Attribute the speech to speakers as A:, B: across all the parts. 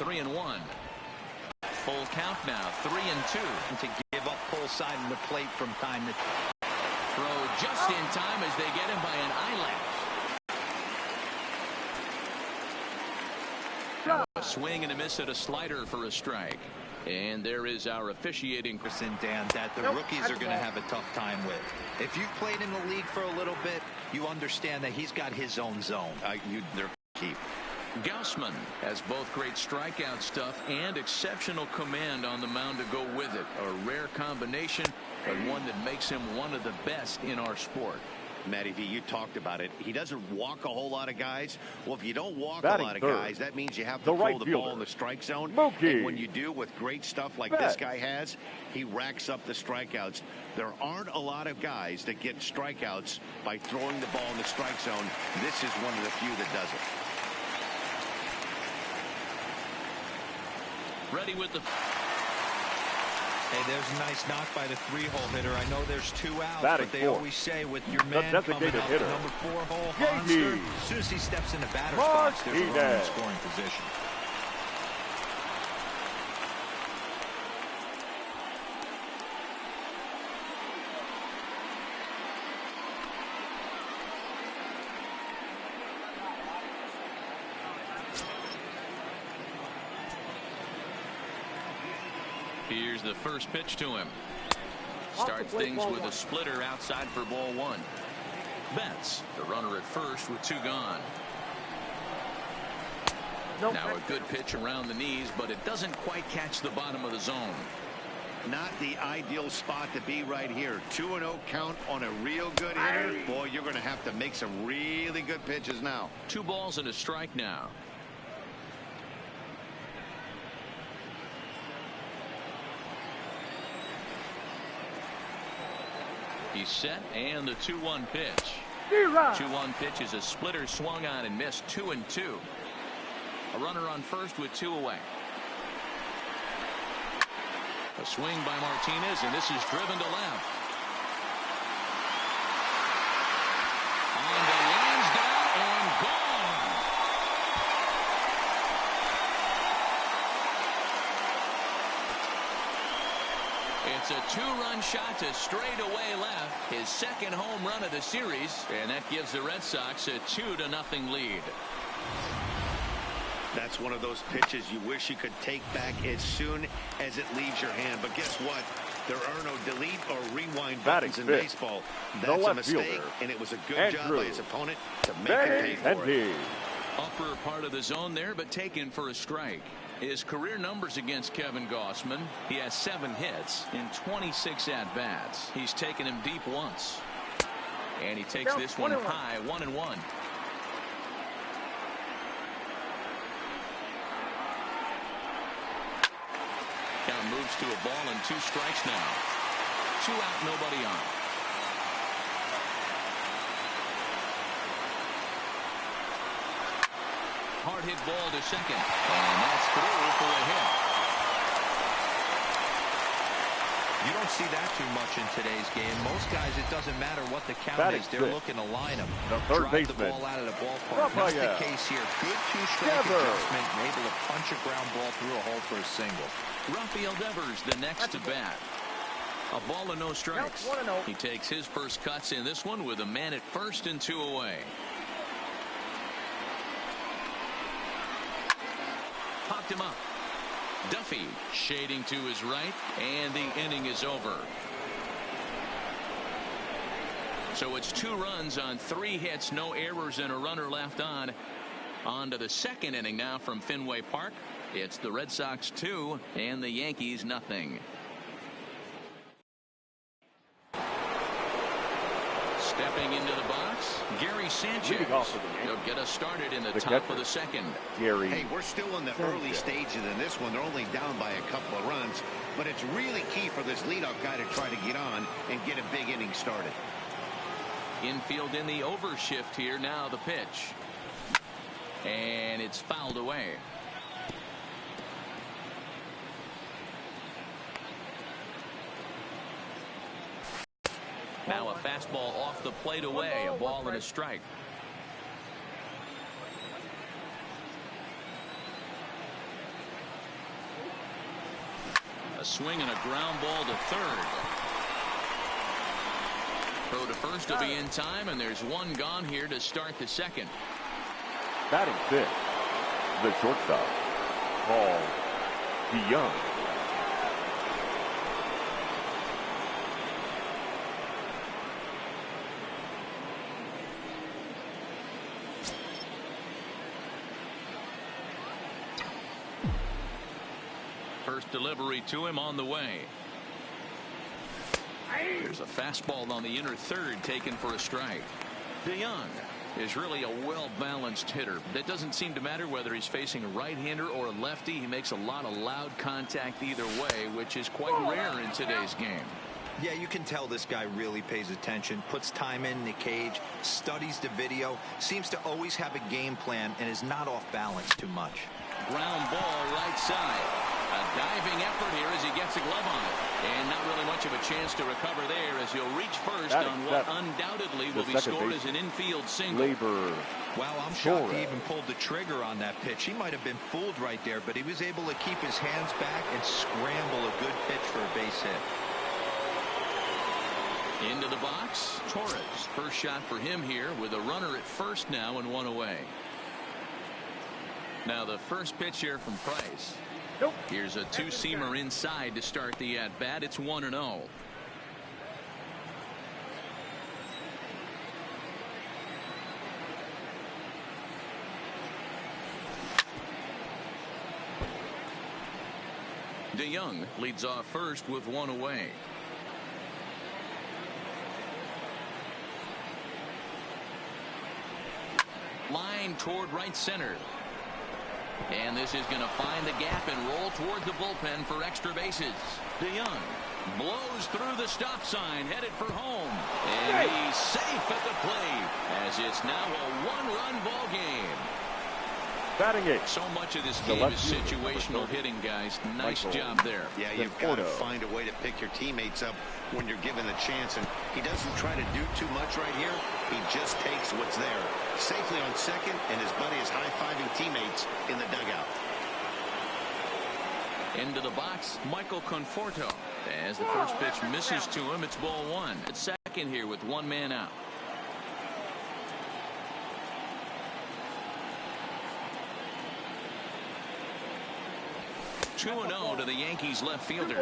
A: 3-1. Full count now, 3-2.
B: To give up full side of the plate from time to time.
A: Throw just in time as they get him by an eyelash. Now a swing and a miss at a slider for a strike. And there is our officiating.
B: Dan, that the rookies are going to have a tough time with. If you've played in the league for a little bit, you understand that he's got his own zone. They're keep.
A: Gausman has both great strikeout stuff and exceptional command on the mound to go with it. A rare combination, but one that makes him one of the best in our sport.
C: Matty V, you talked about it. He doesn't walk a whole lot of guys. Well, if you don't walk a lot of guys, that means you have to throw the ball in the strike zone. And when you do with great stuff like this guy has, he racks up the strikeouts. There aren't a lot of guys that get strikeouts by throwing the ball in the strike zone. This is one of the few that does it.
A: Ready with the...
B: Hey, there's a nice knock by the 3-hole hitter. I know there's 2 outs,
D: Batting
B: but they always say with your man coming up the number 4-hole, Monster, as soon as he steps in the batter's box, there's a runner in scoring position.
A: Here's the first pitch to him. Starts things with a splitter outside for ball 1. Betts, the runner at first with 2 gone. Now a good pitch around the knees, but it doesn't quite catch the bottom of the zone.
C: Not the ideal spot to be right here. 2-0 count on a real good hitter. Boy, you're going to have to make some really good pitches now.
A: 2 balls and a strike now. He's set, and the 2-1 pitch. 2-1 pitch is a splitter swung on and missed. 2-2. A runner on first with 2 away. A swing by Martinez, and this is driven to left. On the lands down and gone. It's a 2-run shot to straightaway left. His second home run of the series, and that gives the Red Sox a 2-0 lead.
C: That's one of those pitches you wish you could take back as soon as it leaves your hand. But guess what? There are no delete or rewind buttons in baseball. That's a mistake, and it was a good job by his opponent to make him pay for it.
A: Upper part of the zone there, but taken for a strike. His career numbers against Kevin Gausman: he has 7 hits in 26 at-bats. He's taken him deep once. And he takes this one high, 1-1. Count moves to a ball and 2 strikes now. 2 out, nobody on. Hard hit ball to second, and that's through for a hit.
B: You don't see that too much in today's game. Most guys, it doesn't matter what the count is. They're looking to line them. Drive the ball out of the ballpark. Not the case here. Good 2-strike adjustment and able to punch a ground ball through a hole for a single.
A: Rafael Devers, the next to bat. A ball and no strikes. He takes his first cuts in this one with a man at first and 2 away. Popped him up. Duffy shading to his right, and the inning is over. So it's 2 runs on 3 hits, no errors, and a runner left on. On to the second inning now from Fenway Park. It's the Red Sox 2 and the Yankees nothing. Stepping into the box, Gary Sanchez. He'll get us started in the top of the second.
C: Hey, we're still in the early stages in this one. They're only down by a couple of runs, but it's really key for this leadoff guy to try to get on and get a big inning started.
A: Infield in the overshift here. Now the pitch, and it's fouled away. Now a fastball off the plate away, a ball and a strike. A swing and a ground ball to third. Throw to first will be in time, and there's one gone here to start the second.
D: Batting fifth, the shortstop, Paul DeYoung.
A: First delivery to him on the way. There's a fastball on the inner third taken for a strike. DeYoung is really a well-balanced hitter. That doesn't seem to matter whether he's facing a right-hander or a lefty. He makes a lot of loud contact either way, which is quite rare in today's game.
B: Yeah, you can tell this guy really pays attention, puts time in the cage, studies the video, seems to always have a game plan, and is not off balance too much.
A: Ground ball right side. A diving effort here as he gets a glove on it. And not really much of a chance to recover there as he'll reach first on what undoubtedly will be scored as an infield single.
B: Wow, I'm shocked he even pulled the trigger on that pitch. He might have been fooled right there, but he was able to keep his hands back and scramble a good pitch for a base hit.
A: Into the box, Torres. First shot for him here with a runner at first now and one away. Now the first pitch here from Price. Here's a two-seamer inside to start the at-bat. It's 1-0. DeYoung leads off first with one away. Line toward right center. And this is going to find the gap and roll toward the bullpen for extra bases. DeYoung blows through the stop sign, headed for home. And he's safe at the plate as it's now a one-run ball game.
D: Batting eighth.
A: So much of this game is situational hitting, guys. Nice job there.
C: Yeah, you've got to find a way to pick your teammates up when you're given the chance. And he doesn't try to do too much right here. He just takes what's there. Safely on second, and his buddy is high-fiving teammates in the dugout.
A: Into the box, Michael Conforto. As the first pitch misses to him, it's ball one. At second here with one man out. Two 2-0 to the Yankees left fielder.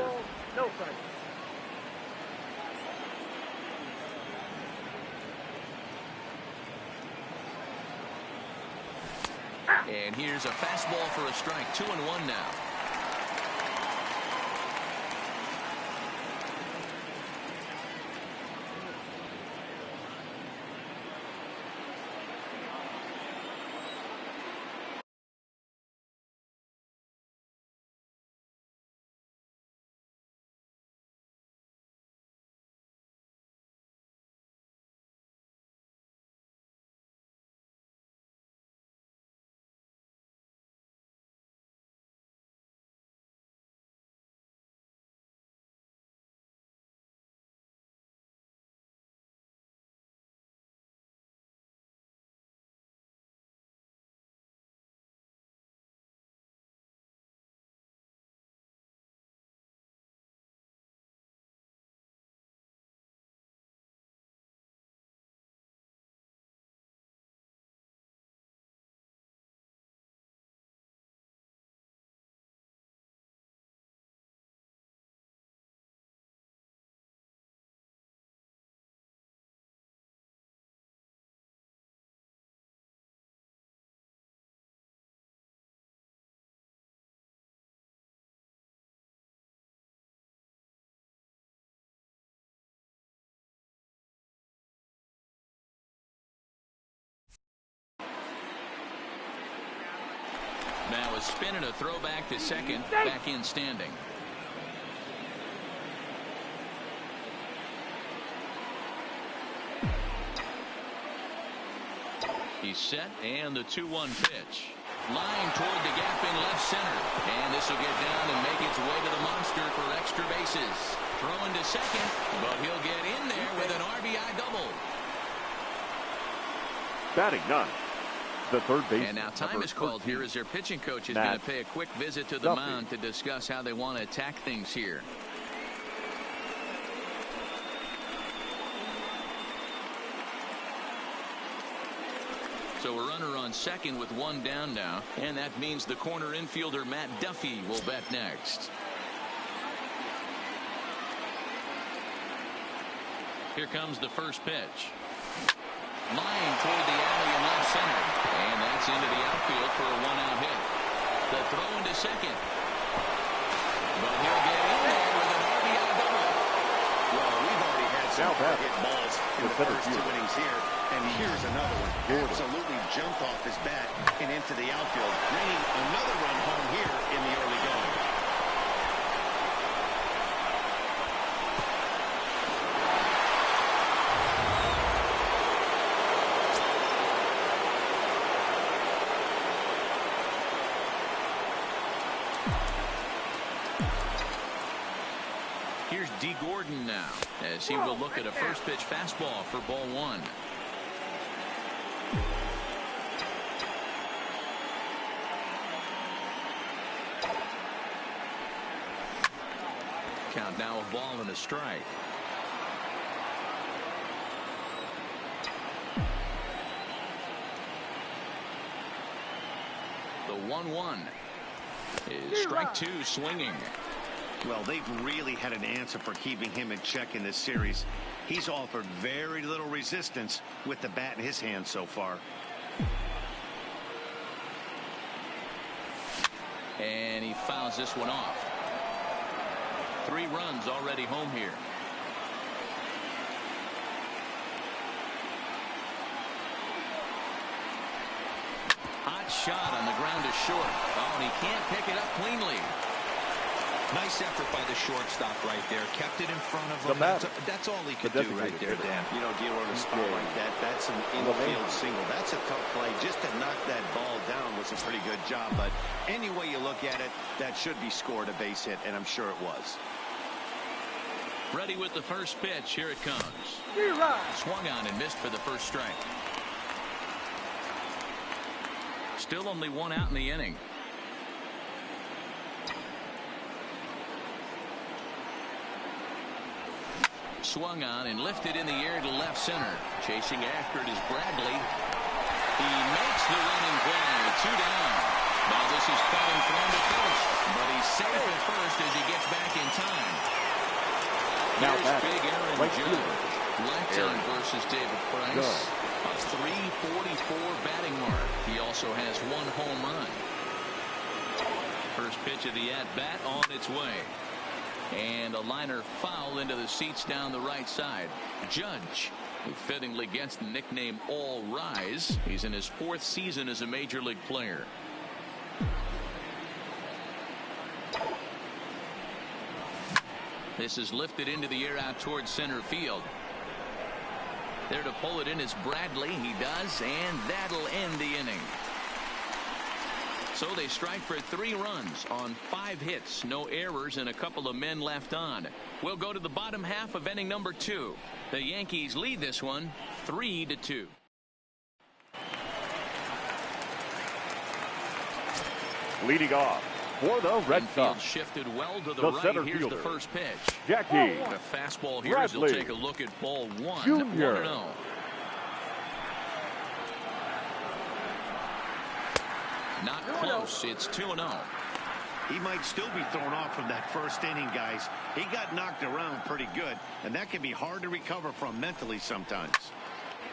A: And here's a fastball for a strike. 2-1 now. Now a spin and a throw back to second. Back in standing. He's set, and the 2-1 pitch. Line toward the gap in left center. And this will get down and make its way to the monster for extra bases. Throwing to second, but he'll get in there with an RBI double.
D: Batting ninth, The third base.
A: And now time is called here as their pitching coach is going to pay a quick visit to the mound to discuss how they want to attack things here. So a runner on second with one down now, and that means the corner infielder Matt Duffy will bat next. Here comes the first pitch. Line toward the alley in left center, and that's into the outfield for a one-out hit. The throw into second, but he'll get in there with an RBI double.
C: Well, we've already had some hit balls in the first two innings here, and here's another one. Absolutely jumped off his bat and into the outfield, bringing another run home here in the early going.
A: Here's D. Gordon now, as he will look at a first pitch fastball for ball one. Count now a ball and a strike. The 1-1 is strike two swinging.
C: Well, they've really had an answer for keeping him in check in this series. He's offered very little resistance with the bat in his hand so far.
A: And he fouls this one off. 3 runs already home here. Hot shot on the ground to short. Oh, and he can't pick it up cleanly.
B: Nice effort by the shortstop right there. Kept it in front of him. That's all he could do right there, Dan.
C: You know, dealer in a spot like that, that's an infield single. That's a tough play. Just to knock that ball down was a pretty good job. But any way you look at it, that should be scored a base hit, and I'm sure it was.
A: Ready with the first pitch. Here it comes. Swung on and missed for the first strike. Still only one out in the inning. Swung on and lifted in the air to left center. Chasing after it is Bradley. He makes the running play. 2 down. Now this is cut and thrown to first, but he's safe at first as he gets back in time.
D: Now
A: here's big Aaron Judge. Left on versus David Price. A .344 batting mark. He also has 1 home run. First pitch of the at-bat on its way. And a liner foul into the seats down the right side. Judge, who fittingly gets the nickname All Rise. He's in his 4th season as a major league player. This is lifted into the air out towards center field. There to pull it in is Bradley. He does, and that'll end the inning. So they strike for 3 runs on 5 hits, no errors, and a couple of men left on. We'll go to the bottom half of inning number 2. The Yankees lead this one 3-2.
D: Leading off for the Red Sox.
A: Shifted well to the right. Here's the first pitch.
D: Jackie.
A: The fastball here as he'll take a look at ball 1.
D: Junior.
A: 1-0. Not close. It's 2-0.
C: He might still be thrown off from that first inning, guys. He got knocked around pretty good, and that can be hard to recover from mentally sometimes.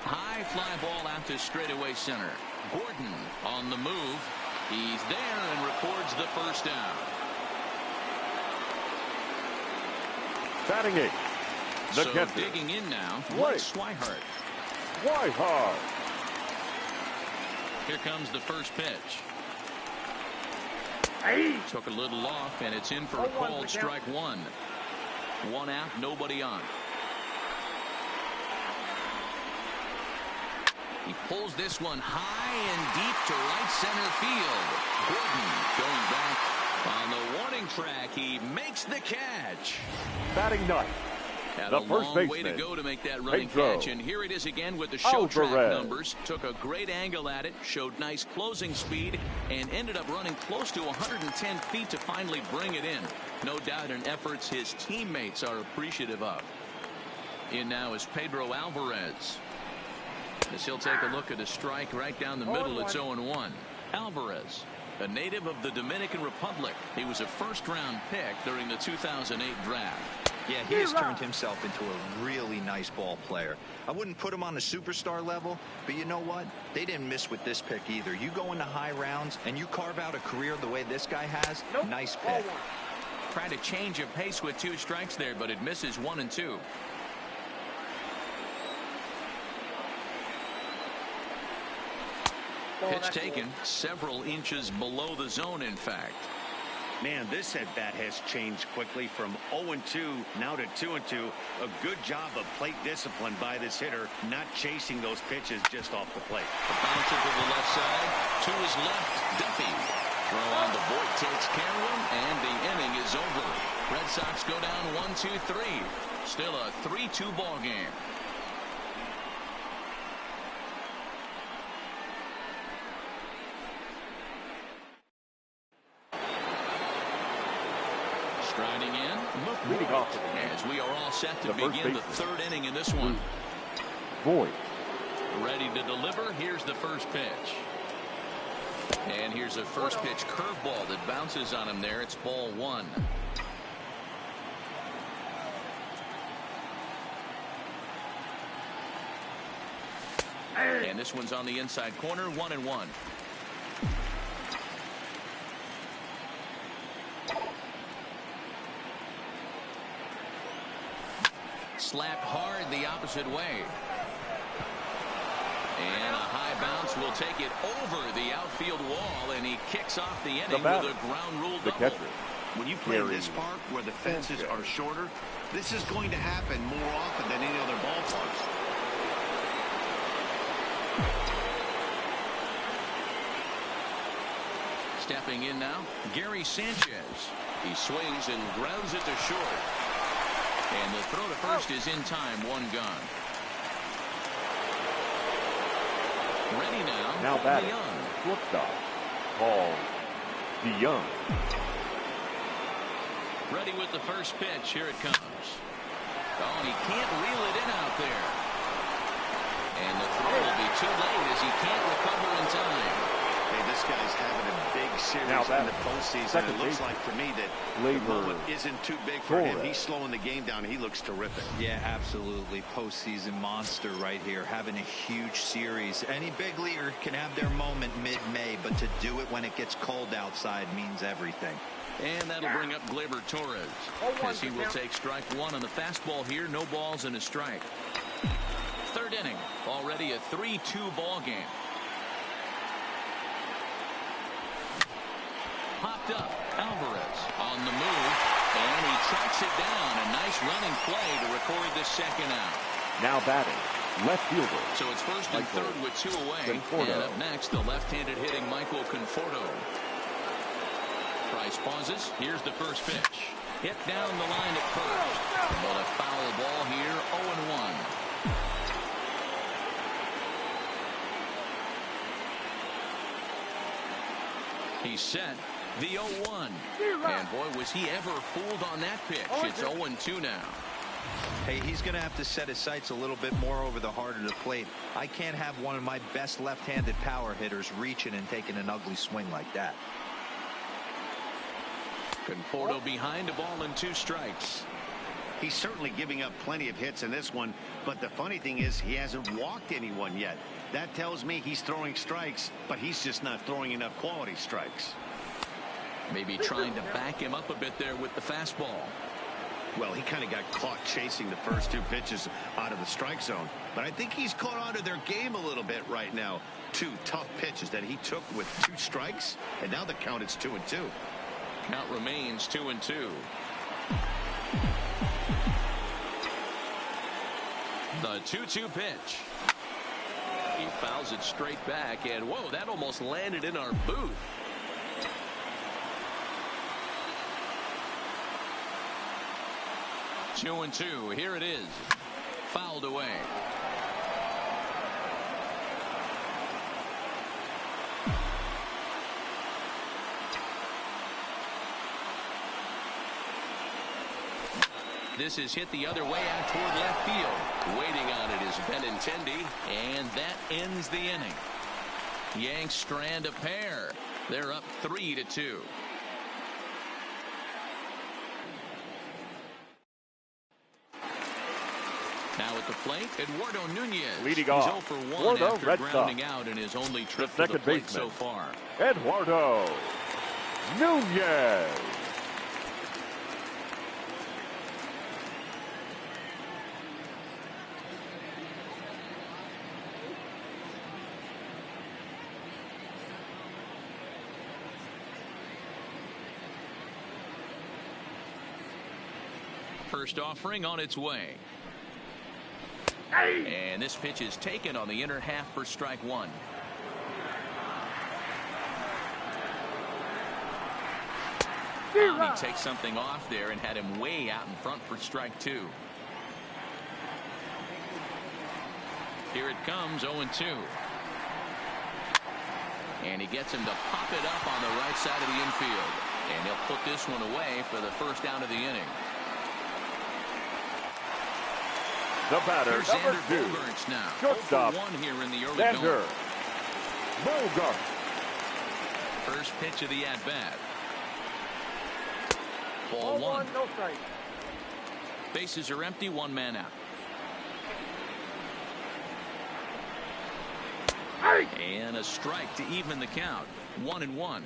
A: High fly ball out to straightaway center. Gordon on the move. He's there and records the first down.
D: Batting 8. The
A: so
D: catcher.
A: Digging in now, Blake Swihart.
D: Swihart.
A: Here comes the first pitch. Took a little off, and it's in for a called strike 1. 1 out, nobody on. He pulls this one high and deep to right center field. Gordon going back on the warning track. He makes the catch.
D: Batting 9.
A: Had a long way to go to make that running catch, and here it is again with the show track numbers. Took a great angle at it, showed nice closing speed, and ended up running close to 110 feet to finally bring it in. No doubt in efforts his teammates are appreciative of. In now is Pedro Alvarez. As he'll take a look at a strike right down the middle. It's 0-1. Alvarez, a native of the Dominican Republic. He was a first-round pick during the 2008 draft.
B: Yeah, he has turned himself into a really nice ball player. I wouldn't put him on the superstar level, but you know what? They didn't miss with this pick either. You go into high rounds and you carve out a career the way this guy has. Nice pick.
A: Tried to change of pace with 2 strikes there, but it misses 1 and 2. Pitch taken several inches below the zone, in fact.
C: Man, this at-bat has changed quickly from 0-2 now to 2-2. A good job of plate discipline by this hitter, not chasing those pitches just off the plate.
A: Bounce it to the left side. To his left, Duffy. Throw on the Voit takes care of him, and the inning is over. Red Sox go down 1-2-3. Still a 3-2 ball game. Striding in,
D: leading off
A: as we are all set to begin the 3rd inning in this one.
D: Voit.
A: Ready to deliver. Here's the first pitch. And here's a first pitch curveball that bounces on him there. It's ball 1. And this one's on the inside corner, 1-1. Slapped hard the opposite way. And a high bounce will take it over the outfield wall, and he kicks off the inning with a ground rule double.
C: When you play this park where the fences are shorter, this is going to happen more often than any other ballparks.
A: Stepping in now, Gary Sanchez. He swings and grounds it to short. And the throw to first is in time, 1 gone. Ready now.
D: Now batting. Shortstop, Paul DeYoung.
A: Ready with the first pitch. Here it comes. Oh, and he can't reel it in out there. And the throw will be too late as he can't recover in time.
C: Hey, this guy's having a big series in the postseason. It looks like for me that the moment isn't too big for him. He's slowing the game down. He looks terrific.
B: Yeah, absolutely. Postseason monster right here, having a huge series. Any big leaguer can have their moment mid-May, but to do it when it gets cold outside means everything.
A: And that'll bring up Gleyber Torres, as he will take strike 1 on the fastball here. No balls and a strike. 3rd inning, already a 3-2 ball game. Popped up, Alvarez on the move, and he tracks it down. A nice running play to record the 2nd out.
D: Now batting, left fielder.
A: So it's 1st and 3rd with 2 away. And up next, the left-handed hitting Michael Conforto. Price pauses. Here's the first pitch. Hit down the line at first. But a foul ball here, 0-1. He's set. The 0-1. And boy, was he ever fooled on that pitch. It's 0-2 now.
B: Hey, he's going to have to set his sights a little bit more over the heart of the plate. I can't have one of my best left-handed power hitters reaching and taking an ugly swing like that.
A: Conforto behind, a ball and 2 strikes.
C: He's certainly giving up plenty of hits in this one, but the funny thing is he hasn't walked anyone yet. That tells me he's throwing strikes, but he's just not throwing enough quality strikes.
A: Maybe trying to back him up a bit there with the fastball.
C: Well, he kind of got caught chasing the first 2 pitches out of the strike zone, but I think he's caught on to their game a little bit right now. 2 tough pitches that he took with 2 strikes, and now the count is 2-2.
A: Count remains 2-2. The 2-2 pitch. He fouls it straight back, and whoa, that almost landed in our booth. 2-2. Here it is. Fouled away. This is hit the other way out toward left field. Waiting on it is Benintendi, and that ends the inning. Yanks strand a pair. They're up 3-2. Now at the plate, Eduardo Nunez.
D: Leading off.
A: He's 0 for 1 after grounding out in his only trip to the plate so far.
D: Eduardo Nunez.
A: First offering on its way. And this pitch is taken on the inner half for strike one. He takes something off there and had him way out in front for strike two. Here it comes, 0-2. And he gets him to pop it up on the right side of the infield. And he'll put this one away for the first out of the inning.
D: The batter,
A: here's
D: number 2.
A: Bogaerts now.
D: Shortstop.
A: 0 for 1 here in the early
D: Xander
A: going.
D: Bogaerts.
A: First pitch of the at-bat. Ball 1.
D: No strike.
A: Bases are empty, 1 man out. And a strike to even the count. 1-1.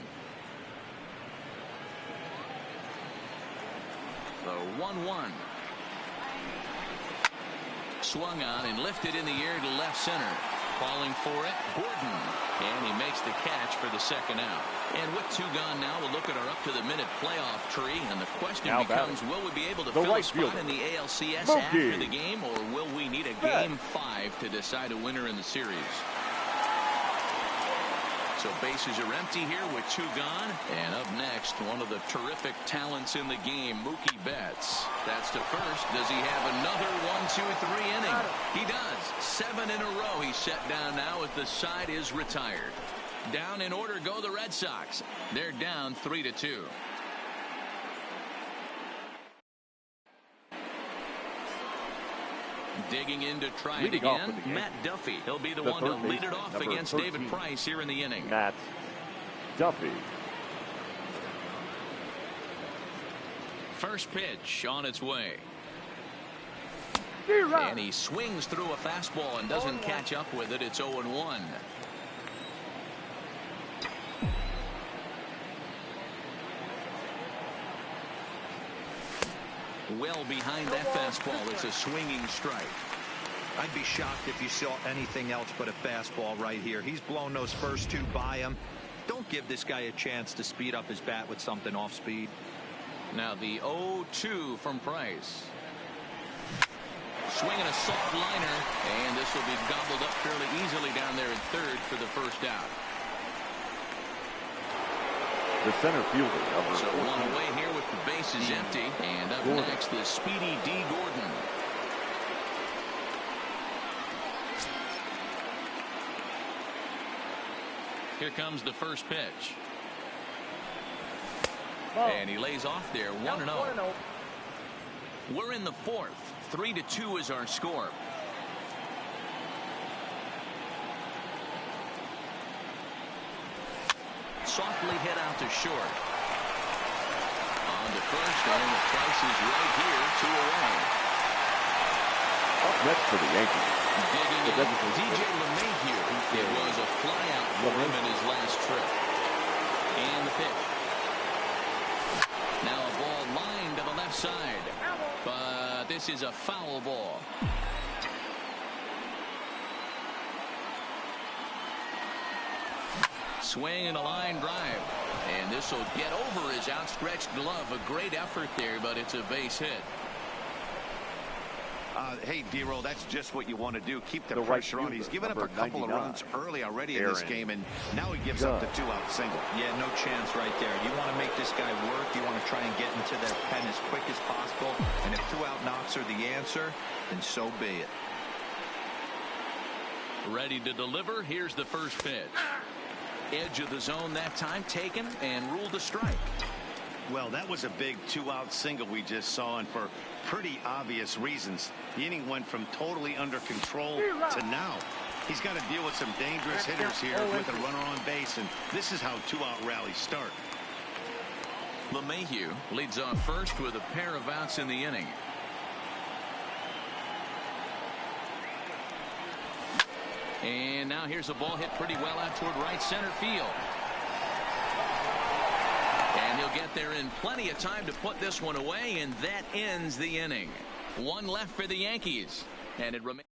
A: The 1-1. Swung on and lifted in the air to left center. Falling for it, Gordon. And he makes the catch for the second out. And with 2 gone now, we'll look at our up-to-the-minute playoff tree. And the question now becomes, will we be able to fill a spot in the ALCS after the game, or will we need a Game 5 to decide a winner in the series? So bases are empty here with 2 gone. And up next, one of the terrific talents in the game, Mookie Betts. That's to first. Does he have another 1-2-3 inning? He does. 7 in a row he's set down now as the side is retired. Down in order go the Red Sox. They're down 3-2. Digging in to try it again, Matt Duffy. He'll be the one to lead it off against David Price here in the inning.
D: Matt Duffy.
A: First pitch on its way. And he swings through a fastball and doesn't catch up with it. It's 0-1. Well behind that fastball. It's a swinging strike.
B: I'd be shocked if you saw anything else but a fastball right here. He's blown those first 2 by him. Don't give this guy a chance to speed up his bat with something off speed.
A: Now the 0-2 from Price. Swinging a soft liner, and this will be gobbled up fairly easily down there at third for the first out.
D: The center fielder.
A: So 1 away here with the bases empty. And up next, the speedy D. Gordon. Here comes the first pitch. And he lays off there, 1-0. We're in the 4th. 3-2 is our score. Softly hit out to short. On to first, and the Price is right here, 2 away.
D: Up next for the Yankees.
A: Digging in, DJ LeMahieu. It was a flyout for him in his last trip. And the pitch. Now a ball lined to the left side. But this is a foul ball. Swing and a line drive. And this will get over his outstretched glove. A great effort there, but it's a base hit.
C: Hey, D-Roll, that's just what you want to do. Keep the pressure on. He's given up a couple of runs early already in this game, and now he gives up the 2-out single.
B: Yeah, no chance right there. You want to make this guy work. You want to try and get in into their pen as quick as possible. And if 2 out knocks are the answer, then so be it.
A: Ready to deliver. Here's the first pitch. Edge of the zone that time taken and ruled a strike.
C: Well, that was a big 2-out single we just saw, and for pretty obvious reasons. The inning went from totally under control to now. He's got to deal with some dangerous hitters here with a runner on base, and this is how 2-out rallies start.
A: LeMahieu leads off first with a pair of outs in the inning. And now here's a ball hit pretty well out toward right center field. And he'll get there in plenty of time to put this one away, and that ends the inning. 1 left for the Yankees, and it remains.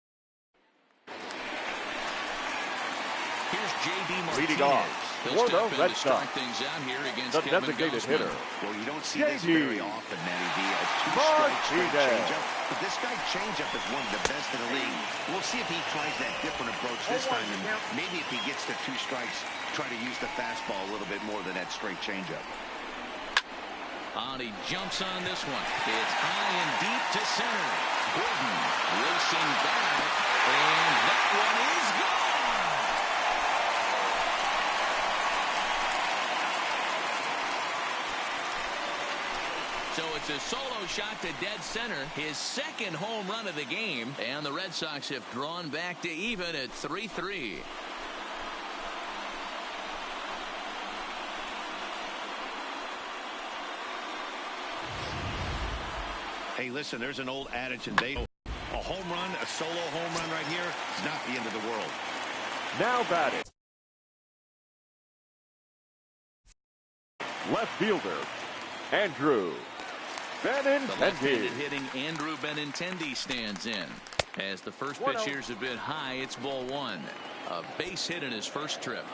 A: Here's J.D. Martinez.
D: Leading off for the Red Sox,
A: things out here against
D: the
A: Kevin
D: designated
A: Gausman.
D: hitter.
C: Well, you don't see this very often, Matty V. A 2-strike straight changeup. But this guy changeup is one of the best in the league. We'll see if he tries that different approach this time. And maybe if he gets to 2 strikes, try to use the fastball a little bit more than that straight changeup.
A: And he jumps on this one. It's high and deep to center. Gordon racing back, and that one is gone. So it's a solo shot to dead center, his second home run of the game, and the Red Sox have drawn back to even at 3-3.
C: Hey, listen, there's an old adage in baseball. A home run, a solo home run right here is not the end of the world.
D: Now batting, left fielder, Andrew Benintendi.
A: The left-handed hitting Andrew Benintendi stands in. As the first pitch here's a bit high, it's ball 1. A base hit in his first trip.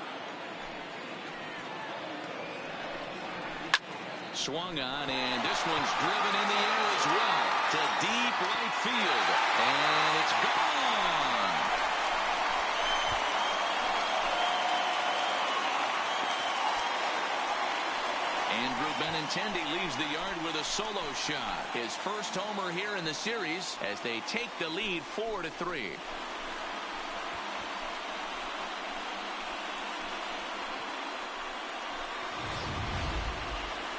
A: Swung on, and this one's driven in the air as well to deep right field, and it's gone. Andrew Benintendi leaves the yard with a solo shot, his first homer here in the series as they take the lead 4-3.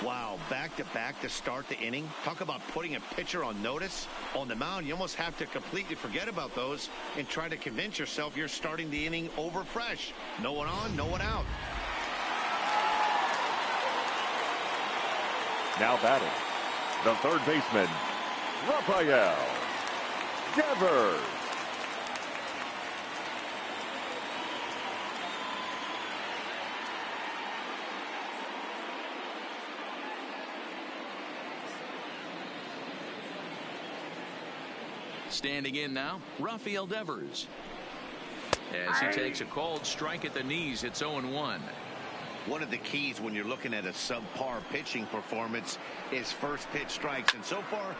C: Wow, back-to-back to start the inning. Talk about putting a pitcher on notice. On the mound, you almost have to completely forget about those and try to convince yourself you're starting the inning over fresh. No one on, no one out.
D: Now batting, the third baseman, Rafael Devers.
A: Standing in now, Rafael Devers. As he takes a called strike at the knees, it's 0-1.
C: One of the keys when you're looking at a subpar pitching performance is first pitch strikes. And so far,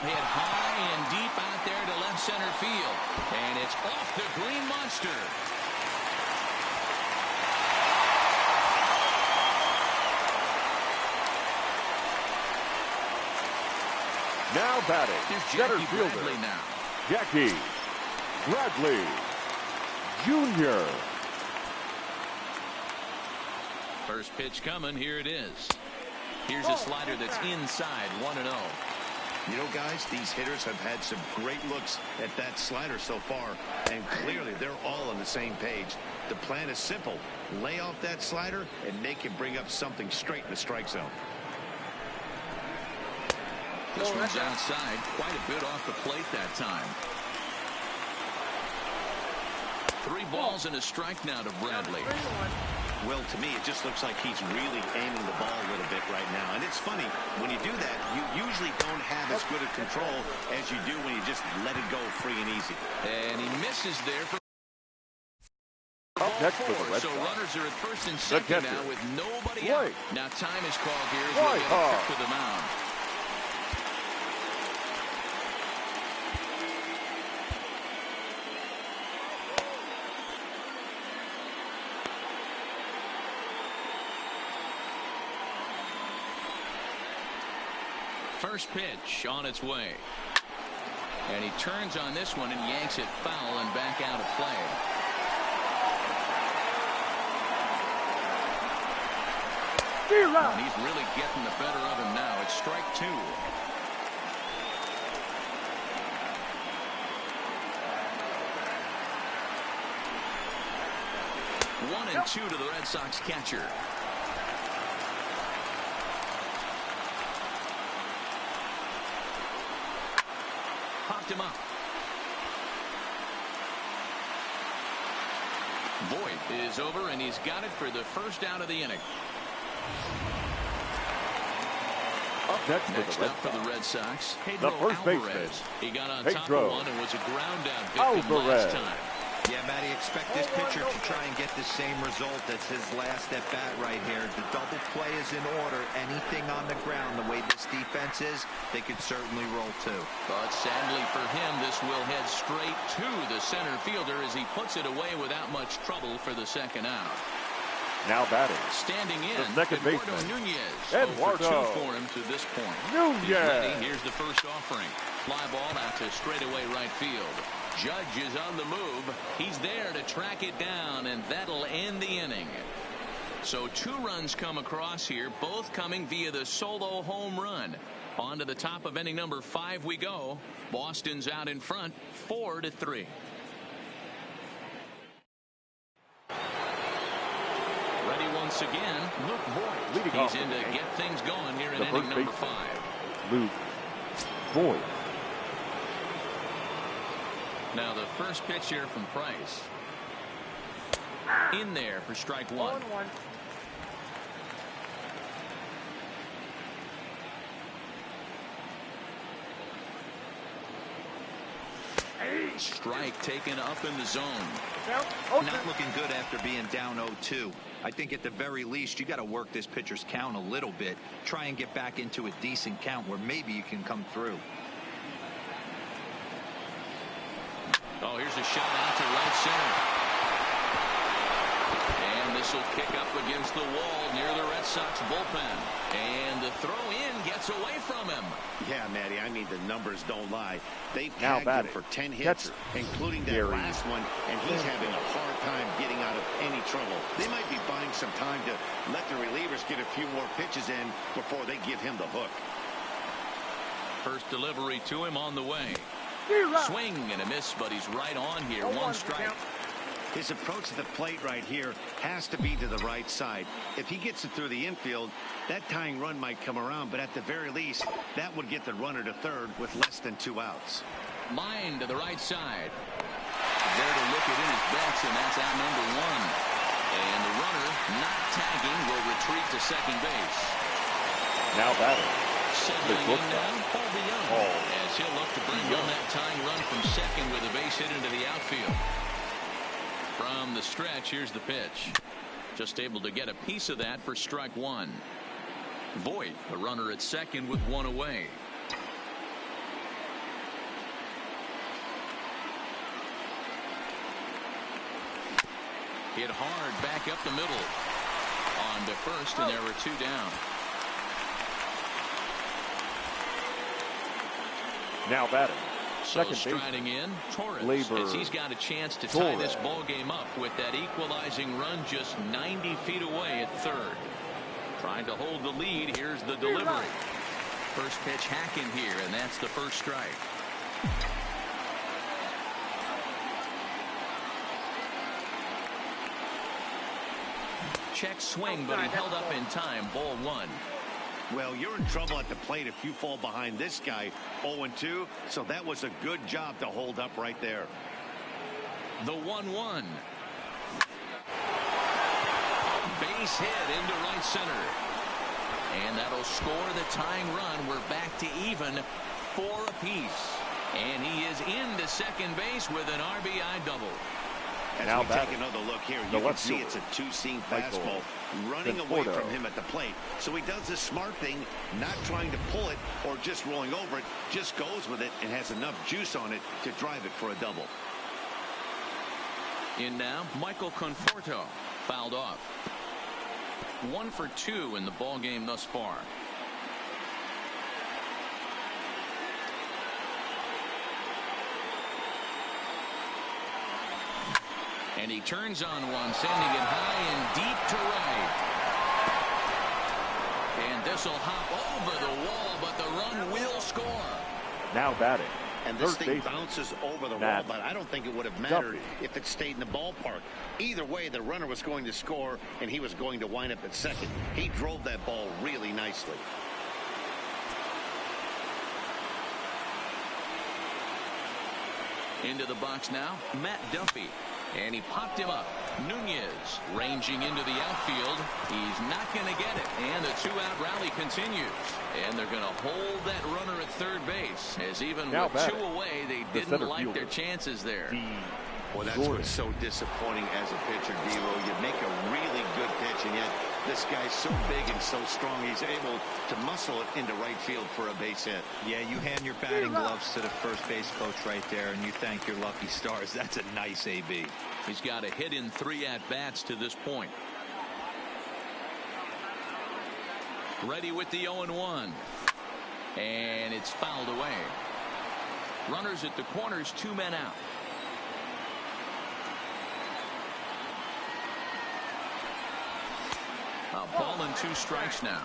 A: hit high and deep out there to left center field. And it's off the green monster.
D: Now batting, center fielder,
A: now.
D: Jackie Bradley Jr.
A: First pitch coming. Here it is. Here's a slider that's inside 1-0.
C: You know, guys, these hitters have had some great looks at that slider so far, and clearly they're all on the same page. The plan is simple. Lay off that slider and make him bring up something straight in the strike zone.
A: This one's outside, quite a bit off the plate that time. 3 balls and a strike now to Bradley.
C: Well, to me, it just looks like he's really aiming the ball a little bit right now. And it's funny, when you do that, you usually don't have as good a control as you do when you just let it go free and easy.
A: And he misses there for
D: Up next for the Red
A: so
D: Sox,
A: runners are at first and second now with nobody out. Now time is called here as we get a trip to the mound. First pitch on its way. And he turns on this one and yanks it foul and back out of play. And he's really getting the better of him now. It's strike two. 1-2 to the Red Sox catcher. Popped him up. Voit is over, and he's got it for the first out of the inning. Next up for the Red Sox, Pedro Alvarez. He got on top of one and was a ground down victim last time.
B: Yeah, Matty, expect this pitcher to try and get the same result as his last at bat right here. The double play is in order. Anything on the ground, the way this defense is, they could certainly roll too.
A: But sadly for him, this will head straight to the center fielder as he puts it away without much trouble for the second out.
D: Now batting.
A: Standing in,
D: the second baseman,
A: Nunez.
D: Eduardo.
A: 2 for him to this point.
D: Nunez.
A: He's ready. Here's the first offering. Fly ball out to straightaway right field. Judge is on the move. He's there to track it down, and that'll end the inning. So 2 runs come across here, both coming via the solo home run. On to the top of inning number 5 we go. Boston's out in front, 4-3. Ready once again, Luke Voit. He's in to get things going here in inning number 5.
D: Luke Voit.
A: Now the first pitch here from Price. In there for strike 1. Strike taken up in the zone.
B: Not looking good after being down 0-2. I think at the very least you got to work this pitcher's count a little bit. Try and get back into a decent count where maybe you can come through.
A: Oh, here's a shot out to right center. And this will kick up against the wall near the Red Sox bullpen. And the throw in gets away from him.
C: Yeah, Matty, I mean, the numbers don't lie. They tagged him for 10 hits, including that last one, and he's having a hard time getting out of any trouble. They might be buying some time to let the relievers get a few more pitches in before they give him the hook.
A: First delivery to him on the way. Swing and a miss, but he's right on here. 1 strike.
C: His approach to the plate right here has to be to the right side. If he gets it through the infield, that tying run might come around, but at the very least, that would get the runner to third with less than 2 outs.
A: Line to the right side. There to look it in his bets, and that's out number 1. And the runner, not tagging, will retreat to second base.
D: Now batting.
A: Settling in now, Paul Young, as he'll look to bring home that tying run from second with a base hit into the outfield. From the stretch, here's the pitch. Just able to get a piece of that for strike 1. Voit, the runner at second with 1 away. Hit hard back up the middle. On to first, and there were 2 down.
D: Now batting.
A: So striding in, Torres, as he's got a chance to tie this ball game up with that equalizing run just 90 feet away at third. Trying to hold the lead. Here's the delivery. First pitch hacking here, and that's the first strike. Check swing, but he held up in time. Ball 1.
C: Well, you're in trouble at the plate if you fall behind this guy 0-2, so that was a good job to hold up right there.
A: The 1-1. Base hit into right center. And that'll score the tying run. We're back to even 4 apiece. And he is into second base with an RBI double.
C: As now we take another look here, you can see it's a 2-seam fastball running away from him at the plate. So he does the smart thing, not trying to pull it or just rolling over it, just goes with it and has enough juice on it to drive it for a double.
A: In now, Michael Conforto fouled off. 1 for 2 in the ball game thus far. And he turns on one, sending it high and deep to right. And this will hop over the wall, but the run will score.
D: Now batting.
C: And this thing bounces over the wall, but I don't think it would have mattered if it stayed in the ballpark. Either way, the runner was going to score, and he was going to wind up at second. He drove that ball really nicely.
A: Into the box now, Matt Duffy. And he popped him up. Nunez ranging into the outfield. He's not going to get it. And the two-out rally continues. And they're going to hold that runner at third base. As even with two away, they didn't like their chances there.
C: Well, that's what's so disappointing as a pitcher, Devo. You make a really good pitch, and yet this guy's so big and so strong, he's able to muscle it into right field for a base hit.
B: Yeah, you hand your batting gloves to the first base coach right there, and you thank your lucky stars. That's a nice AB.
A: He's got a hit in 3 at-bats to this point. Ready with the 0-1. And it's fouled away. Runners at the corners, 2 men out. A ball and 2 strikes now.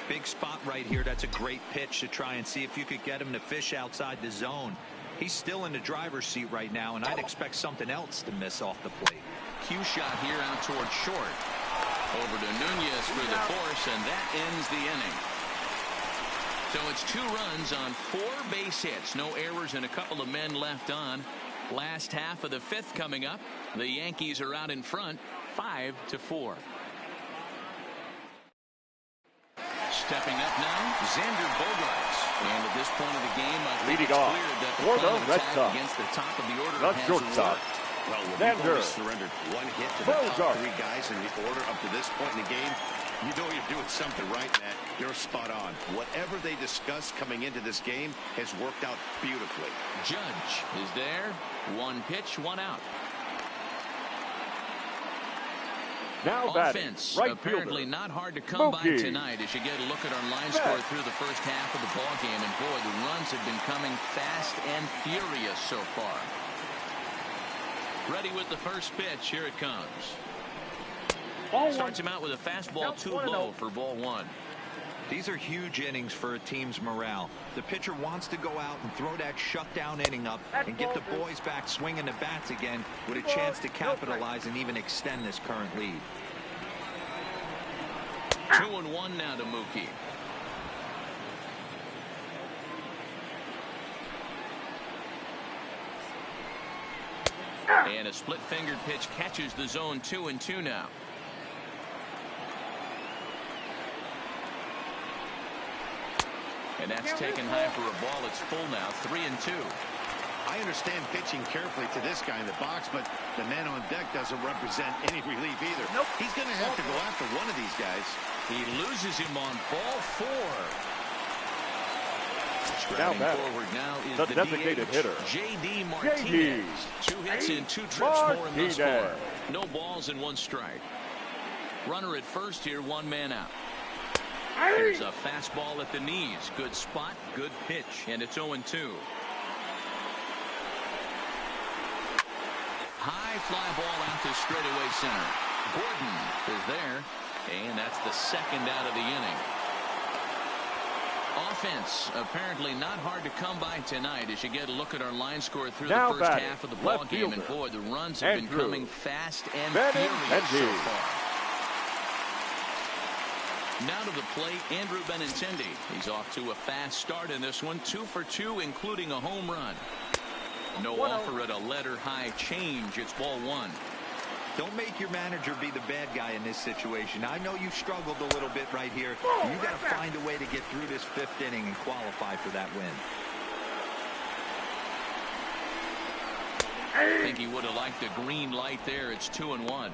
B: Big spot right here. That's a great pitch to try and see if you could get him to fish outside the zone. He's still in the driver's seat right now, and I'd expect something else to miss off the plate.
A: Cue shot here out towards short. Over to Nunez for the force, and that ends the inning. So it's 2 runs on 4 base hits. No errors and a couple of men left on. Last half of the 5th coming up. The Yankees are out in front, 5-4. Stepping up now, Xander Bogaerts. And at this point of the game, I think it's clear that the attack against the top of the order has worked.
C: Well, when you've only surrendered 1 hit to the top 3 guys in the order up to this point in the game, you know you're doing something right, Matt. You're spot on. Whatever they discussed coming into this game has worked out beautifully.
A: Judge is there. 1 pitch, 1 out.
D: Now
A: offense,
D: right
A: apparently not hard to come by tonight as you get a look at our line score through the first half of the ball game. And boy, the runs have been coming fast and furious so far. Ready with the first pitch. Here it comes. Starts him out with a fastball too low for ball 1.
B: These are huge innings for a team's morale. The pitcher wants to go out and throw that shutdown inning up and get the boys back swinging the bats again with a chance to capitalize and even extend this current lead.
A: 2-1 now to Mookie. And a split-fingered pitch catches the zone. 2-2 now. And that's taken high for a ball. It's full now. 3-2.
C: I understand pitching carefully to this guy in the box, but the man on deck doesn't represent any relief either.
D: Nope.
C: He's going to have to go after one of these guys.
A: He loses him on ball 4.
D: Now
A: forward now is the
D: designated hitter,
A: J.D. Martinez. 2 hits and 2 trips for him thus far. No balls and 1 strike. Runner at first here, 1 man out. There's a fastball at the knees. Good spot, good pitch, and it's 0-2. High fly ball out to straightaway center. Gordon is there, and that's the 2nd out of the inning. Offense apparently not hard to come by tonight as you get a look at our line score through the first half of the ball game. And boy, the runs have been coming fast and furious so far. Now to the plate, Andrew Benintendi. He's off to a fast start in this one. 2 for 2, including a home run. No offer at a letter high change. It's ball 1.
B: Don't make your manager be the bad guy in this situation. I know you struggled a little bit right here. You got to find a way to get through this 5th inning and qualify for that win.
A: I think he would have liked the green light there. It's 2-1.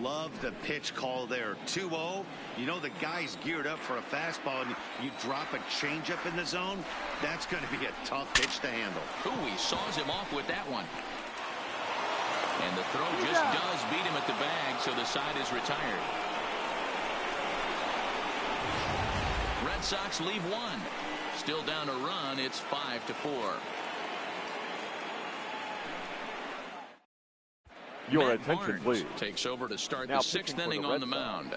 C: Love the pitch call there. 2-0. You know the guy's geared up for a fastball, and you drop a changeup in the zone. That's going to be a tough pitch to handle.
A: Ooh, he saws him off with that one. And the throw just does beat him at the bag, so the side is retired. Red Sox leave 1. Still down a run. It's 5-4.
D: Your
A: Matt
D: attention,
A: Barnes
D: please.
A: takes over to start
D: Now
A: the 6th inning on the mound.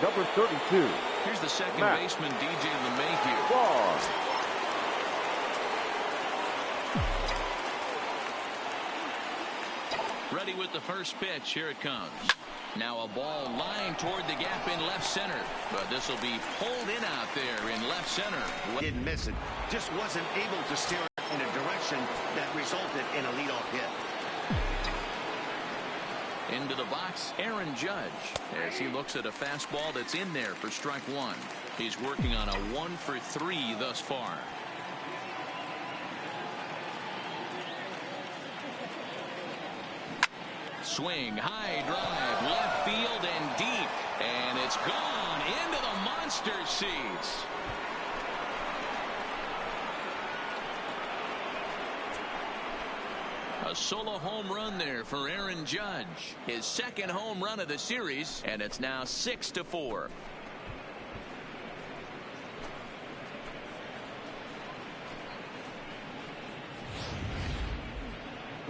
D: Number 32.
A: Here's the second
D: Matt
A: baseman, DJ LeMahieu.
D: Barnes.
A: Ready with the first pitch. Here it comes. Now a ball lined toward the gap in left center. But this will be pulled in out there in left center.
C: Didn't miss it. Just wasn't able to steer it in a direction that resulted in a leadoff hit.
A: Into the box, Aaron Judge, as he looks at a fastball that's in there for strike one. He's working on a 1-for-3 thus far. Swing, high drive, left field and deep. And it's gone into the monster seats. A solo home run there for Aaron Judge. His second home run of the series, and it's now 6-4.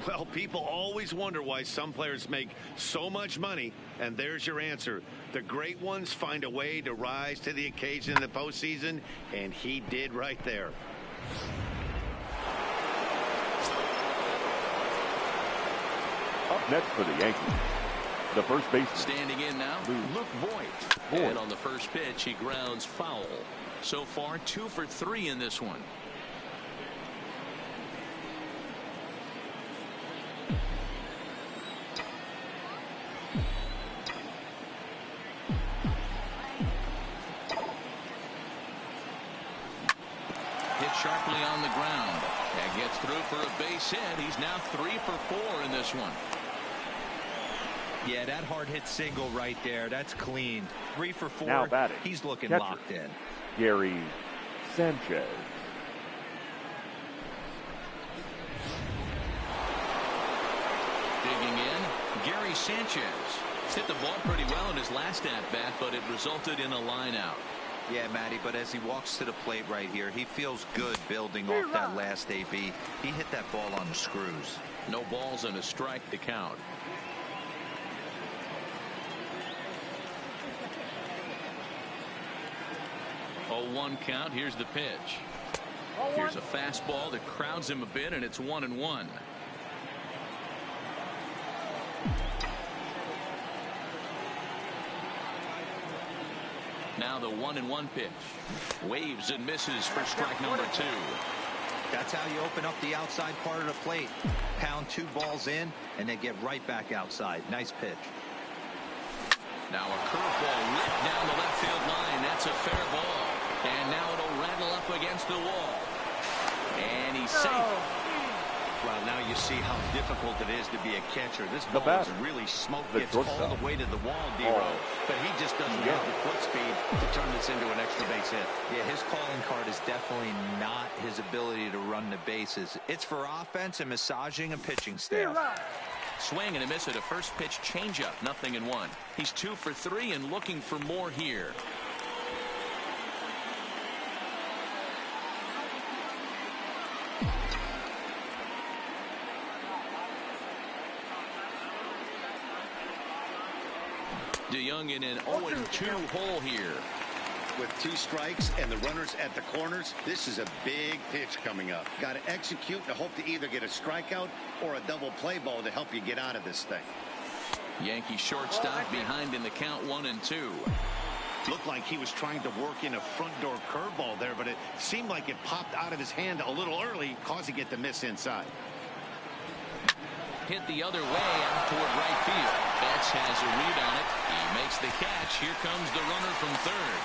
C: Well, people always wonder why some players make so much money, and there's your answer. The great ones find a way to rise to the occasion in the postseason, and he did right there.
D: Up next for the Yankees, the first baseman.
A: Standing in now, Luke Voigt. And on the first pitch, he grounds foul. So far, 2 for 3 in this one. Hit sharply on the ground. And gets through for a base hit. He's now 3 for 4 in this one.
B: Yeah, that hard hit single right there. That's clean. 3 for 4.
D: Now batting.
B: He's looking
D: Catcher,
B: locked in.
D: Gary Sanchez.
A: Digging in, Gary Sanchez. Hit the ball pretty well in his last at-bat, but it resulted in a line out.
B: Yeah, Matty, but as he walks to the plate right here, he feels good building off that last AB. He hit that ball on the screws.
A: No balls and a strike to count. 0-1 count. Here's the pitch. Here's a fastball that crowds him a bit, and it's 1-1. Now the 1-1 pitch. Waves and misses for strike number 2.
B: That's how you open up the outside part of the plate. Pound 2 balls in, and then get right back outside. Nice pitch.
A: Now a curveball ripped down the left field line. That's a fair ball. And now it'll rattle up against the wall. And he's safe.
C: Well, now you see how difficult it is to be a catcher. This ball is really smoked. Gets all the way to the wall, D-Row. But he just doesn't have the foot speed to turn this into an extra base hit.
B: Yeah, his calling card is definitely not his ability to run the bases. It's for offense and massaging a pitching staff.
A: Swing and a miss at a first pitch changeup. 0-1. He's 2 for 3 and looking for more here. DeYoung in an 0-2 hole here.
C: With 2 strikes and the runners at the corners, this is a big pitch coming up. Got to execute to hope to either get a strikeout or a double play ball to help you get out of this thing.
A: Yankee shortstop behind in the count 1-2.
C: Looked like he was trying to work in a front door curveball there, but it seemed like it popped out of his hand a little early, causing it to miss inside.
A: Hit the other way out toward right field. Betts has a read on it. He makes the catch. Here comes the runner from third.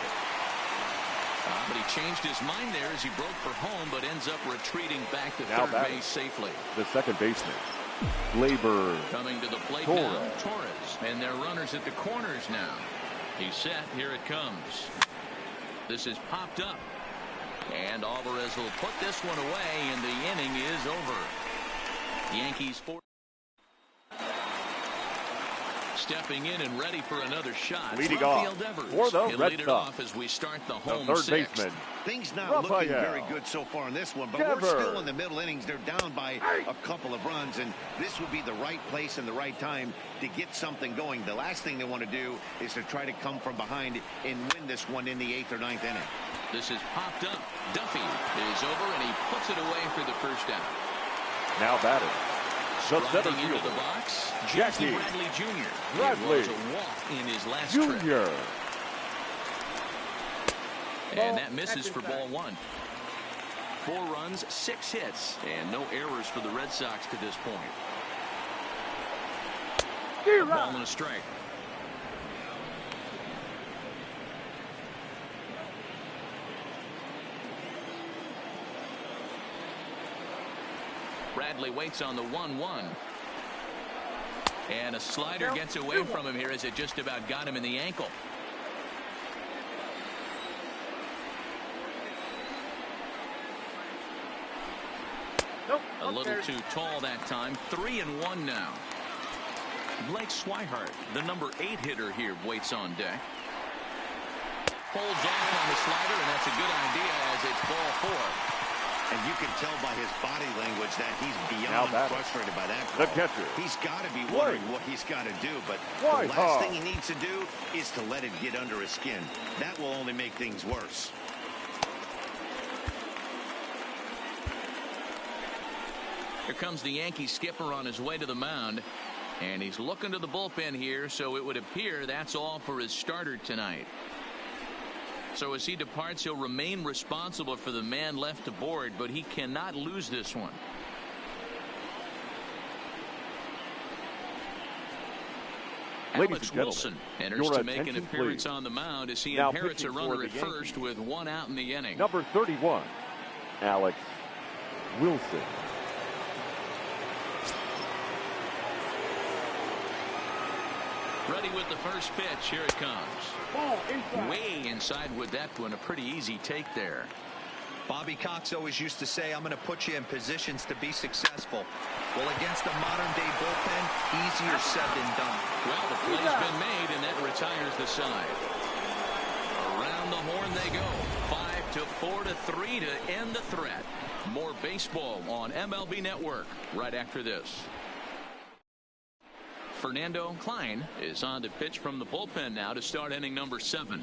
A: But he changed his mind there as he broke for home, but ends up retreating back to third base safely.
D: The second baseman, Labor.
A: Coming to the plate now, Torres. And their runners at the corners now. He's set. Here it comes. This is popped up. And Alvarez will put this one away, and the inning is over. Yankees 4. stepping in and ready for another shot.
D: Leading off for the
A: He'll
D: Red
A: lead it
D: Sox.
A: off as we start the home
D: third
A: sixth.
D: baseman.
C: Things not looking very good so far in this one, but we're still in the middle innings. They're down by a couple of runs, and this would be the right place and the right time to get something going. The last thing they want to do is to try to come from behind and win this one in the 8th or 9th inning.
A: This is popped up. Duffy is over, and he puts it away for the first out.
D: Now batting. The center
A: Riding into
D: fielder,
A: the box,
D: Jackie
A: Bradley Jr.
D: Bradley
A: It was a walk in his last trip.
D: Jr.
A: And that misses for ball one. 4 runs, 6 hits, and no errors for the Red Sox to this point. A ball and a strike. Bradley waits on the 1-1. And a slider gets away from him here as it just about got him in the ankle. A little too tall that time. 3-1 now. Blake Swihart, the number 8 hitter here, waits on deck. Holds off on the slider, and that's a good idea as it's ball 4.
C: And you can tell by his body language that he's beyond frustrated by that call.
D: The catcher.
C: He's got to be wondering what he's got to do, but the last thing he needs to do is to let it get under his skin. That will only make things worse.
A: Here comes the Yankee skipper on his way to the mound, and he's looking to the bullpen here, so it would appear that's all for his starter tonight. So as he departs, he'll remain responsible for the man left aboard, but he cannot lose this one. Alex Wilson enters to make an appearance on the mound as he inherits a runner at first with 1 out in the inning.
D: Number 31, Alex Wilson.
A: Ready with the first pitch. Here it comes. Way inside with that one. A pretty easy take there.
B: Bobby Cox always used to say, I'm going to put you in positions to be successful. Well, against a modern-day bullpen, easier said than done.
A: Well, the play's been made, and that retires the side. Around the horn they go. 5-4-3 to end the threat. More baseball on MLB Network right after this. Fernando Klein is on to pitch from the bullpen now to start inning number 7.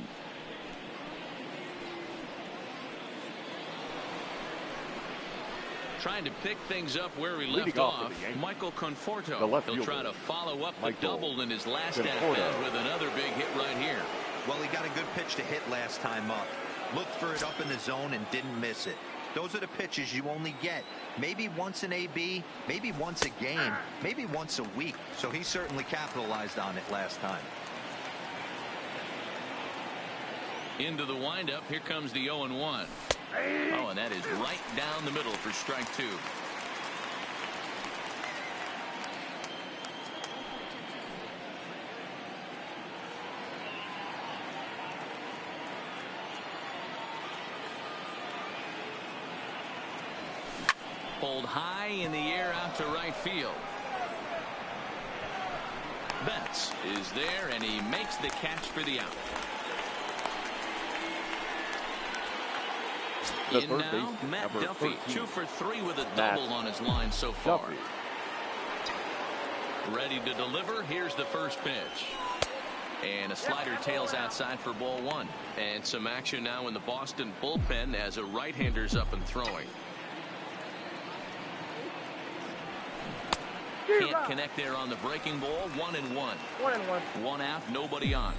A: Trying to pick things up where he left off. Michael Conforto. He'll try to follow up the double in his last at-bat with another big hit right here.
B: Well, he got a good pitch to hit last time up. Looked for it up in the zone and didn't miss it. Those are the pitches you only get maybe once in AB, maybe once a game, maybe once a week. So he certainly capitalized on it last time.
A: Into the windup. Here comes the 0-1. Oh, and that is right down the middle for strike 2. Pulled high in the air out to right field. Betts is there, and he makes the catch for the out. In now, Matt Duffy, 2 for 3 with a double on his line so far. Ready to deliver. Here's the first pitch. And a slider tails outside for ball 1. And some action now in the Boston bullpen as a right-hander's up and throwing. Can't connect there on the breaking ball. 1-1. 1 out, nobody on.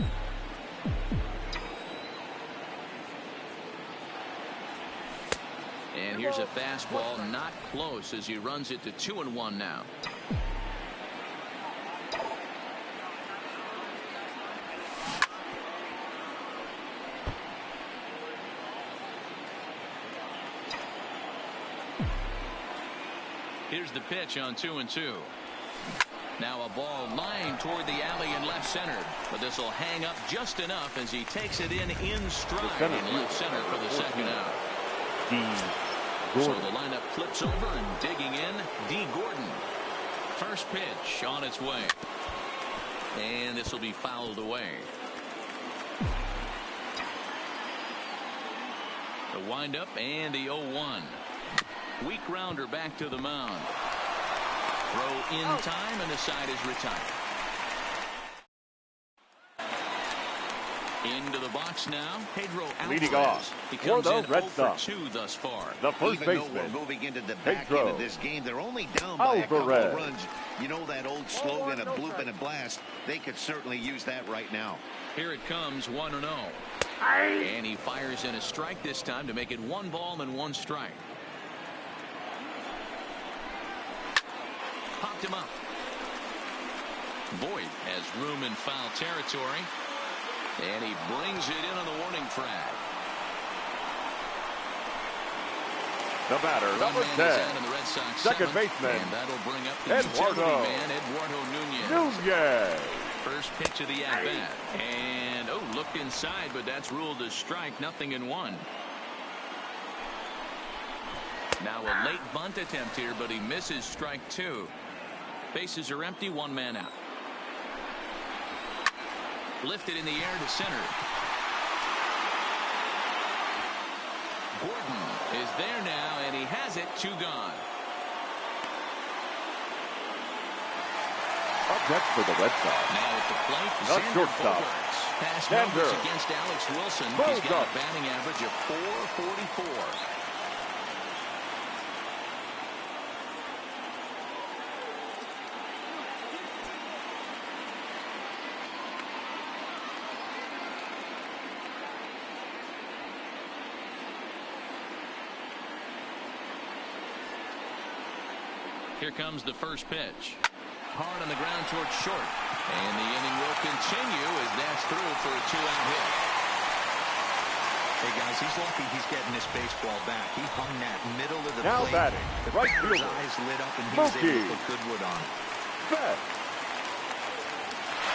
A: And here's a fastball, not close, as he runs it to 2-1 now. Here's the pitch on 2-2. Now a ball lined toward the alley in left center, but this will hang up just enough as he takes it in stride in left center for the second out. So the lineup flips over, and digging in, D. Gordon. First pitch on its way. And this will be fouled away. The windup and the 0-1. Weak grounder back to the mound. Throw in time, and the side is retired. Into the box now, Pedro Alvarez.
D: Leading off
A: He comes
D: for
A: in
D: the Red
A: 0
D: Sox.
A: for 2 thus far.
D: The first
C: Even
D: baseman,
C: though we're moving into the back
D: Pedro
C: end of this game, they're only down by a couple
D: Alvarez.
C: of runs. You know that old slogan, a bloop and a blast. They could certainly use that right now.
A: Here it comes, 1-0. And he fires in a strike this time to make it 1 ball and 1 strike. Popped him up. Voit has room in foul territory. And he brings it in on the warning track.
D: The batter, number 10, second baseman,
A: and that'll bring up the
D: Eduardo
A: man, Eduardo Nunez.
D: Nunez.
A: First pitch of the at-bat. And, looked inside, but that's ruled a strike, 0-1. Now a late bunt attempt here, but he misses strike 2. Bases are empty, 1 man out. Lifted in the air to center. Gordon is there now, and he has it, 2 gone.
D: Up next for the Red Sox.
A: Now at the plate,
D: The
A: Xander
D: shortstop,
A: Bogaerts. Past
D: Xander
A: numbers against Alex Wilson. He's got a batting average of .444. Here comes the first pitch. Hard on the ground towards short. And the inning will continue as that's through for a 2-out hit.
B: Hey, guys, he's lucky he's getting this baseball back. He hung that middle of the
D: Now
B: plate.
D: batting, right fielder.
B: His eyes lit up, and he was able to put good wood on it.
D: Betts.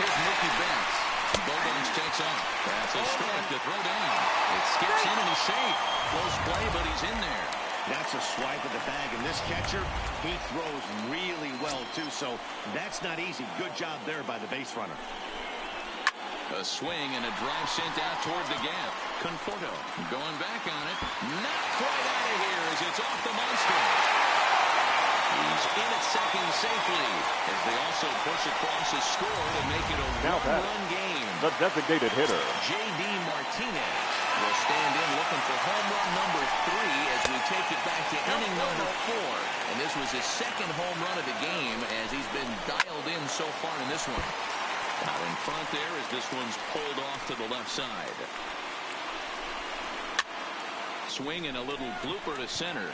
A: Here's Mookie Betts. Bogaerts takes off. That's a strike to throw down. It skips in, and he's safe. Close play, but he's in there.
C: That's a swipe of the bag, and this catcher, he throws really well, too, so that's not easy. Good job there by the base runner.
A: A swing and a drive sent out toward the gap. Conforto going back on it. Not quite out of here as it's off the monster. He's in at second safely as they also push across his score to make it a one-run game.
D: The designated hitter,
A: J.D. Martinez will stand in looking for home run number 3 as we take it back to inning number 4. And this was his second home run of the game as he's been dialed in so far in this one. Out in front there as this one's pulled off to the left side. Swing and a little blooper to center.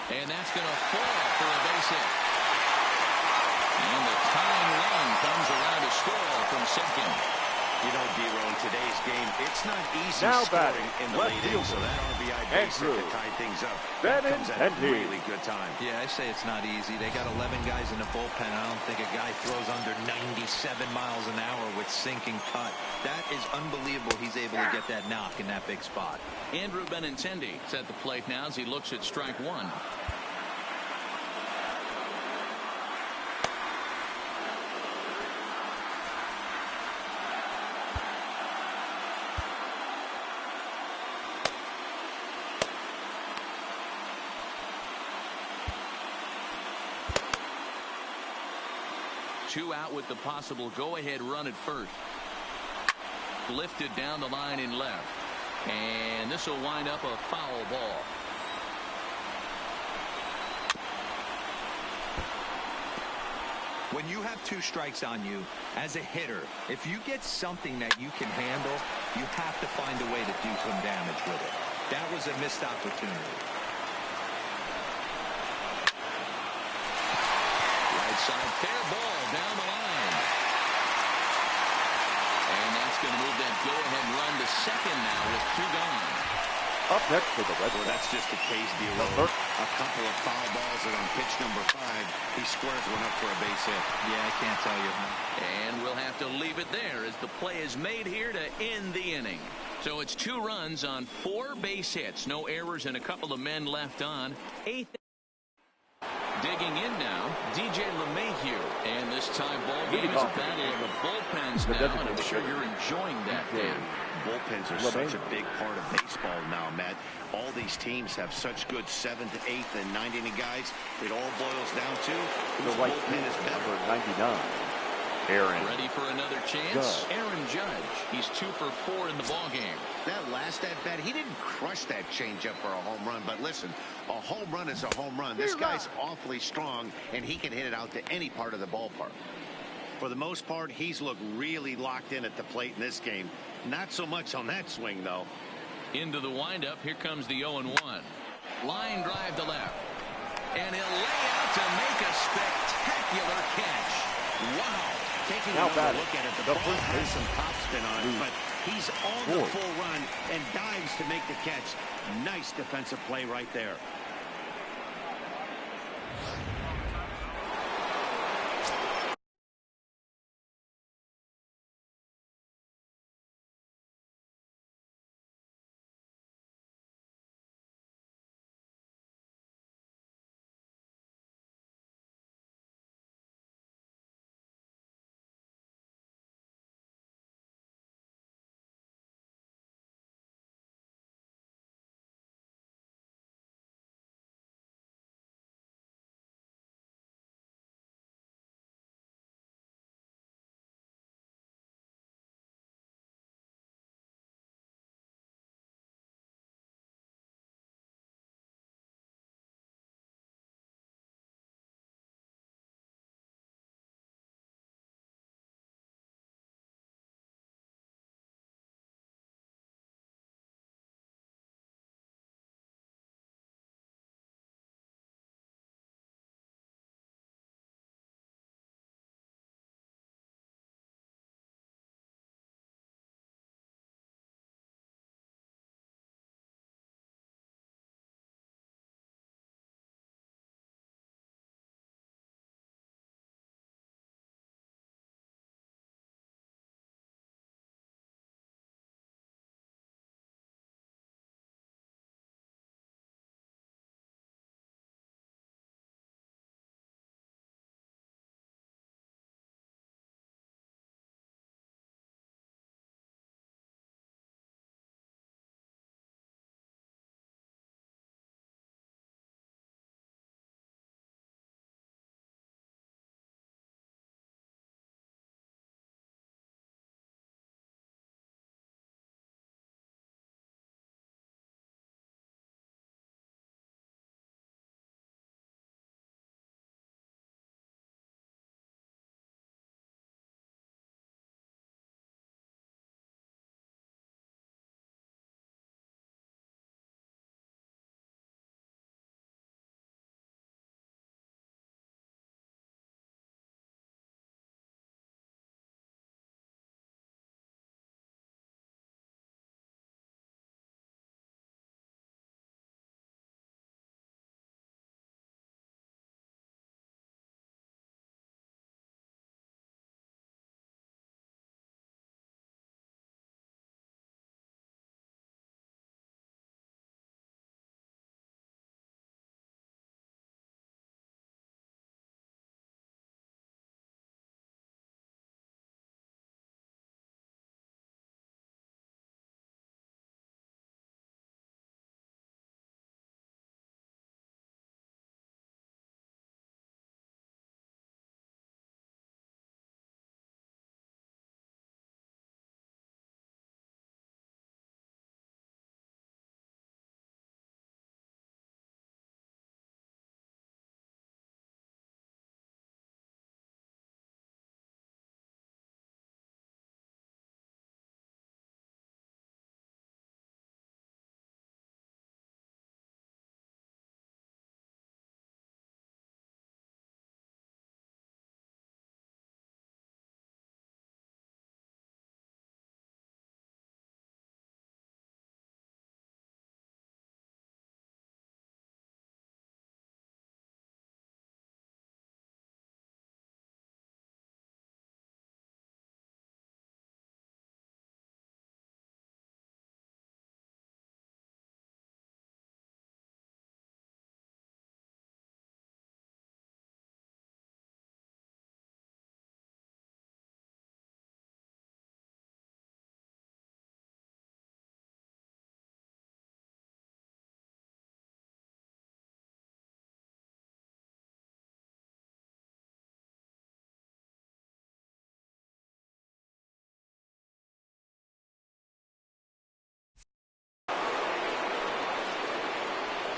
A: And that's going to fall for a base hit. And the tying run comes around to score from second.
C: You know, Dero, in today's game, it's not easy
D: now
C: scoring
D: batting,
C: in the late innings, so that RBI base hit to tie things up. That comes at a really good time.
B: Yeah, I say it's not easy. They got 11 guys in the bullpen. I don't think a guy throws under 97 miles an hour with sinking cut. That is unbelievable. He's able to get that knock in that big spot.
A: Andrew Benintendi is at the plate now as he looks at strike 1. Two out with the possible go-ahead run at first. Lifted down the line in left. And this will wind up a foul ball.
B: When you have 2 strikes on you, as a hitter, if you get something that you can handle, you have to find a way to do some damage with it. That was a missed opportunity.
A: Right side, fair ball down the line. And that's going to move that go-ahead run to second now with 2 gone.
D: Up next for the Red Sox.
C: Well, that's just the case, Dero. A couple of foul balls, and on pitch number 5, he squares one up for a base hit.
B: Yeah, I can't tell you.
A: And we'll have to leave it there as the play is made here to end the inning. So it's 2 runs on 4 base hits. No errors and a couple of men left on. 8th. Digging in now, DJ LeMahieu. And this time ball game is a battle of the bullpens now, and I'm sure you're enjoying that, Dan.
C: Bullpens are such a big part of baseball now, Matt. All these teams have such good 7th, 8th, and 9th inning guys. It all boils down to whose bullpen is better.
D: 99. Aaron.
A: Ready for another chance? Aaron Judge. He's 2 for 4 in the ball game.
C: That last at-bat, he didn't crush that changeup for a home run. But listen, a home run is a home run. This guy's awfully strong, and he can hit it out to any part of the ballpark. For the most part, he's looked really locked in at the plate in this game. Not so much on that swing, though.
A: Into the windup. Here comes the 0-1. Line drive to left. And he'll lay out to make a spectacular catch. Wow.
C: Taking another look at it, the ball has some topspin on it, but he's on the full run and dives to make the catch. Nice defensive play right there.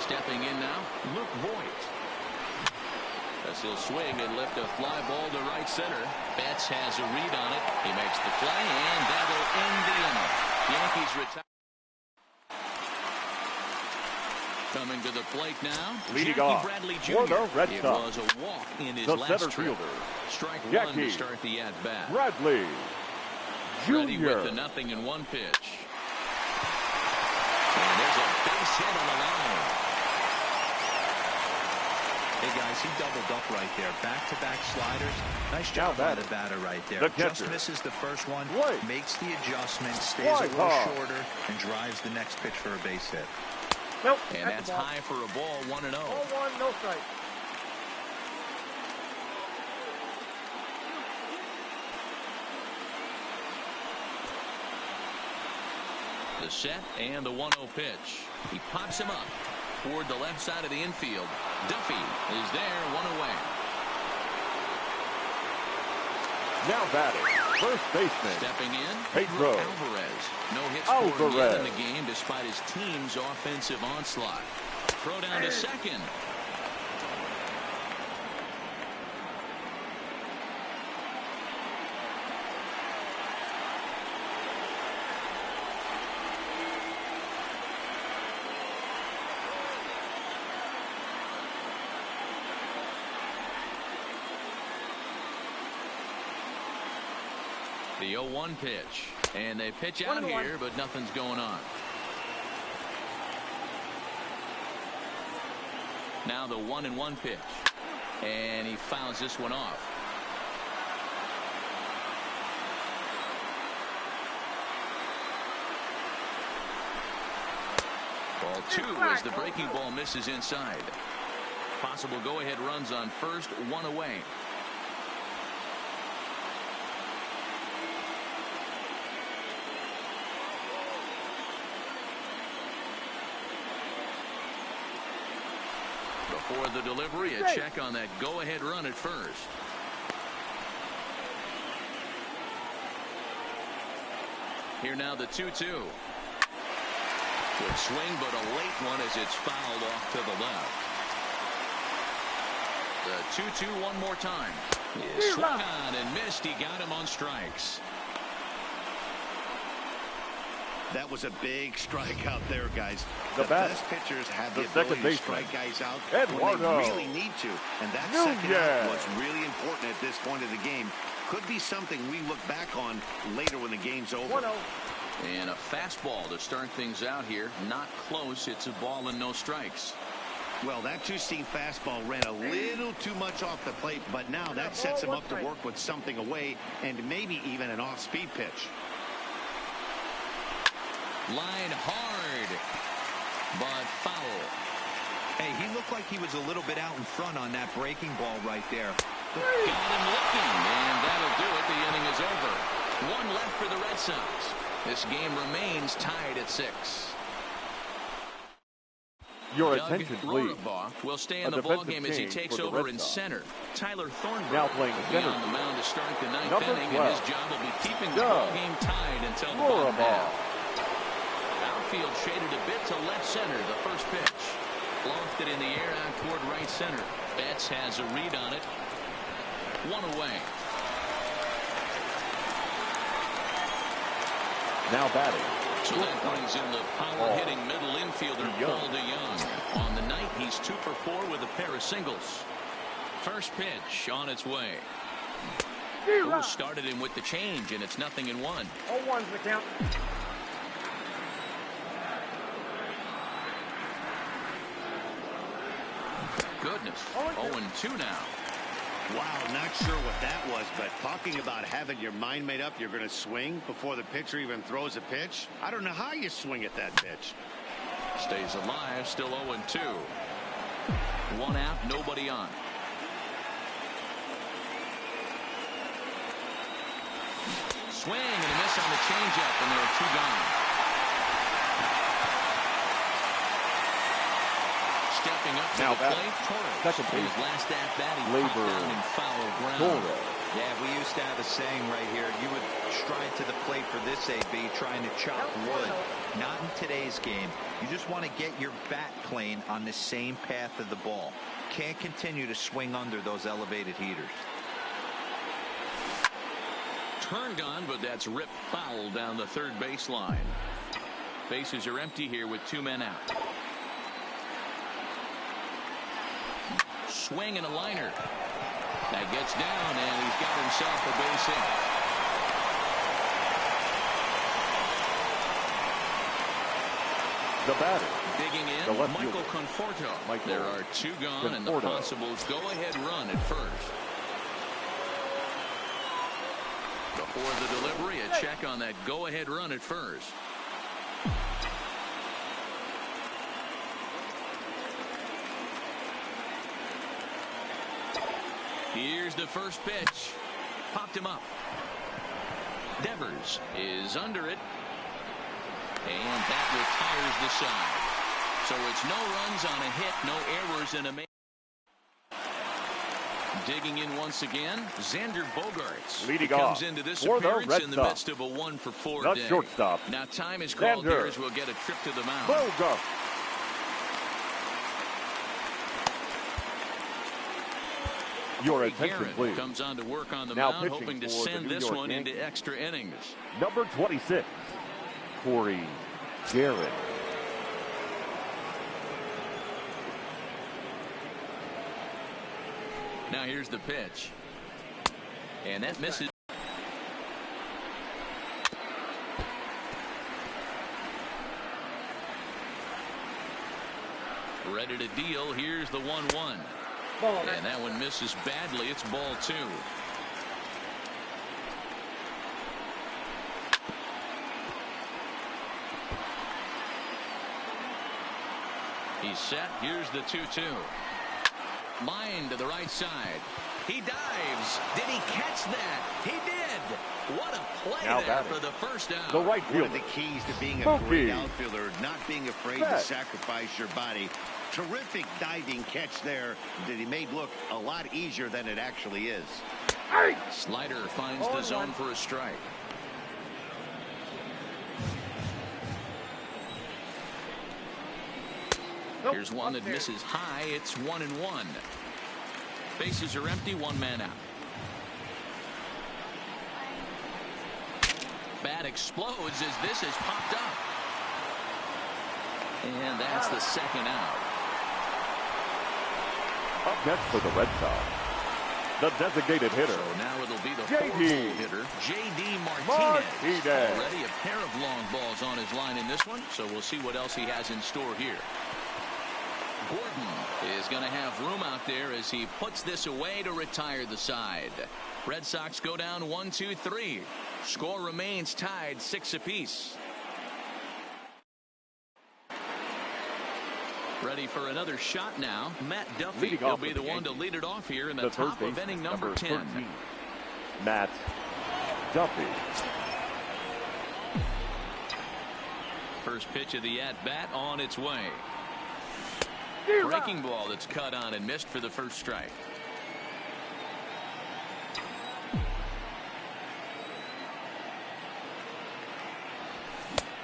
A: Stepping in now, Luke Voigt. As he'll swing and lift a fly ball to right center. Betts has a read on it. He makes the play, and that'll end the inning. Yankees retire. Coming to the plate now,
D: leading off
A: Bradley Jr.
D: for the Red
A: It
D: Sox.
A: was a walk in his
D: the
A: last
D: center
A: trip.
D: fielder,
A: Strike one
D: Jackie
A: to start the at-bat.
D: Bradley
A: Ready
D: Jr.
A: with the 0-1 pitch. And there's a base hit on the line.
B: Hey guys, he doubled up right there. Back-to-back sliders. Nice job by the batter right there. Just misses the first one, makes the adjustment, stays a little shorter, and drives the next pitch for a base hit.
E: Nope.
A: And that's high for a ball, 1-0.
E: 0-1, no strike.
A: The set and the 1-0 pitch. He pops him up toward the left side of the infield. Duffy is there, 1 away.
D: Now batting, first baseman.
A: Stepping in,
D: Pedro
A: Alvarez. No hits scored yet in the game despite his team's offensive onslaught. Throw down to second. The 0-1 pitch, and they pitch out here, but nothing's going on. Now the 1-1 pitch, and he fouls this one off. Ball 2 as the breaking ball misses inside. Possible go-ahead runs on first, 1 away. Before the delivery, a check on that go-ahead run at first. Here now the 2-2. Good swing, but a late one as it's fouled off to the left. The 2-2 one more time. He swung on and missed. He got him on strikes.
C: That was a big strike out there, guys.
D: The
C: best pitchers have the ability to strike guys out when they really need to. And that second out was really important at this point of the game. Could be something we look back on later when the game's over.
E: 1-0.
A: And a fastball to start things out here. Not close. It's a ball and no strikes.
C: Well, that two-seam fastball ran a little too much off the plate, but now that sets him up to work with something away and maybe even an off-speed pitch.
A: Line hard, but foul.
B: Hey, he looked like he was a little bit out in front on that breaking ball right there.
A: Got him looking, and that'll do it. The inning is over. 1 left for the Red Sox. This game remains tied at 6.
D: Your attention, please.
A: Will stay in the ballgame as he takes over in center. Tyler Thornburg
D: now playing center
A: on the mound to start the 9th
D: Number
A: inning,
D: 12.
A: and his job will be keeping the ballgame tied until the bottom half. Outfield shaded a bit to left center. The first pitch lofted in the air out toward right center. Betts has a read on it. 1 away.
D: Now batting.
A: So that brings in the power-hitting middle infielder, Paul DeYoung. On the night, he's 2 for 4 with a pair of singles. First pitch on its way. Who started him with the change, and it's 0-1.
E: 0-1's the count.
A: Goodness. 0-2 now.
C: Wow, not sure what that was, but talking about having your mind made up, you're going to swing before the pitcher even throws a pitch. I don't know how you swing at that pitch.
A: Stays alive, still 0-2. 1 out, nobody on. Swing and a miss on the changeup, and there are 2 gone. Stepping up to
D: now
A: the plate, Torres.
D: Second base.
A: His last at bat, he
D: Labor.
A: popped down in foul ground.
D: Torres.
B: Yeah, we used to have a saying right here. You would stride to the plate for this AB, trying to chop wood. Not in today's game. You just want to get your bat plane on the same path of the ball. Can't continue to swing under those elevated heaters.
A: Turned on, but that's ripped foul down the third baseline. Bases are empty here with 2 men out. Swing and a liner. That gets down, and he's got himself a base hit.
D: The batter.
A: Digging in, Michael Conforto. There are 2 gone, and the possible go-ahead run at first. Before the delivery, a check on that go-ahead run at first. Here's the first pitch. Popped him up. Devers is under it. And that retires the side. So it's no runs on a hit, no errors in a main. Digging in once again, Xander Bogaerts.
D: Leading
A: comes
D: off
A: into this
D: for the
A: appearance
D: Red
A: in the
D: Sox.
A: midst of a 1-for-4
D: The
A: day.
D: shortstop.
A: Now time is called
D: Xander
A: here as we'll get a trip to the mound.
D: Bogaerts. Your attention,
A: Guerin
D: please.
A: comes on to work on the
D: Now
A: mound,
D: pitching
A: hoping to
D: for the
A: send
D: New
A: this
D: York
A: one
D: Yankees.
A: into extra innings.
D: Number 26, Corey Guerin.
A: Now here's the pitch. And that misses. Ready to deal. Here's the 1-1. And that one misses badly. It's ball 2. He's set. Here's the 2-2. Line to the right side. He dives. Did he catch that? He did. What a play
D: Now
A: there
D: batting.
A: for the first out.
D: The right
C: One
D: fielder.
C: of the keys to being a
D: Smokey.
C: great outfielder, not being afraid to
D: Bet.
C: sacrifice your body. Terrific diving catch there that he made look a lot easier than it actually is.
A: Slider finds the zone for a strike. Here's one that misses high. It's 1-1. Bases are empty. 1 man out. Bat explodes as this is popped up. And that's the second out.
D: Up next for the Red Sox, the designated hitter.
A: So now it'll be the
D: J.D.
A: fourth hitter, J.D. Martinez. Already a pair of long balls on his line in this one, so we'll see what else he has in store here. Gordon is going to have room out there as he puts this away to retire the side. Red Sox go down 1-2-3. Score remains tied 6 apiece. Ready for another shot now. Matt Duffy will be the one to lead it off here in the top of inning number 10.
D: 13, Matt Duffy.
A: First pitch of the at-bat on its way. Breaking ball that's cut on and missed for the first strike.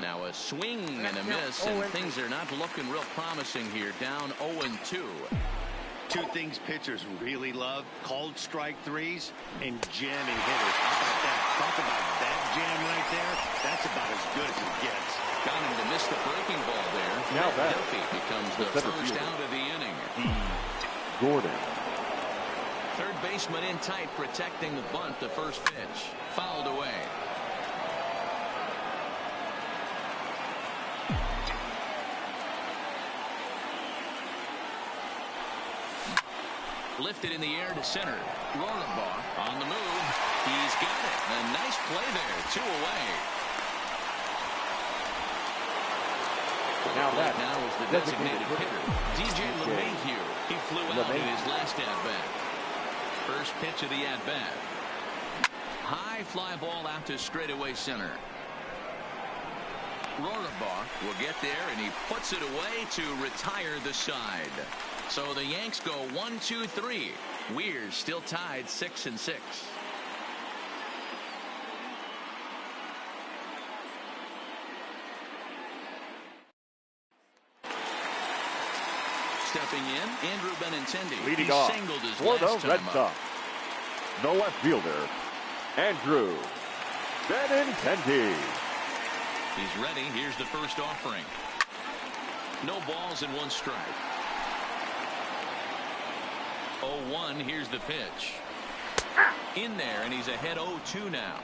A: Now a swing and a miss, and things are not looking real promising here. Down 0-2.
C: Two things pitchers really love: called strike threes and jamming hitters. How about that? Talk about that jam right there. That's about as good as it gets.
A: Got him to miss the breaking ball there.
D: Now that
A: Duffy becomes the first out of the inning.
D: Gordon.
A: Third baseman in tight, protecting the bunt. The first pitch fouled away. Lifted in the air to center. Rohrabaugh on the move. He's got it. A nice play there. 2 away.
D: Now that
A: now is the designated hitter, DJ LeMahieu. He flew out in his last at-bat. First pitch of the at-bat. High fly ball out to straightaway center. Rohrabaugh will get there, and he puts it away to retire the side. So the Yanks go 1-2-3. We're still tied 6-6. stepping in, Andrew Benintendi.
D: Leading
A: he
D: off
A: singled his
D: for the
A: last
D: Red
A: time
D: Sox, the left fielder, Andrew Benintendi.
A: He's ready. Here's the first offering. No balls and one strike. 0-1. Here's the pitch. In there, and he's ahead 0-2 now.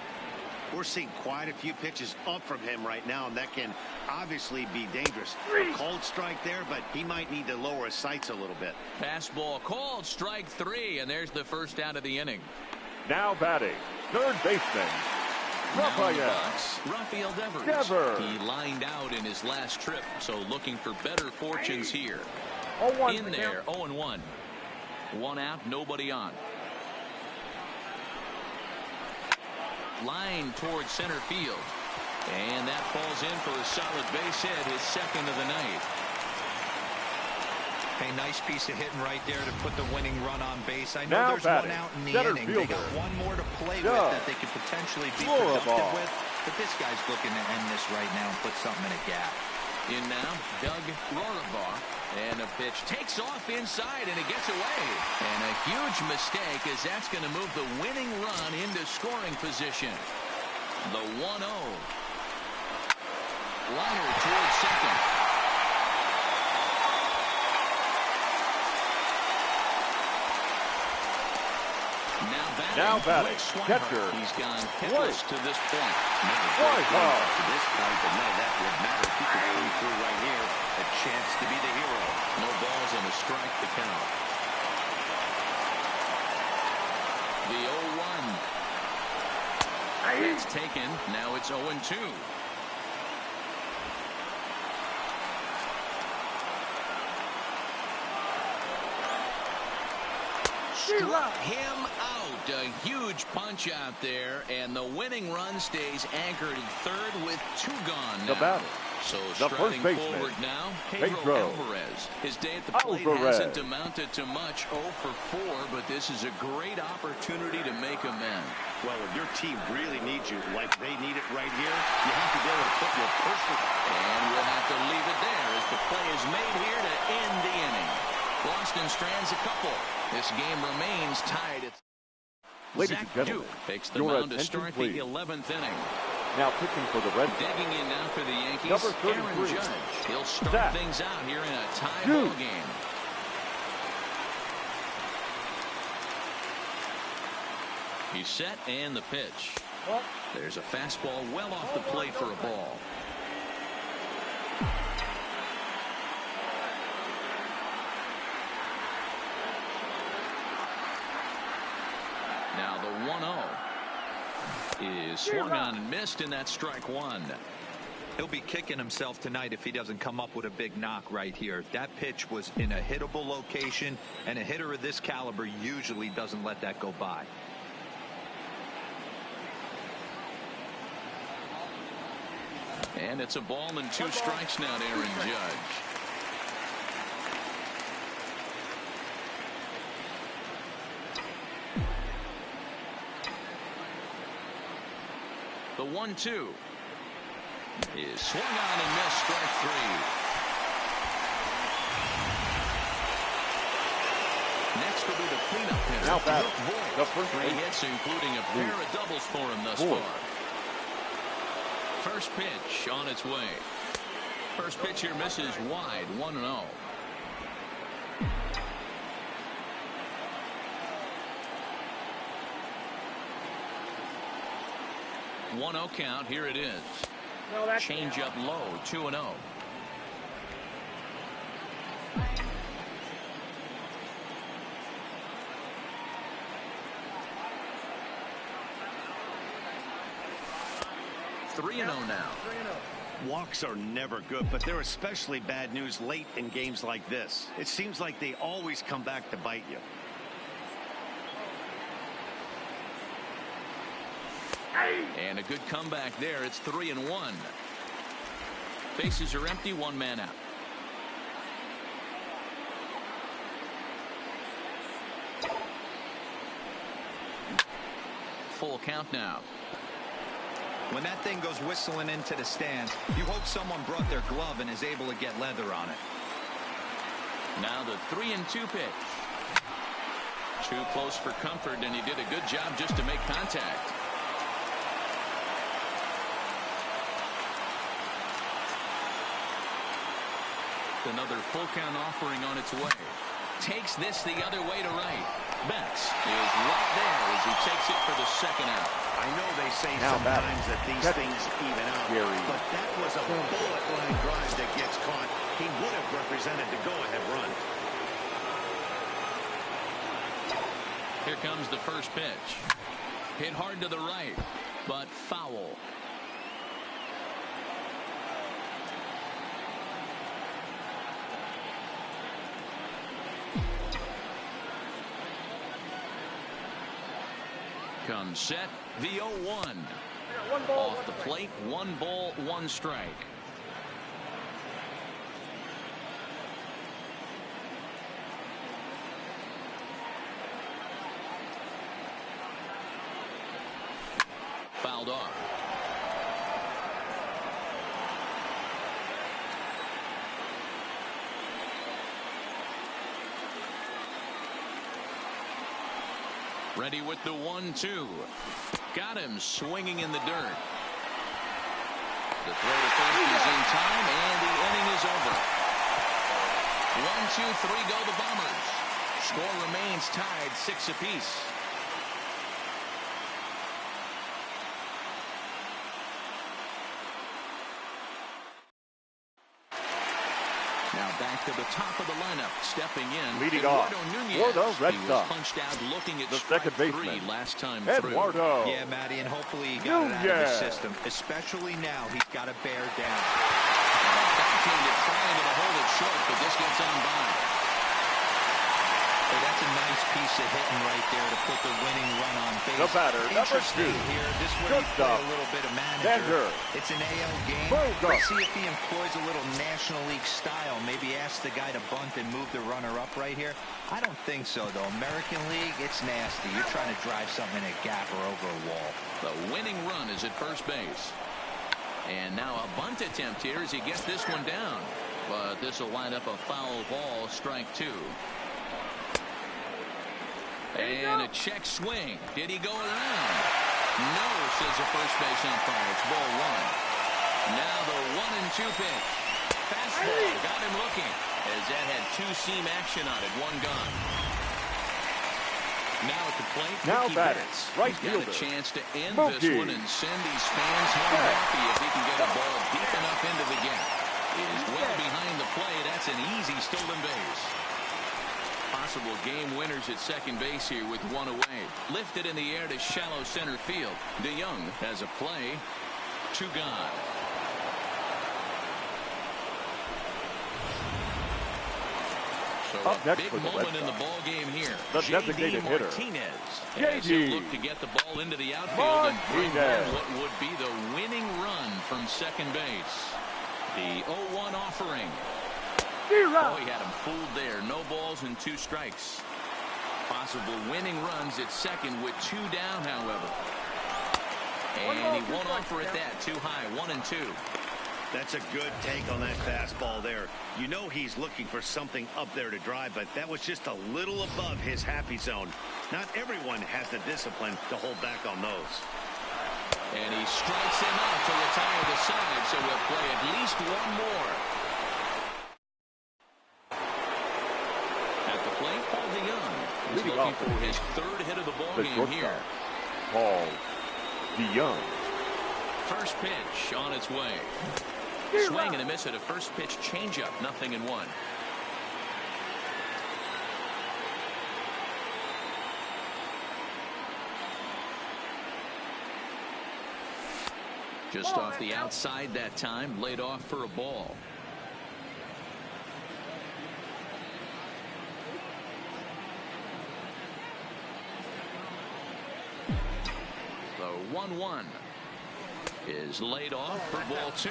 C: We're seeing quite a few pitches up from him right now, and that can obviously be dangerous. A cold strike there, but he might need to lower his sights a little bit.
A: Fastball called, strike 3, and there's the first out of the inning.
D: Now batting, third baseman,
A: Rafael Devers. He lined out in his last trip, so looking for better fortunes here. In there, 0-1. One out, nobody on. Line towards center field. And that falls in for a solid base hit, his second of the night.
B: A nice piece of hitting right there to put the winning run on base. I know there's one out in the inning. They got one more to play with that they could potentially be productive with. But this guy's looking to end this right now and put something in a gap.
A: In now, Doug Rorabaugh. And the pitch takes off inside, and it gets away. And a huge mistake, as that's going to move the winning run into scoring position. The 1-0. Liner towards second.
D: Now batting, catcher.
A: He's gone hitless to this point.
C: To this point, but none of that would matter if he could come through right here. A chance to be the hero.
A: No balls and a strike to count. The 0-1. It's taken. Now it's 0-2. Struck him out. A huge punch out there, and the winning run stays anchored at third with 2 gone now.
D: The batter.
A: So
D: the
A: striding
D: first baseman,
A: forward now, Pedro Alvarez. His day at the plate hasn't amounted to much, 0 for 4, but this is a great opportunity to make amends.
C: Well, if your team really needs you like they need it right here, you have to be able to put your personal.
A: And we'll have to leave it there as the play is made here to end the inning. Boston strands a couple. This game remains tied at.
D: Ladies
A: Zach
D: and gentlemen,
A: Duke takes the mound to start the 11th inning.
D: Now pitching for the Red Sox.
A: Digging in now for the Yankees,
D: Number 33,
A: Aaron Judge. He'll start
D: Zach
A: things out here in a tie
D: Duke.
A: ball game. He's set and the pitch. There's a fastball well off the plate for a ball. Now the 1-0 is swung on and missed, and that's strike 1.
B: He'll be kicking himself tonight if he doesn't come up with a big knock right here. That pitch was in a hittable location, and a hitter of this caliber usually doesn't let that go by.
A: And it's a ball and 2 strikes now to Aaron Judge. The 1-2 is swung on and missed, strike 3. Next will be the cleanup hitter.
D: Now batting, the first
A: 3 hits, including a pair of doubles for him thus far. First pitch on its way. First pitch here misses wide, 1-0. One-0 count. Here it is. Change up low, 2-0. Now.
C: Walks are never good, but they're especially bad news late in games like this. It seems like they always come back to bite you.
A: And a good comeback there. It's 3-1. Bases are empty, 1 man out. Full count now.
B: When that thing goes whistling into the stands, you hope someone brought their glove and is able to get leather on it.
A: Now the 3-2 pitch. Too close for comfort, and he did a good job just to make contact. Another full count offering on its way. Takes this the other way to right. Betts is right there as he takes it for the second out.
C: I know they say sometimes that these things even out, but that was a bullet line drive that gets caught. He would have represented the go-ahead run.
A: Here comes the first pitch. Hit hard to the right, but foul. Comes set, the 0-1. Off the plate, 1 ball, 1 strike. Fouled off. Ready with the 1-2. Got him swinging in the dirt. The throw to first is in time, and the inning is over. 1-2-3 go the Bombers. Score remains tied 6 apiece. Now back to the top of the lineup, stepping in.
D: Leading off, Eduardo Red
A: He was
D: Sox.
A: punched out looking at
D: The
A: strike
D: second baseman,
A: 3 last time
D: Eduardo.
B: Yeah, Matty, and hopefully he got it out of his system. Especially now, he's got to bear down.
A: Backhanded trying to hold it short, but this gets on by.
B: Hey, that's a nice piece of hitting right there to put the winning run on base.
D: The batter, number 2.
B: Here, this way he play a little bit of manager. It's an AL game. Let's see if he employs a little National League style. Maybe ask the guy to bunt and move the runner up right here. I don't think so, though. American League, it's nasty. You're trying to drive something in a gap or over a wall.
A: The winning run is at first base. And now a bunt attempt here as he gets this one down. But this will wind up a foul ball, strike 2. And a check swing. Did he go around? No, says the first base umpire. It's ball 1. Now the 1-2 pitch. Fastball got him looking as that had 2-seam action on it. 1 gone. Now at the plate,
D: now batting, right
A: fielder. Got a chance to end this one and send these fans home happy if he can get a ball deep enough into the gap. He is well behind the play. That's an easy stolen base. Possible game winners at second base here with 1 away. Lifted in the air to shallow center field. DeYoung has a play. 2 gone. So
D: up
A: a big moment in the ball game here.
D: The designated hitter,
A: Martinez. He'll look to get the ball into the outfield and bring home what would be the winning run from second base. The 0-1 offering. Oh, he had him fooled there. No balls and 2 strikes. Possible winning runs at second with 2 down, however. And he won't offer it that. Too high. 1-2.
C: That's a good take on that fastball there. You know he's looking for something up there to drive, but that was just a little above his happy zone. Not everyone has the discipline to hold back on those.
A: And he strikes him out to retire the side, so we'll play at least 1 more. At the plate, Paul DeYoung is looking for his 3rd hit of the ball game here.
D: Paul DeYoung.
A: First pitch on its way. Swing and a miss at a first pitch changeup. 0-1. Just off the outside that time, laid off for a ball. The 1-1 is laid off for ball 2.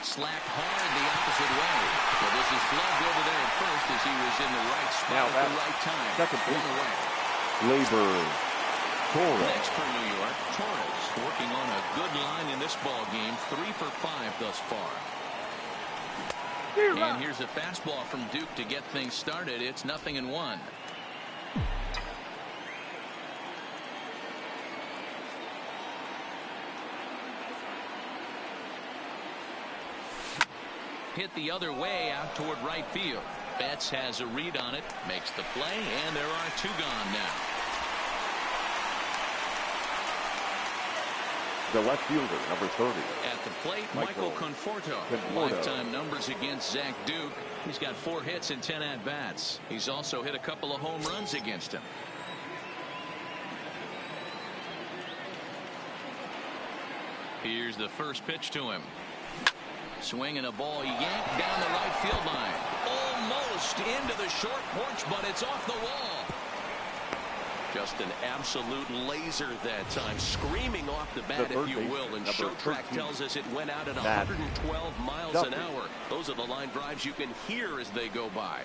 A: slapped hard the opposite way. Well, this is gloved over there at first as he was in the right spot at the right time.
D: Second base.
A: One away.
D: Labor. Torres.
A: Next for New York, Torres working on a good line in this ball game. 3 for 5 thus far. And here's a fastball from Duke to get things started. It's 0-1. Hit the other way out toward right field. Betts has a read on it, makes the play, and there are 2 gone now.
D: The left fielder, number 30.
A: At the plate, Michael Conforto. Lifetime numbers against Zach Duke. He's got 4 hits and 10 at-bats. He's also hit a couple of home runs against him. Here's the first pitch to him. Swinging a ball yanked down the right field line. Almost into the short porch, but it's off the wall. Just an absolute laser that time, screaming off the bat, if you will. And Showtrack tells us it went out at 112 miles an hour. Those are the line drives you can hear as they go by.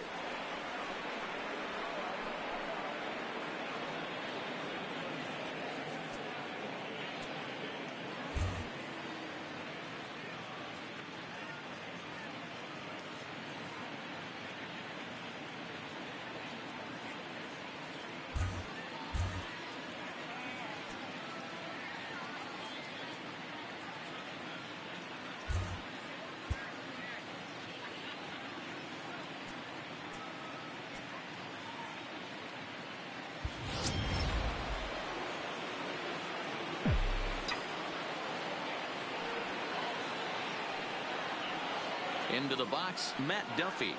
A: Into the box, Matt Duffy.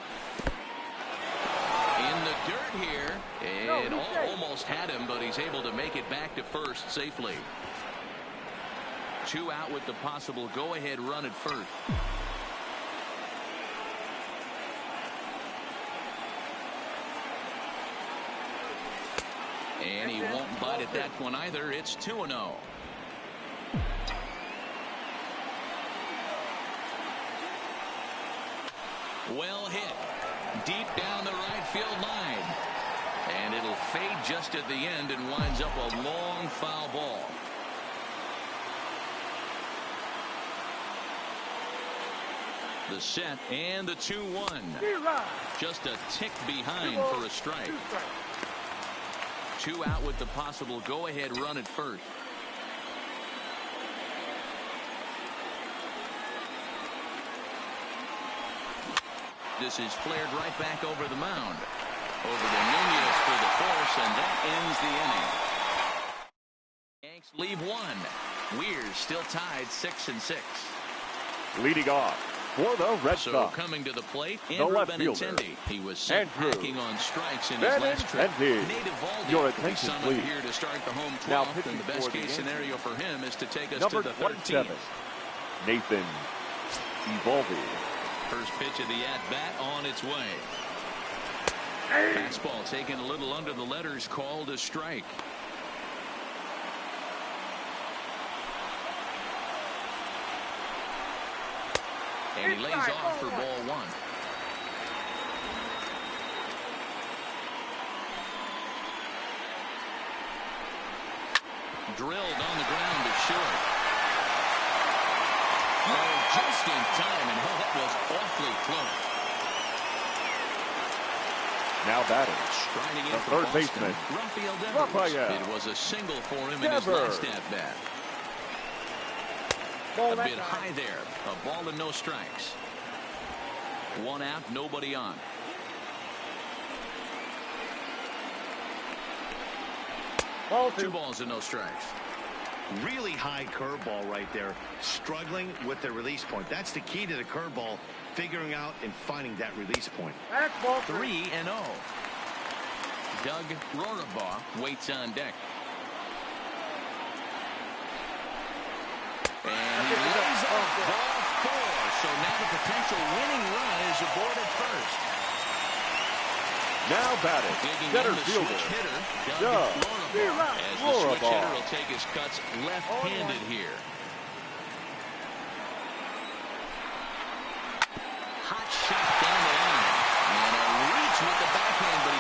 A: In the dirt here. It almost had him, but he's able to make it back to first safely. 2 out with the possible go-ahead run at first. And he won't bite at that one either. It's 2-0. Well hit. Deep down the right field line. And it'll fade just at the end and winds up a long foul ball. The set and the 2-1. Just a tick behind for a strike. 2 out with the possible go-ahead run at first. This is flared right back over the mound. Over to Nunez for the force, and that ends the inning. Yanks leave 1. Weir's still tied 6-6.
D: Leading off for the Red Sox.
A: So coming to the plate, Andrew Benintendi. He was sent packing on strikes in his last trip. Native Valdi will be summoned here to start the home 12th, and the best case scenario for him is to take us to the 13th.
D: Nathan Eovaldi.
A: First pitch of the at-bat on its way. Fastball taken a little under the letters, called a strike. And he lays off for ball 1. Drilled on the ground to short. Oh, just in time, and that was awfully close.
D: Now batting,
A: striding in
D: the third baseman,
A: Rafael Devers. It was a single for him in his last at-bat. A bit high there. A ball and no strikes. 1 out, nobody on.
E: Ball
A: 2 balls and no strikes.
C: Really high curveball right there. Struggling with the release point. That's the key to the curveball. Figuring out and finding that release point.
E: That's ball
A: 3-0. Doug Rorabaugh waits on deck. And he lays off ball 4. So now the potential winning run is aboard at first.
D: Now batting, center fielder,
A: Doug Rorabaugh. As the switch hitter will take his cuts left-handed here.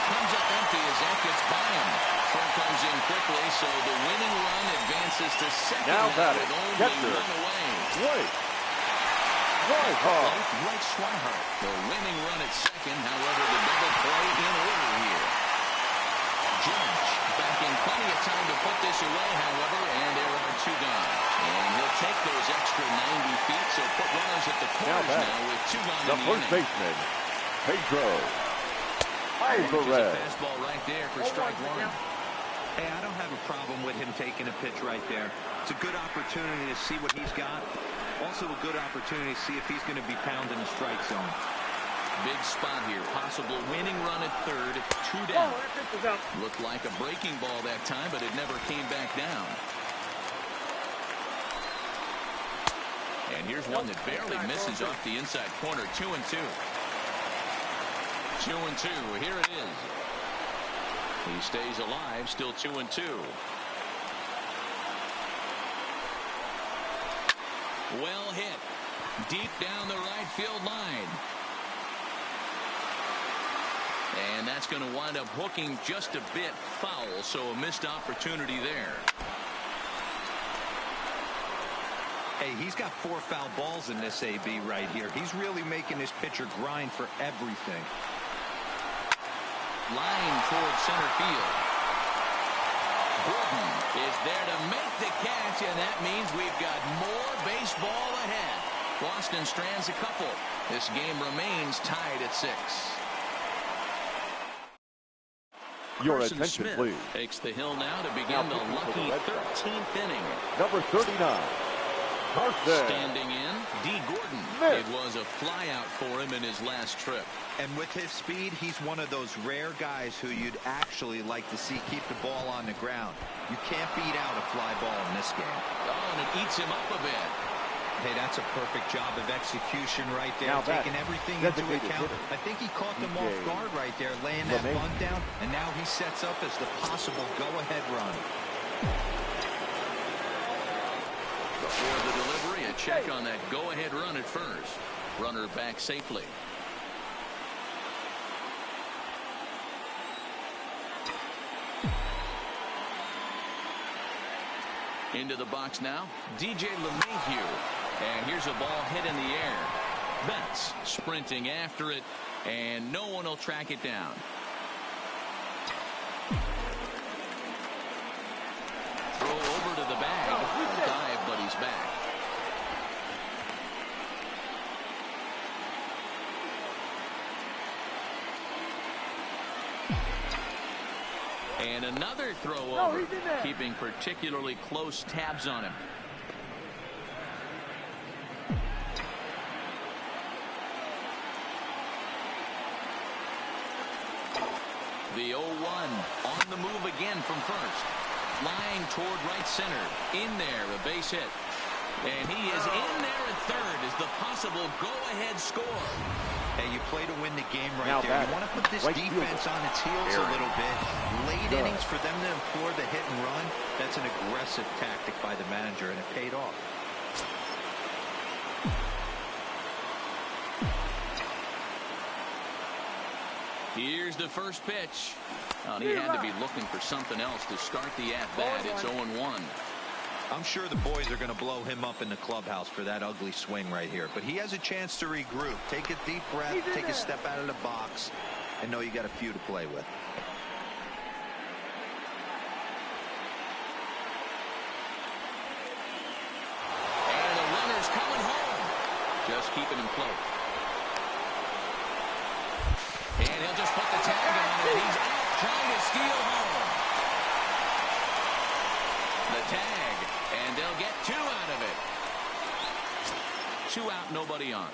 A: comes up empty as that gets by him. Throw comes in quickly, so the winning run advances to second
D: now
A: with only one away. Right Swihart. The winning run at second, however, the double play in order here. Judge back in plenty of time to put this away, however, and there are two gone. And he'll take those extra 90 feet, so put runners at the corners now with two gone in the
D: first baseman, Pedro Alvarez.
B: Fastball right there for strike one. Hey, I don't have a problem with him taking a pitch right there. It's a good opportunity to see what he's got. Also a good opportunity to see if he's going to be pounding the strike zone.
A: Big spot here. Possible winning run at third. Two down. Looked like a breaking ball that time, but it never came back down. And here's one that barely misses off the inside corner. 2-2. 2-2. Here it is. He stays alive. Still 2-2. Well hit. Deep down the right field line. And that's going to wind up hooking just a bit foul, so a missed opportunity there.
B: Hey, he's got 4 foul balls in this AB right here. He's really making his pitcher grind for everything.
A: Line towards center field. Gordon is there to make the catch, and that means we've got more baseball ahead. Boston strands a couple. This game remains tied at 6.
D: Your
A: Carson
D: attention,
A: Smith
D: please.
A: takes the hill now to begin the lucky 13th inning.
D: Number 39, Carson.
A: Standing in, D. Gordon. It was a flyout for him in his last trip.
B: And with his speed, he's one of those rare guys who you'd actually like to see keep the ball on the ground. You can't beat out a fly ball in this game.
A: Oh, and it eats him up a bit.
B: Hey, that's a perfect job of execution right there, taking everything into account. I think he caught them off guard right there, laying that bunt down, and now he sets up as the possible go-ahead run.
A: Before the delivery, a check on that go-ahead run at first. Runner back safely. Into the box now, DJ LeMahieu. And here's a ball hit in the air. Betts sprinting after it, and no one will track it down. Throw over to the bag. Dive, but he's back. And another throw over, keeping particularly close tabs on him. The 0-1 on the move again from first. Line toward right center. In there, a base hit. And he is in there at third as the possible go-ahead score.
B: Hey, you play to win the game right there. You want to put this defense on its heels a little bit. Late innings for them to employ the hit and run, that's an aggressive tactic by the manager, and it paid off.
A: Here's the first pitch. Oh, he had to be looking for something else to start the at-bat. It's 0-1.
B: I'm sure the boys are going to blow him up in the clubhouse for that ugly swing right here. But he has a chance to regroup. Take a deep breath, take a step out of the box, and know you got a few to play with.
A: And the runner's coming home. Just keeping him close. And he'll just put the tag on him, and he's out trying to steal home. The tag, and they'll get 2 out of it. 2 out, nobody on.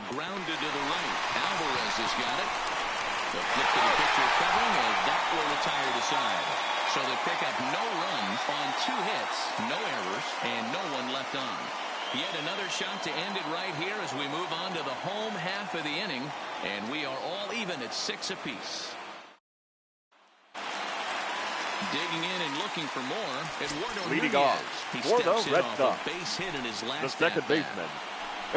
A: Grounded to the right. Alvarez has got it. The flip to the pitcher covering, and that will retire the side. So they pick up no runs on 2 hits, no errors, and no one left on. Yet another shot to end it right here as we move on to the home half of the inning, and we are all even at 6 apiece. Digging in and looking for more. Eduardo
D: leading
A: Nunez.
D: off
A: He
D: for
A: steps
D: the
A: in
D: Red
A: off
D: Sox.
A: a base hit in his last
D: The second
A: at-bat.
D: baseman,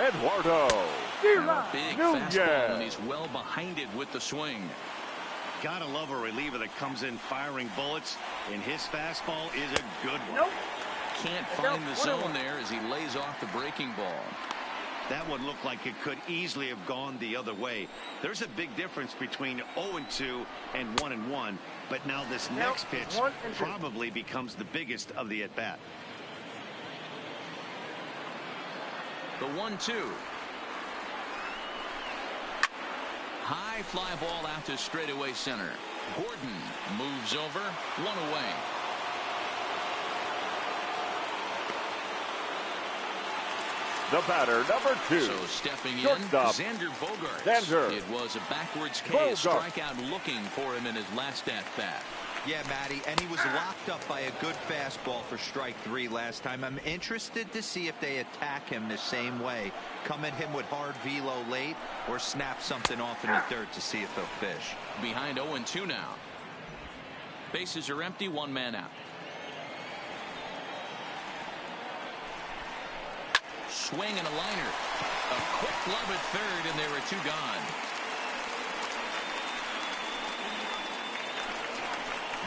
D: Eduardo
A: A big
D: Nunez.
A: fastball, and he's well behind it with the swing.
C: Gotta love a reliever that comes in firing bullets, and his fastball is a good one.
E: Nope.
A: Can't find the zone there as he lays off the breaking ball.
C: That one looked like it could easily have gone the other way. There's a big difference between 0-2 and 1-1, but now this next pitch probably becomes the biggest of the at-bat.
A: The 1-2. High fly ball out to straightaway center. Gordon moves over, one away.
D: The batter, number 2.
A: So stepping in,
D: Shortstop,
A: Xander Bogaerts.
D: Xander
A: It was a backwards K,
D: Bogaerts.
A: strikeout looking for him in his last at-bat.
B: Yeah, Matty, and he was locked up by a good fastball for strike 3 last time. I'm interested to see if they attack him the same way. Come at him with hard velo late or snap something off in the third to see if he'll fish.
A: Behind 0-2 now. Bases are empty, one man out. Swing and a liner. A quick glove at third, and there are 2 gone.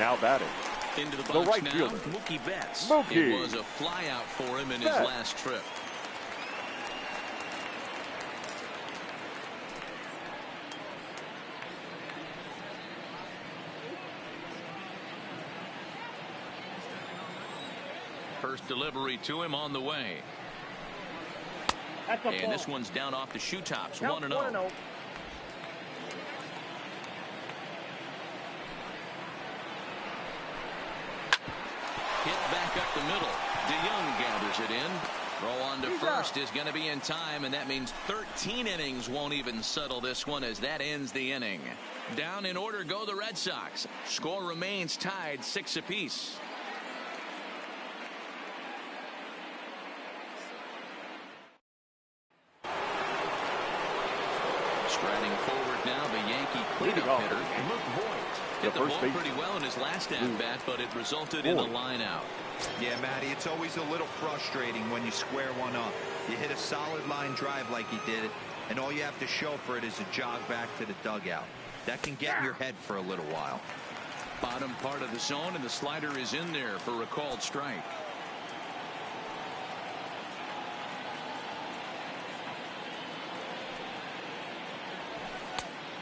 D: Now batting,
A: Into the
D: the
A: box
D: right
A: now,
D: fielder,
A: Mookie Betts.
D: Mookie.
A: It was a flyout for him in his
D: Betts.
A: last trip. First delivery to him on the way.
E: That's a
A: And
E: ball.
A: this one's down off the shoe tops,
E: Count
A: 1-0.
E: 1-0.
A: Hit back up the middle. DeYoung gathers it in. Throw on to first is going to be in time, and that means 13 innings won't even settle this one as that ends the inning. Down in order go the Red Sox. Score remains tied 6 apiece. Striding forward now, the Yankee cleanup hitter, Luke Voigt. Hit the ball pretty well in his last at-bat, but it resulted in a line out.
B: Yeah, Matty, it's always a little frustrating when you square one up. You hit a solid line drive like he did, and all you have to show for it is a jog back to the dugout. That can get in your head for a little while.
A: Bottom part of the zone, and the slider is in there for a called strike.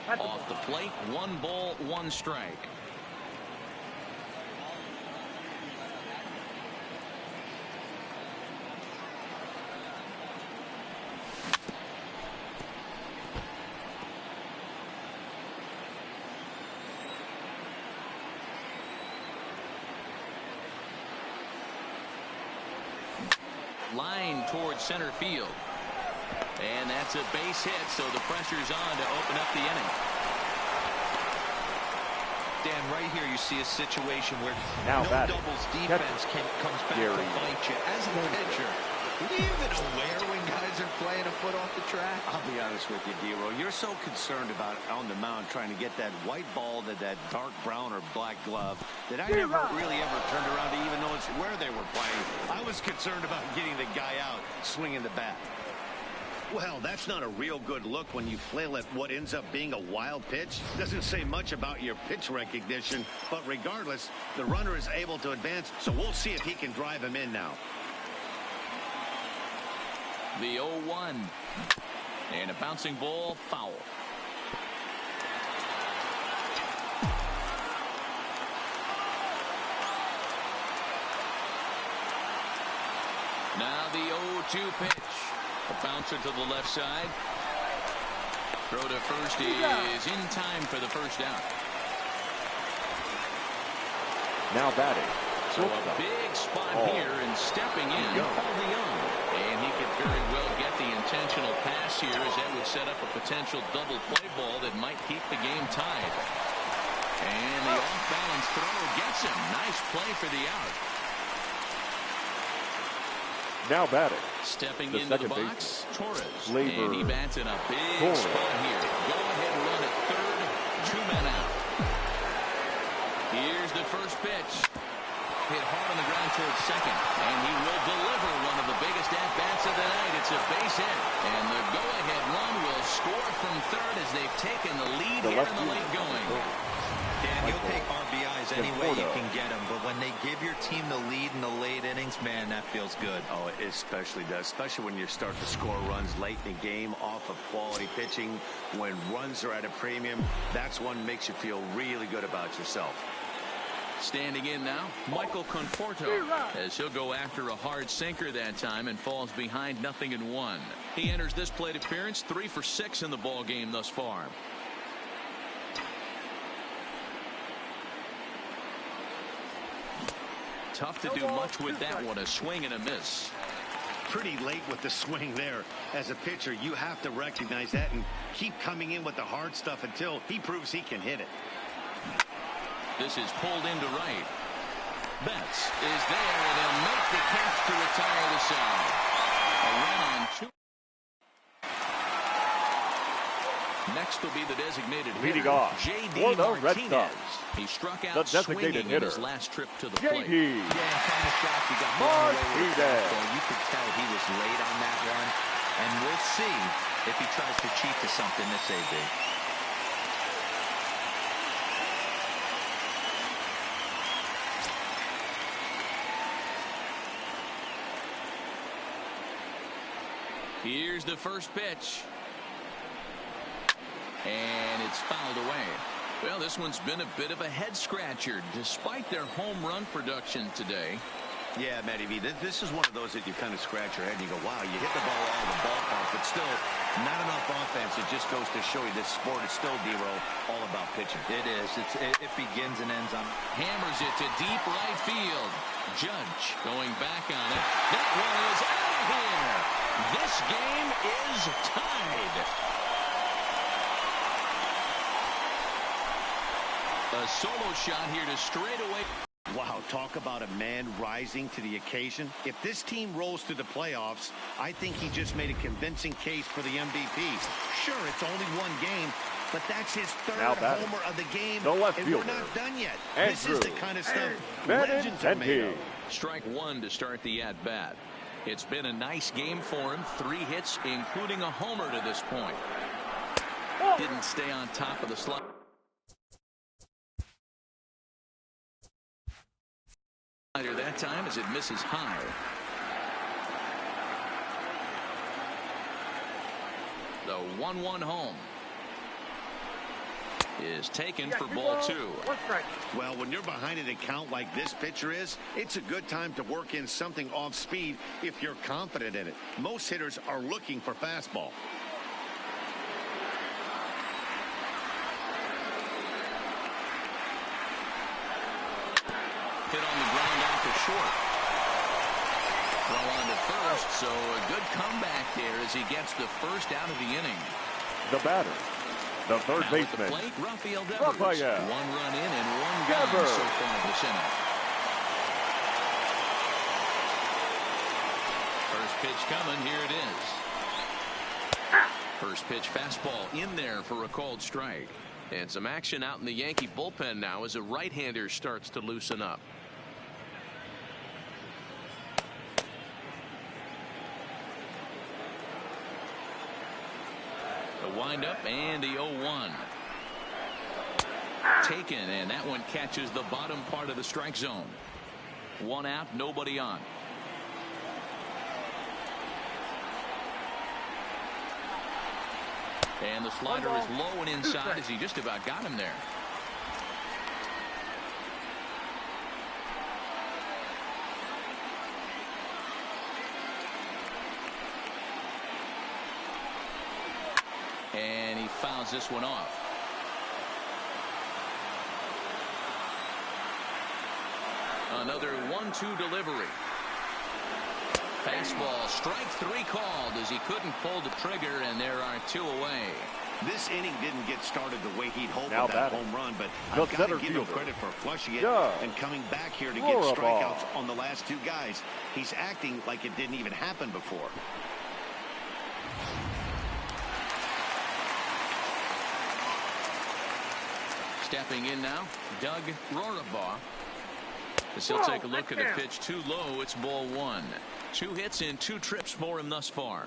A: Off the plate, 1 ball, 1 strike. Line towards center field. And that's a base hit, so the pressure's on to open up the inning.
B: Dan, right here you see a situation where
D: Now
B: no
D: batting,
B: doubles defense comes back to bite you. As a pitcher, are you even aware when guys are playing a foot off the track?
C: I'll be honest with you, D-Roll. You're so concerned about on the mound trying to get that white ball to that dark brown or black glove that I never really ever turned around to even notice where they were playing. I was concerned about getting the guy out swinging the bat. Well, that's not a real good look when you flail at what ends up being a wild pitch. Doesn't say much about your pitch recognition, but regardless, the runner is able to advance, so we'll see if he can drive him in now.
A: The 0-1. And a bouncing ball, foul. Now the 0-2 pitch. A bouncer to the left side. Throw to first is in time for the first out.
D: now batting.
A: So a big spot here, and stepping in, Paul DeYoung. And he could very well get the intentional pass here, as that would set up a potential double play ball that might keep the game tied. And the off-balance throw gets him. Nice play for the out.
D: Now batting.
A: Stepping
D: the
A: into the
D: second
A: box, Torres.
D: Labor.
A: And he bats in a big
D: Torres.
A: spot here. Go ahead run at third. 2 men out. Here's the first pitch. Hit hard on the ground towards second. And he will deliver one of the biggest at-bats of the night. It's a base hit. And the go-ahead run will score from third as they've taken the lead here in the late going.
B: Dan, you'll take RBIs any way you can get them. But when they give your team the lead in the late innings, man, that feels good.
C: Oh, it especially does. Especially when you start to score runs late in the game off of quality pitching. When runs are at a premium, that's one makes you feel really good about yourself.
A: Standing in now, Michael Conforto, as he'll go after a hard sinker that time and falls behind 0-1. He enters this plate appearance 3 for 6 in the ball game thus far. Tough to do much with that one. A swing and a miss.
C: Pretty late with the swing there. As a pitcher, you have to recognize that and keep coming in with the hard stuff until he proves he can hit it.
A: This is pulled into right. Betts is there, and they'll make the catch to retire the side. A run on 2. Next will be the designated
D: leading
A: hitter,
D: off
A: J.D.
D: for the Red
A: Martinez.
D: Sox.
A: He struck out
D: The designated
A: swinging
D: hitter,
A: in his last trip to the plate.
D: J.D.
B: Yeah, and kind of shocked he got blown away with the
D: Martinez.
B: fastball. You could tell he was late on that one. And we'll see if he tries to cheat to something this AB.
A: Here's the first pitch. And it's fouled away. Well, this one's been a bit of a head-scratcher, despite their home run production today.
C: Yeah, Matty V, this is one of those that you kind of scratch your head and you go, wow, you hit the ball out of the ballpark, but still not enough offense. It just goes to show you this sport is still, D-Row, all about pitching.
B: It is. It begins and ends on.
A: Hammers it to deep right field. Judge going back on it. That one is out of here. This game is tied. A solo shot here to straightaway.
C: Wow, talk about a man rising to the occasion. If this team rolls to the playoffs, I think he just made a convincing case for the MVP. Sure, it's only one game, but that's his third homer of the game, and we're not done yet. This is the kind of stuff legends are made of.
A: Strike one to start the at-bat. It's been a nice game for him. 3 hits, including a homer to this point. Didn't stay on top of the slide. That time as it misses high. The 1-1 home is taken for ball 2.
C: Well, when you're behind an account like this pitcher is, it's a good time to work in something off speed if you're confident in it. Most hitters are looking for fastball.
A: Hit on the ground out to short. Throw on to first, so a good comeback there as he gets the first out of the inning.
D: The batter, the third baseman,
A: Rafael Devers. 1 run in and 1 gone so far this inning. First pitch coming, here it is. First pitch fastball in there for a called strike. And some action out in the Yankee bullpen now as a right-hander starts to loosen up. The windup and the 0-1. Taken, and that one catches the bottom part of the strike zone. 1 out, nobody on. And the slider is low and inside as he just about got him there. And he fouls this one off. Another 1-2 delivery. Fastball, strike 3 called as he couldn't pull the trigger, and there are 2 away.
C: This inning didn't get started the way he'd hoped with that home run, but I've got to give him credit for flushing it and coming back here to get strikeouts on the last 2 guys. He's acting like it didn't even happen before.
A: Stepping in now, Doug Rorabaugh. As he'll take a look at a pitch too low, it's ball one. 2 hits in 2 trips for him thus far.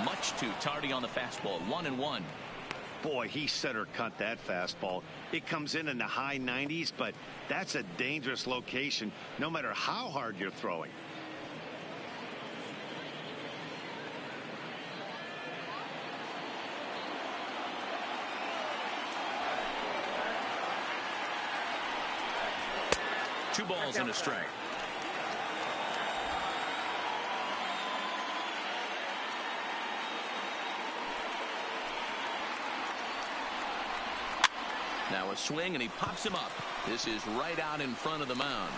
A: Much too tardy on the fastball. 1-1.
C: Boy, he center cut that fastball. It comes in the high 90s, but that's a dangerous location no matter how hard you're throwing.
A: Two balls and a strike. Now a swing, and he pops him up. This is right out in front of the mound.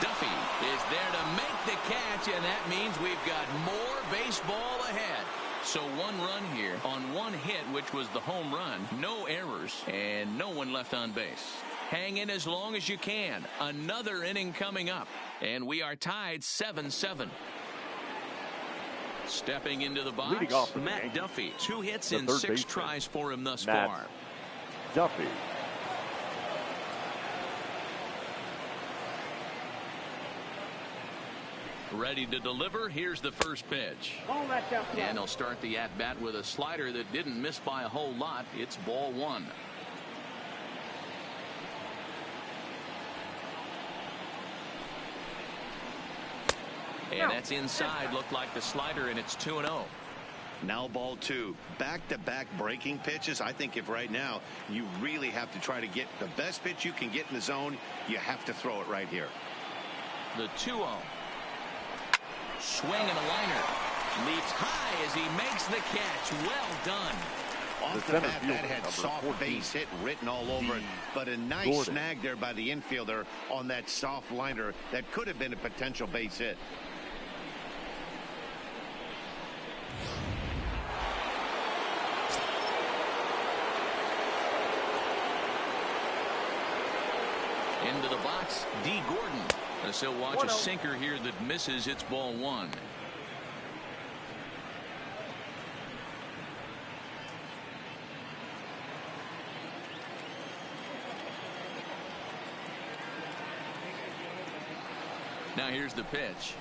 A: Duffy is there to make the catch, and that means we've got more baseball ahead. So 1 run here on 1 hit, which was the home run. No errors, and no one left on base. Hang in as long as you can. Another inning coming up, and we are tied 7-7. Stepping into the box, Matt Duffy. 2 hits in 6 tries for him thus far.
D: Duffy.
A: Ready to deliver. Here's the first pitch. And he'll start the at-bat with a slider that didn't miss by a whole lot. It's ball 1. And that's inside. Looked like the slider, and it's 2-0.
C: Now ball 2. Back-to-back breaking pitches. I think if right now you really have to try to get the best pitch you can get in the zone, you have to throw it right here.
A: The 2-0. Swing and a liner. Leaps high as he makes the catch. Well done.
C: Off the bat, that had soft base hit written all over it, but a nice snag there by the infielder on that soft liner that could have been a potential base hit.
A: Into the box, D. Gordon. As he'll watch a sinker here that misses. It's ball 1. Now here's the pitch.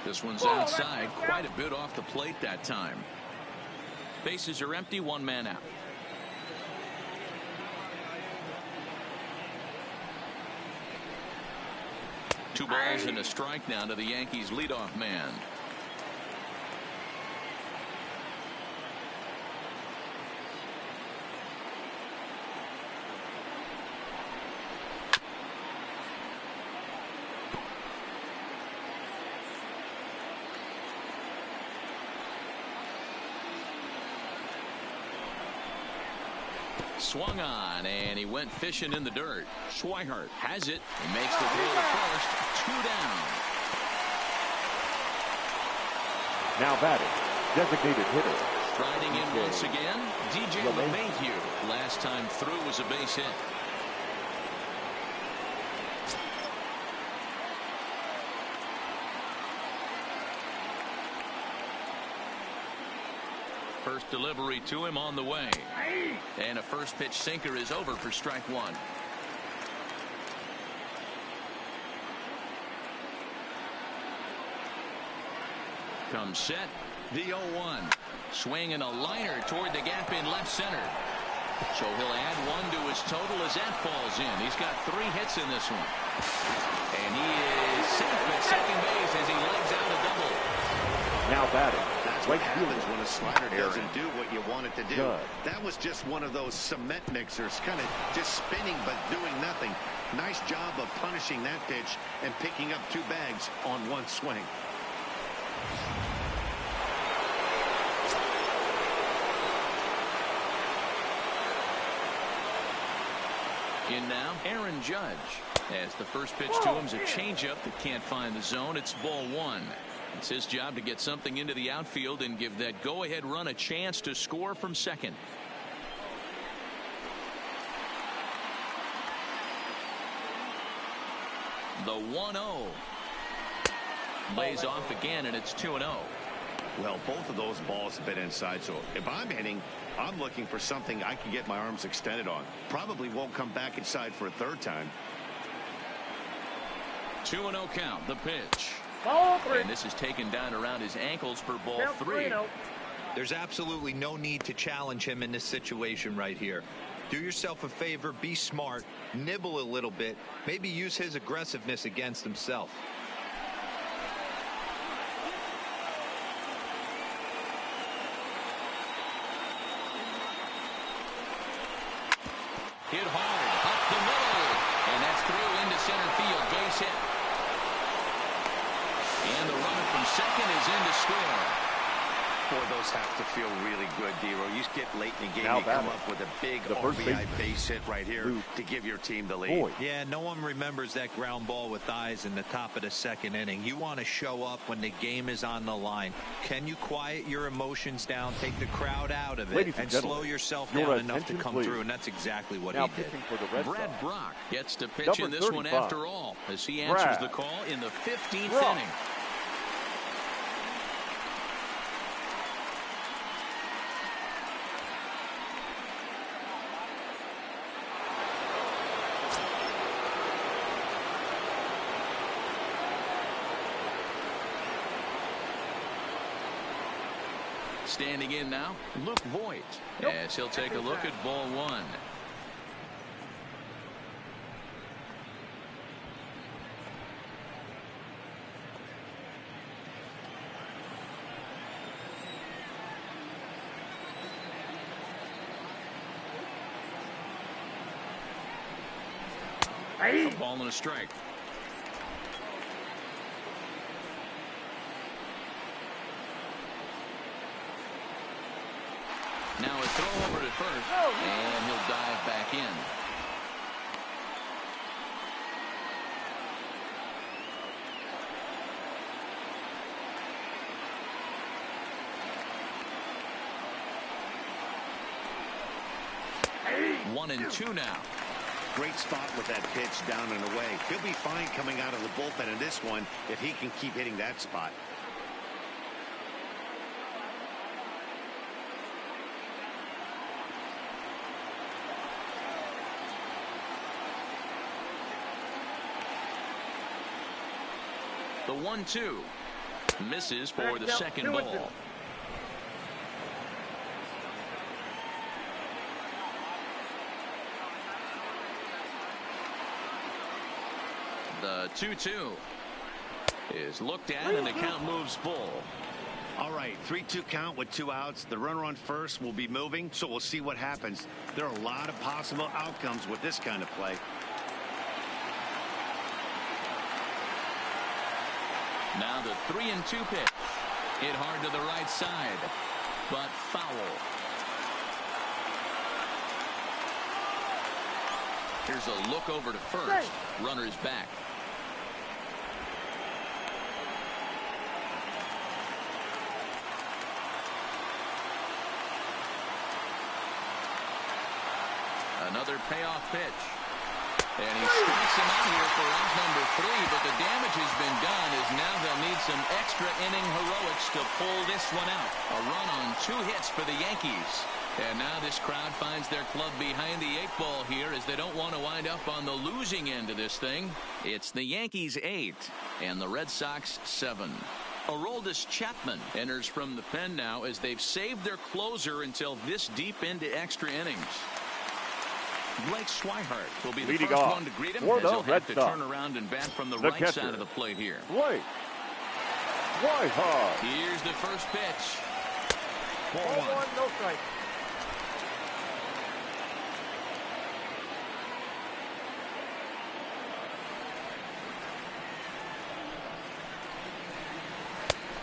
A: This one's outside, quite a bit off the plate that time. Bases are empty, 1 man out. Two balls and a strike now to the Yankees leadoff man. Swung on, and he went fishing in the dirt. Schweihart has it. He makes the throw to first. 2 down.
D: Now batting, designated hitter.
A: Striding in once again, DJ LeMahieu. Last time through was a base hit. First delivery to him on the way. And a first pitch sinker is over for strike 1. Comes set. The 0-1. Swing and a liner toward the gap in left center. So he'll add 1 to his total as that falls in. He's got 3 hits in this one. And he is safe at second base as he legs out a double.
D: Now batting.
C: That's what happens when a slider doesn't do what you want it to do. That was just one of those cement mixers, kind of just spinning but doing nothing. Nice job of punishing that pitch and picking up 2 bags on 1 swing.
A: In now, Aaron Judge. As the first pitch to him is a changeup that can't find the zone. It's ball 1. It's his job to get something into the outfield and give that go-ahead run a chance to score from second. The 1-0. Lays off again, and it's 2-0.
C: Well, both of those balls have been inside, so if I'm hitting, I'm looking for something I can get my arms extended on. Probably won't come back inside for a third time.
A: 2-0 count, the pitch.
E: Ball 3.
A: And this is taken down around his ankles for ball 3.
B: There's absolutely no need to challenge him in this situation right here. Do yourself a favor, be smart, nibble a little bit, maybe use his aggressiveness against himself.
A: Hit hard, up the middle, and that's through into center field, base hit. And the runner from second is in to score.
C: Boy, those have to feel really good, D-Row. You get late in the game, you come up with a big RBI base hit right here to give your team the lead.
B: Yeah, no one remembers that ground ball with eyes in the top of the second inning. You want to show up when the game is on the line. Can you quiet your emotions down, take the crowd out of it, and slow yourself down enough to come through? And that's exactly what he did.
A: Brad Brock gets to pitch in this one after all, as he answers the call in the 15th inning. Standing in now, Luke Voigt, as he'll take a look at ball 1. A ball and a strike. Now a throw over to first, and he'll dive back in. Hey. 1-2 now.
C: Great spot with that pitch down and away. He'll be fine coming out of the bullpen in this one if he can keep hitting that spot.
A: The 1-2 misses for the second ball. The 2-2 is looked at, and the count moves full.
C: All right, 3-2 count with 2 outs. The runner on first will be moving, so we'll see what happens. There are a lot of possible outcomes with this kind of play.
A: Now the 3-2 pitch. Hit hard to the right side, but foul. Here's a look over to first. Runner's back. Another payoff pitch. And he strikes him out here for out number 3, but the damage has been done, as now they'll need some extra inning heroics to pull this one out. A run on 2 hits for the Yankees. And now this crowd finds their club behind the 8 ball here, as they don't want to wind up on the losing end of this thing. It's the Yankees 8 and the Red Sox 7. Aroldis Chapman enters from the pen now, as they've saved their closer until this deep into extra innings. Blake Swihart will be the first one to greet him, as he'll have to turn around and bat from the right side of the plate here.
D: Blake Swihart.
A: Here's the first pitch.
E: Ball 1, no strike.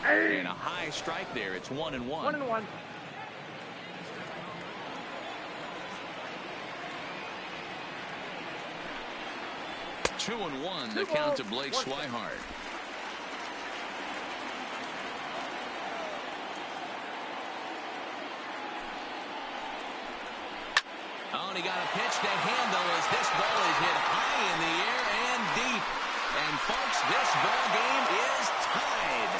A: And a high strike there. It's 1-1.
E: 1-1.
A: 2-1, the count to Blake Swihart. Oh, and he got a pitch to handle as this ball is hit high in the air and deep. And, folks, this ball game is tied.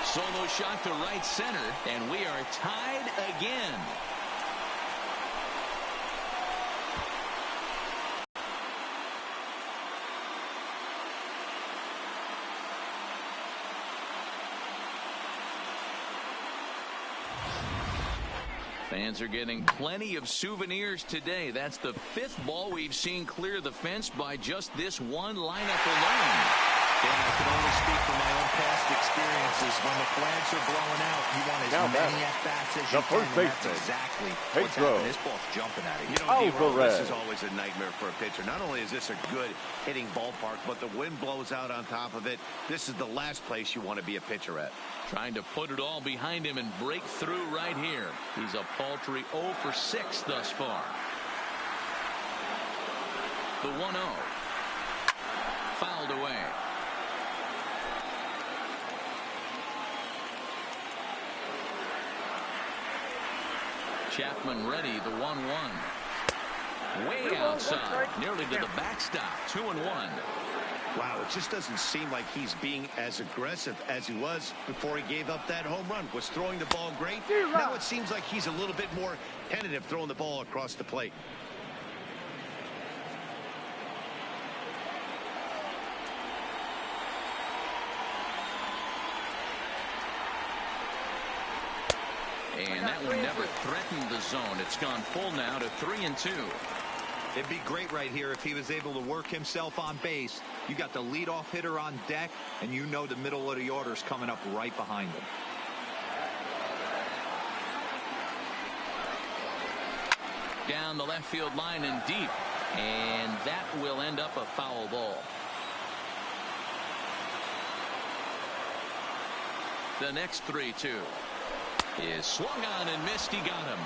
A: Solo shot to right center, and we are tied again. Fans are getting plenty of souvenirs today. That's the 5th ball we've seen clear the fence by just this one lineup alone.
B: Yeah, I can only speak from my own past experiences. When the flags are blowing out, you want as many at-bats as you can, and that's exactly what's happening. This ball's jumping at it.
C: You know, this is always a nightmare for a pitcher. Not only is this a good hitting ballpark, but the wind blows out on top of it. This is the last place you want to be a pitcher at.
A: Trying to put it all behind him and break through right here. He's a paltry 0 for 6 thus far. The 1-0. Fouled away. Chapman ready, the 1-1. Way outside, nearly to the backstop. 2-1.
C: Wow, it just doesn't seem like he's being as aggressive as he was before he gave up that home run. Was throwing the ball great. Now it seems like he's a little bit more tentative throwing the ball across the plate.
A: And that one never threatened the zone. It's gone full now to 3-2.
B: It'd be great right here if he was able to work himself on base. You got the leadoff hitter on deck, and you know the middle of the order is coming up right behind him.
A: Down the left field line and deep. And that will end up a foul ball. The next 3-2 is swung on and missed. He got him.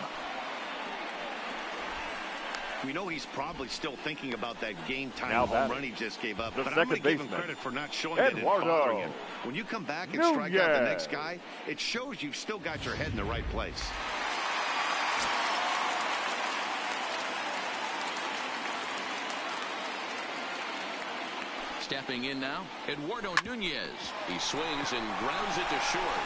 C: We know he's probably still thinking about that game-time home run he just gave up, but I'm going to give him credit for not showing it and bothering him. When you come back and strike out the next guy, it shows you've still got your head in the right place.
A: Stepping in now, Eduardo Nunez. He swings and grounds it to short.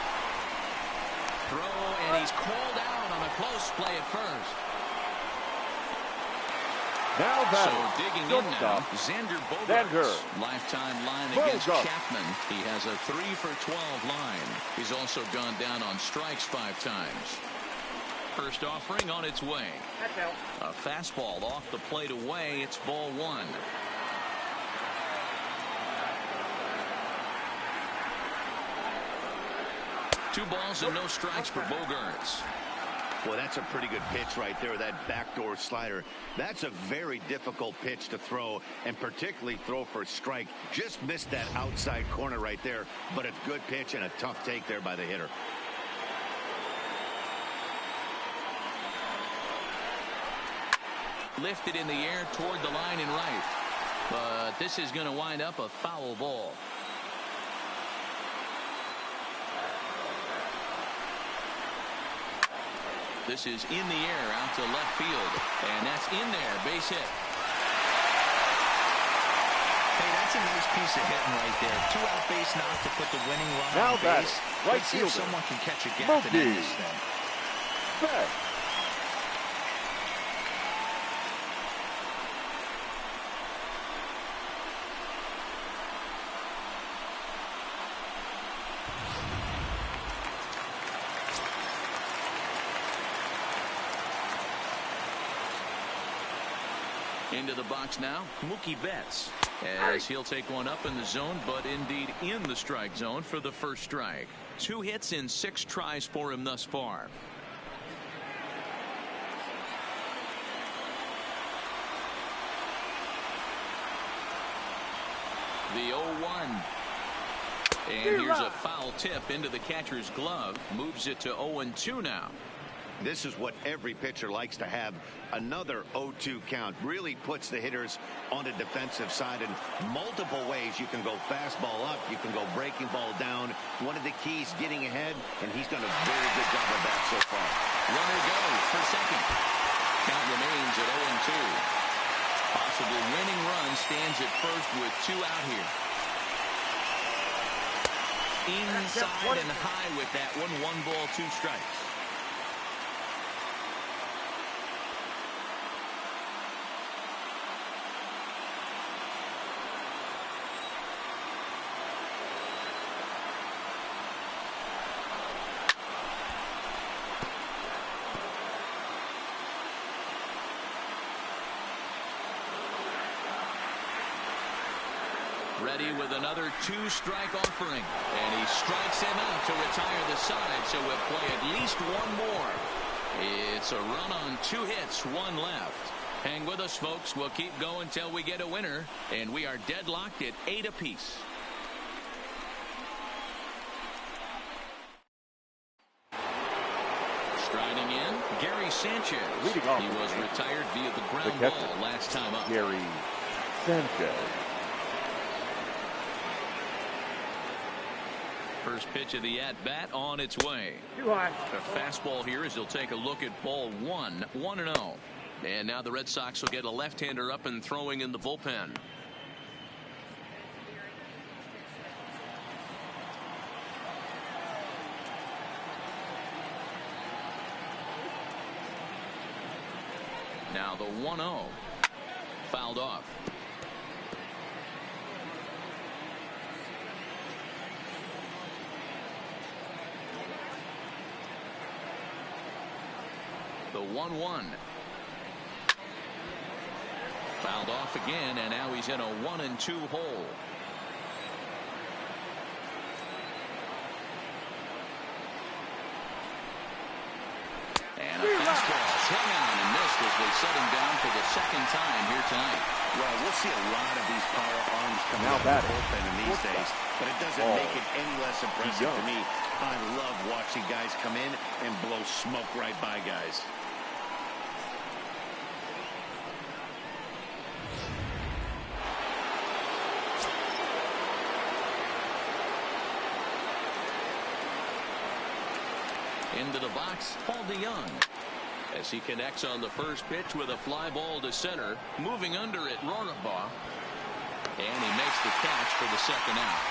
A: Throw, and he's called out on a close play at first.
D: Now
A: so digging in now, Xander Bogaerts. Lifetime line against Chapman. He has a 3 for 12 line. He's also gone down on strikes 5 times. First offering on its way. A fastball off the plate away. It's ball 1. Two balls and no strikes for Bogaerts.
C: Well, that's a pretty good pitch right there, that backdoor slider. That's a very difficult pitch to throw, and particularly throw for a strike. Just missed that outside corner right there, but a good pitch and a tough take there by the hitter.
A: Lifted in the air toward the line and right. But this is going to wind up a foul ball. This is in the air out to left field. And that's in there. Base hit.
B: Hey, that's a nice piece of hitting right there. 2 out base knock to put the winning run
D: now
B: on base.
D: Right
B: Let's see if someone can catch a gap and end this thing.
A: Into the box now, Mookie Betts, as he'll take one up in the zone, but indeed in the strike zone for the first strike. 2 hits in 6 tries for him thus far. The 0-1. And here's a foul tip into the catcher's glove. Moves it to 0-2 now.
C: This is what every pitcher likes to have. Another 0-2 count really puts the hitters on the defensive side in multiple ways. You can go fastball up. You can go breaking ball down. One of the keys, getting ahead, and he's done a very good job of that so far.
A: Runner goes for second. Count remains at 0-2. Possible winning run stands at first with 2 out here. Inside and high with that one. 1 ball, 2 strikes. Ready with another 2-strike offering. And he strikes him out to retire the side, so we'll play at least 1 more. It's a run on 2 hits, 1 left. Hang with us, folks. We'll keep going till we get a winner. And we are deadlocked at 8 apiece. Striding in, Gary Sanchez. He was retired via the ground ball last time up.
D: Gary Sanchez.
A: First pitch of the at-bat on its way. A fastball here as he'll take a look at ball 1, 1-0. And now the Red Sox will get a left-hander up and throwing in the bullpen. Now the 1-0. Fouled off. The 1-1. Fouled off again, and now he's in a 1-2 hole. And a fastball swung on and missed as they set him down for the 2nd time here tonight.
C: Well, we'll see a lot of these power arms coming out of the bullpen in these days, but it doesn't make it any less impressive to me. I love watching guys come in and blow smoke right by guys.
A: Into the box, Paul DeYoung. As he connects on the first pitch with a fly ball to center. Moving under it, Rorabaugh. And he makes the catch for the 2nd out.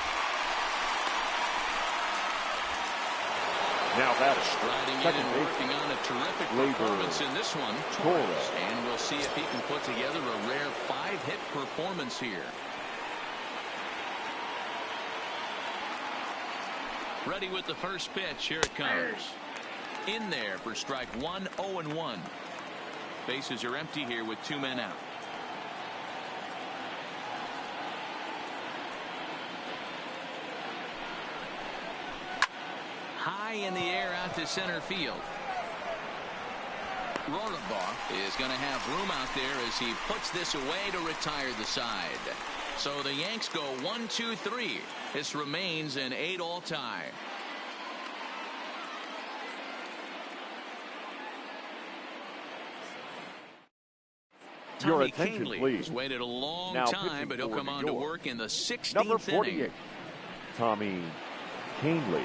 D: Now that is
A: striding in and working on a terrific performance in this one. Torres. And we'll see if he can put together a rare 5-hit performance here. Ready with the first pitch. Here it comes. In there for strike 1, 0-1. Bases are empty here with 2 men out. High in the air out to center field. Rorabaugh is going to have room out there as he puts this away to retire the side. So the Yanks go 1-2-3. This remains an 8-all tie.
D: Your attention, please.
A: He's waited a long time, but he'll come on to work in the 16th
D: number 48,
A: inning.
D: Tommy Kahnle.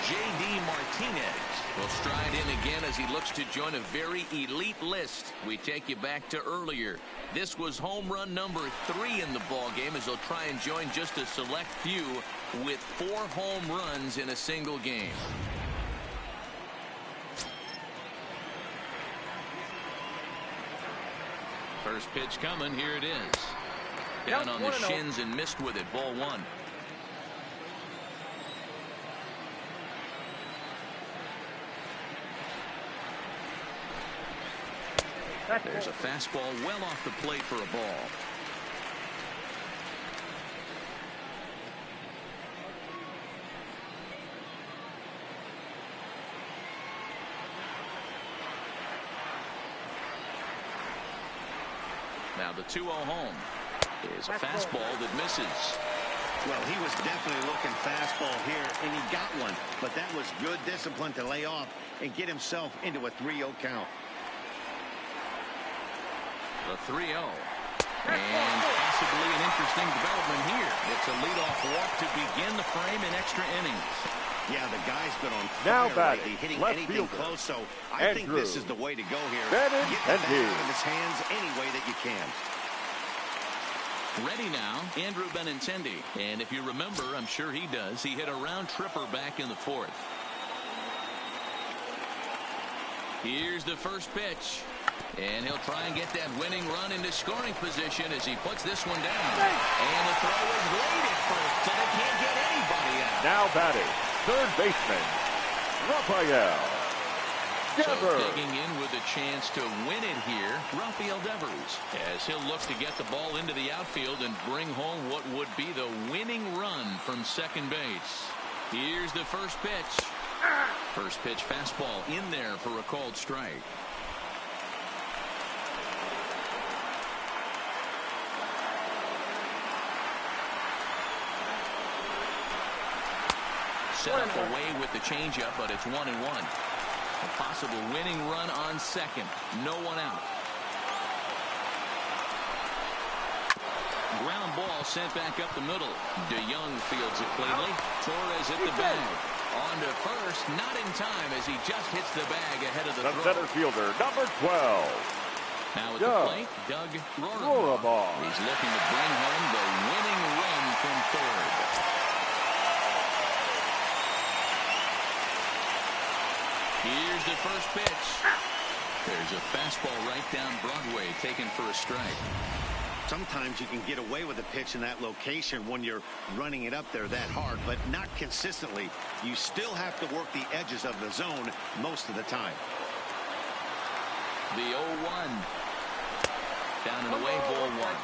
A: J.D. Martinez will stride in again as he looks to join a very elite list. We take you back to earlier. This was home run number 3 in the ball game as he'll try and join just a select few with 4 home runs in a single game. First pitch coming. Here it is. Down on the shins and missed with it. Ball 1. There's a fastball well off the plate for a ball. Now the 2-0 home is a fastball that misses.
C: Well, he was definitely looking fastball here, and he got one. But that was good discipline to lay off and get himself into a 3-0 count.
A: The 3-0. And possibly an interesting development here. It's a leadoff walk to begin the frame in extra innings.
C: Yeah, the guy's been on
D: now
C: fire lately, hitting anything close, so I think this is the way to go here. Get the bat out of his hands any way that you can.
A: Ready now, Andrew Benintendi. And if you remember, I'm sure he does, he hit a round tripper back in the fourth. Here's the first pitch. And he'll try and get that winning run into scoring position as he puts this one down. And the throw is late at first, so they can't get anybody out.
D: Now batting, third baseman, Rafael Devers.
A: So digging in with a chance to win it here, Rafael Devers, as he'll look to get the ball into the outfield and bring home what would be the winning run from second base. Here's the first pitch. First pitch fastball in there for a called strike. Set up away with the changeup, but it's 1-1. A possible winning run on second. No one out. Ground ball sent back up the middle. DeYoung fields it cleanly. Torres at the bag. On to first, not in time as he just hits the bag ahead of the throw.
D: Center fielder, number 12.
A: Now at the plate, Doug Rohrabaugh. He's looking to bring home the winning run from third. Here's the first pitch. There's a fastball right down Broadway taken for a strike.
C: Sometimes you can get away with a pitch in that location when you're running it up there that hard, but not consistently. You still have to work the edges of the zone most of the time.
A: The 0-1. Down and away, ball one.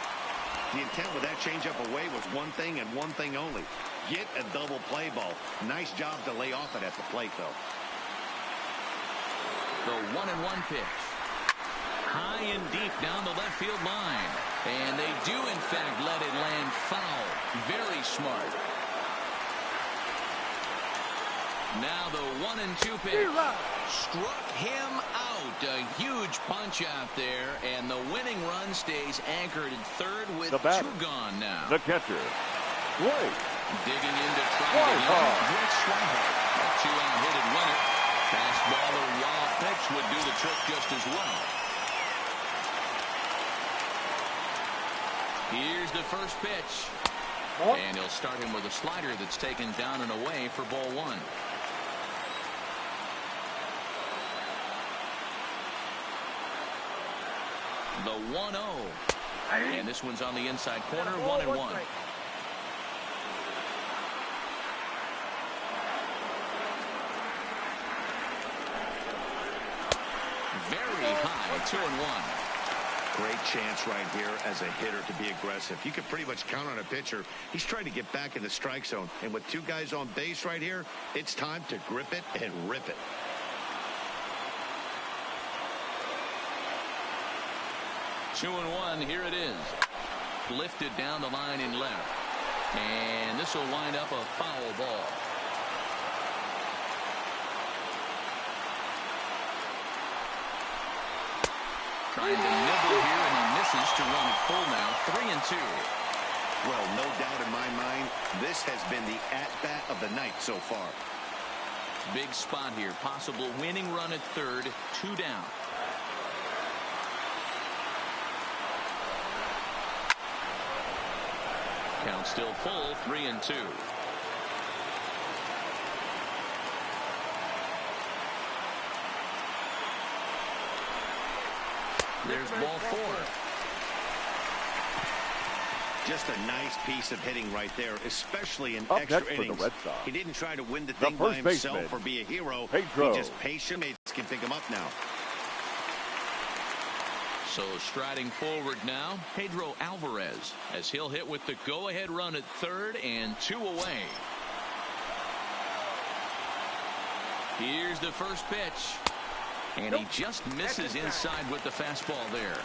C: The intent with that changeup away was one thing and one thing only. Get a double play ball. Nice job to lay off it at the plate, though.
A: The 1-1 pitch. High and deep down the left field line. And they do, in fact, let it land foul. Very smart. Now the 1-2 pitch. Struck him out. A huge punch out there. And the winning run stays anchored at third with two gone now.
D: The catcher, Blake.
A: Digging in to try to get Blake Swihart. A two-out hit and win it. Fastball or wild pitch would do the trick just as well. Here's the first pitch. And he'll start him with a slider that's taken down and away for ball one. The 1-0. And this one's on the inside corner, 1-1. Very high, 2-1.
C: Great chance right here as a hitter to be aggressive. You can pretty much count on a pitcher. He's trying to get back in the strike zone. And with two guys on base right here, it's time to grip it and rip it.
A: Two and one, here it is. Lifted down the line in left. And this will wind up a foul ball. Trying to nibble here, and he misses to run it full now. 3-2.
C: Well, no doubt in my mind, this has been the at-bat of the night so far.
A: Big spot here. Possible winning run at third. 2 down. Count still full. 3-2. There's ball 4.
C: Just a nice piece of hitting right there, especially in extra innings. He didn't try to win the thing by himself or be a hero. He just patient. Can pick him up now.
A: So striding forward now, Pedro Alvarez, as he'll hit with the go-ahead run at third and 2 away. Here's the first pitch. And he just misses inside with the fastball there.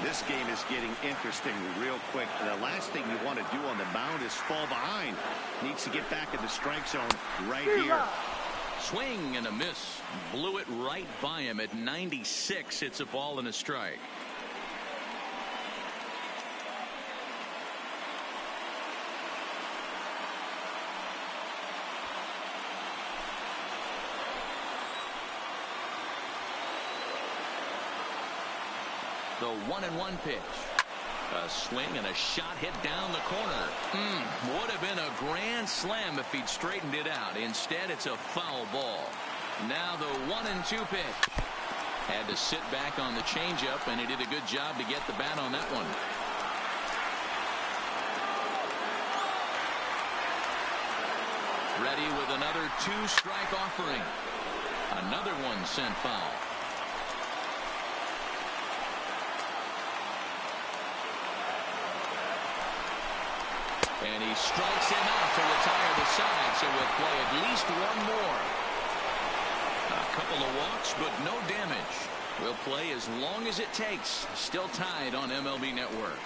C: This game is getting interesting real quick. The last thing you want to do on the mound is fall behind. Needs to get back in the strike zone right here.
A: Swing and a miss. Blew it right by him at 96. It's a ball and a strike. The 1-1 pitch. A swing and a shot hit down the corner. Would have been a grand slam if he'd straightened it out. Instead, it's a foul ball. Now the 1-2 pitch. Had to sit back on the changeup, and he did a good job to get the bat on that one. Ready with another 2-strike offering. Another one sent foul. And he strikes him out to retire the side, so we'll play at least one more. A couple of walks, but no damage. We'll play as long as it takes. Still tied on MLB Network.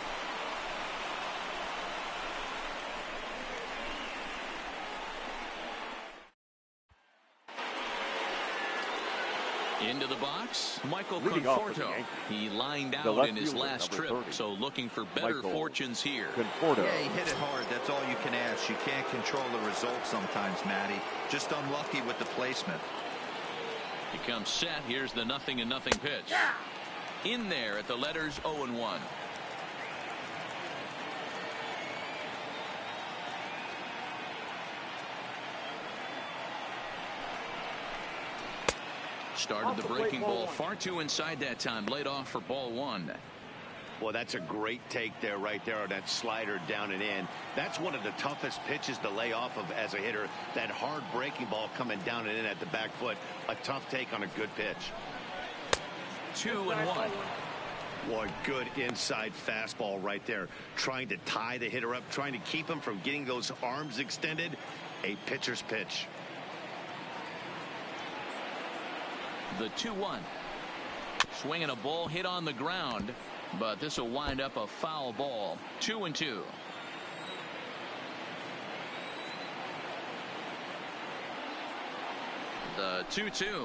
A: Into the box, Michael Conforto. He lined out in his last trip, so looking for better fortunes here.
B: Yeah, he hit it hard. That's all you can ask. You can't control the result sometimes, Matty. Just unlucky with the placement.
A: He comes set. Here's the 0-0 pitch. In there at the letters 0-1. Started the breaking ball far too inside that time. Laid off for ball 1.
C: Well, that's a great take there, right there, on that slider down and in. That's one of the toughest pitches to lay off of as a hitter. That hard breaking ball coming down and in at the back foot. A tough take on a good pitch.
A: 2-1.
C: Boy, good inside fastball right there. Trying to tie the hitter up, trying to keep him from getting those arms extended. A pitcher's pitch.
A: The 2-1. Swinging a ball hit on the ground, but this will wind up a foul ball. 2-2. The 2-2. He swung on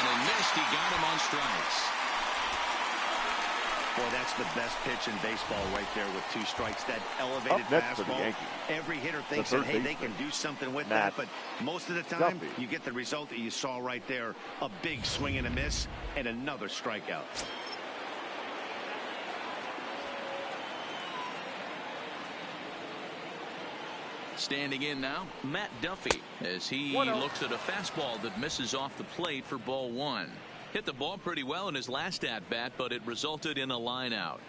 A: and missed. He got him on strikes.
C: Boy, that's the best pitch in baseball right there with 2 strikes. That elevated fastball. Every hitter thinks that, hey, they can do something with that, but most of the time, you get the result that you saw right there. A big swing and a miss, and another strikeout.
A: Standing in now, Matt Duffy, as he looks at a fastball that misses off the plate for ball 1. Hit the ball pretty well in his last at-bat, but it resulted in a line out.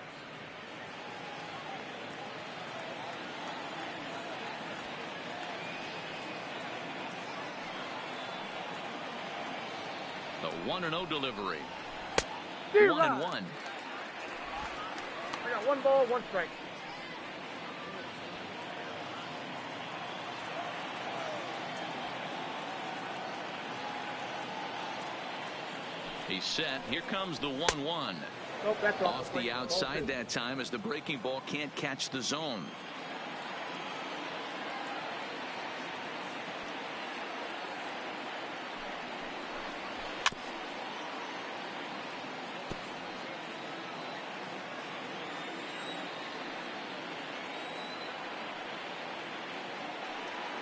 A: The 1-0 delivery. 1-1.
E: I got 1 ball, 1 strike.
A: He's set. Here comes the 1-1.
E: Nope, that's
A: off the outside that time as the breaking ball can't catch the zone.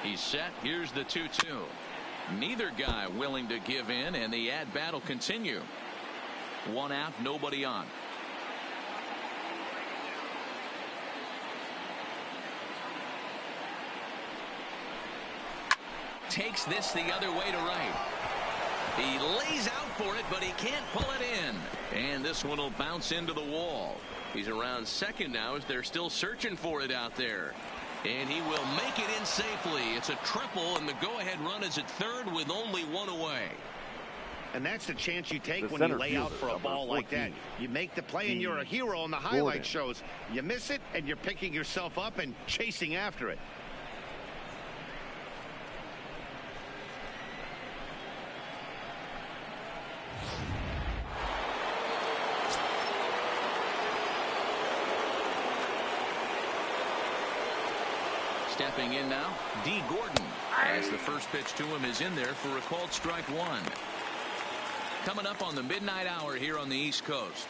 A: He's set. Here's the 2-2. Neither guy willing to give in, and the at-bat will continue. 1 out, nobody on. Takes this the other way to right. He lays out for it, but he can't pull it in. And this one will bounce into the wall. He's around second now as they're still searching for it out there. And he will make it in safely. It's a triple, and the go-ahead run is at third with only 1 away.
C: And that's the chance you take when you lay out for a ball like that. You make the play, and you're a hero on the highlight shows. You miss it, and you're picking yourself up and chasing after it.
A: Stepping in now, D. Gordon, as the first pitch to him is in there for a called strike 1. Coming up on the midnight hour here on the East Coast.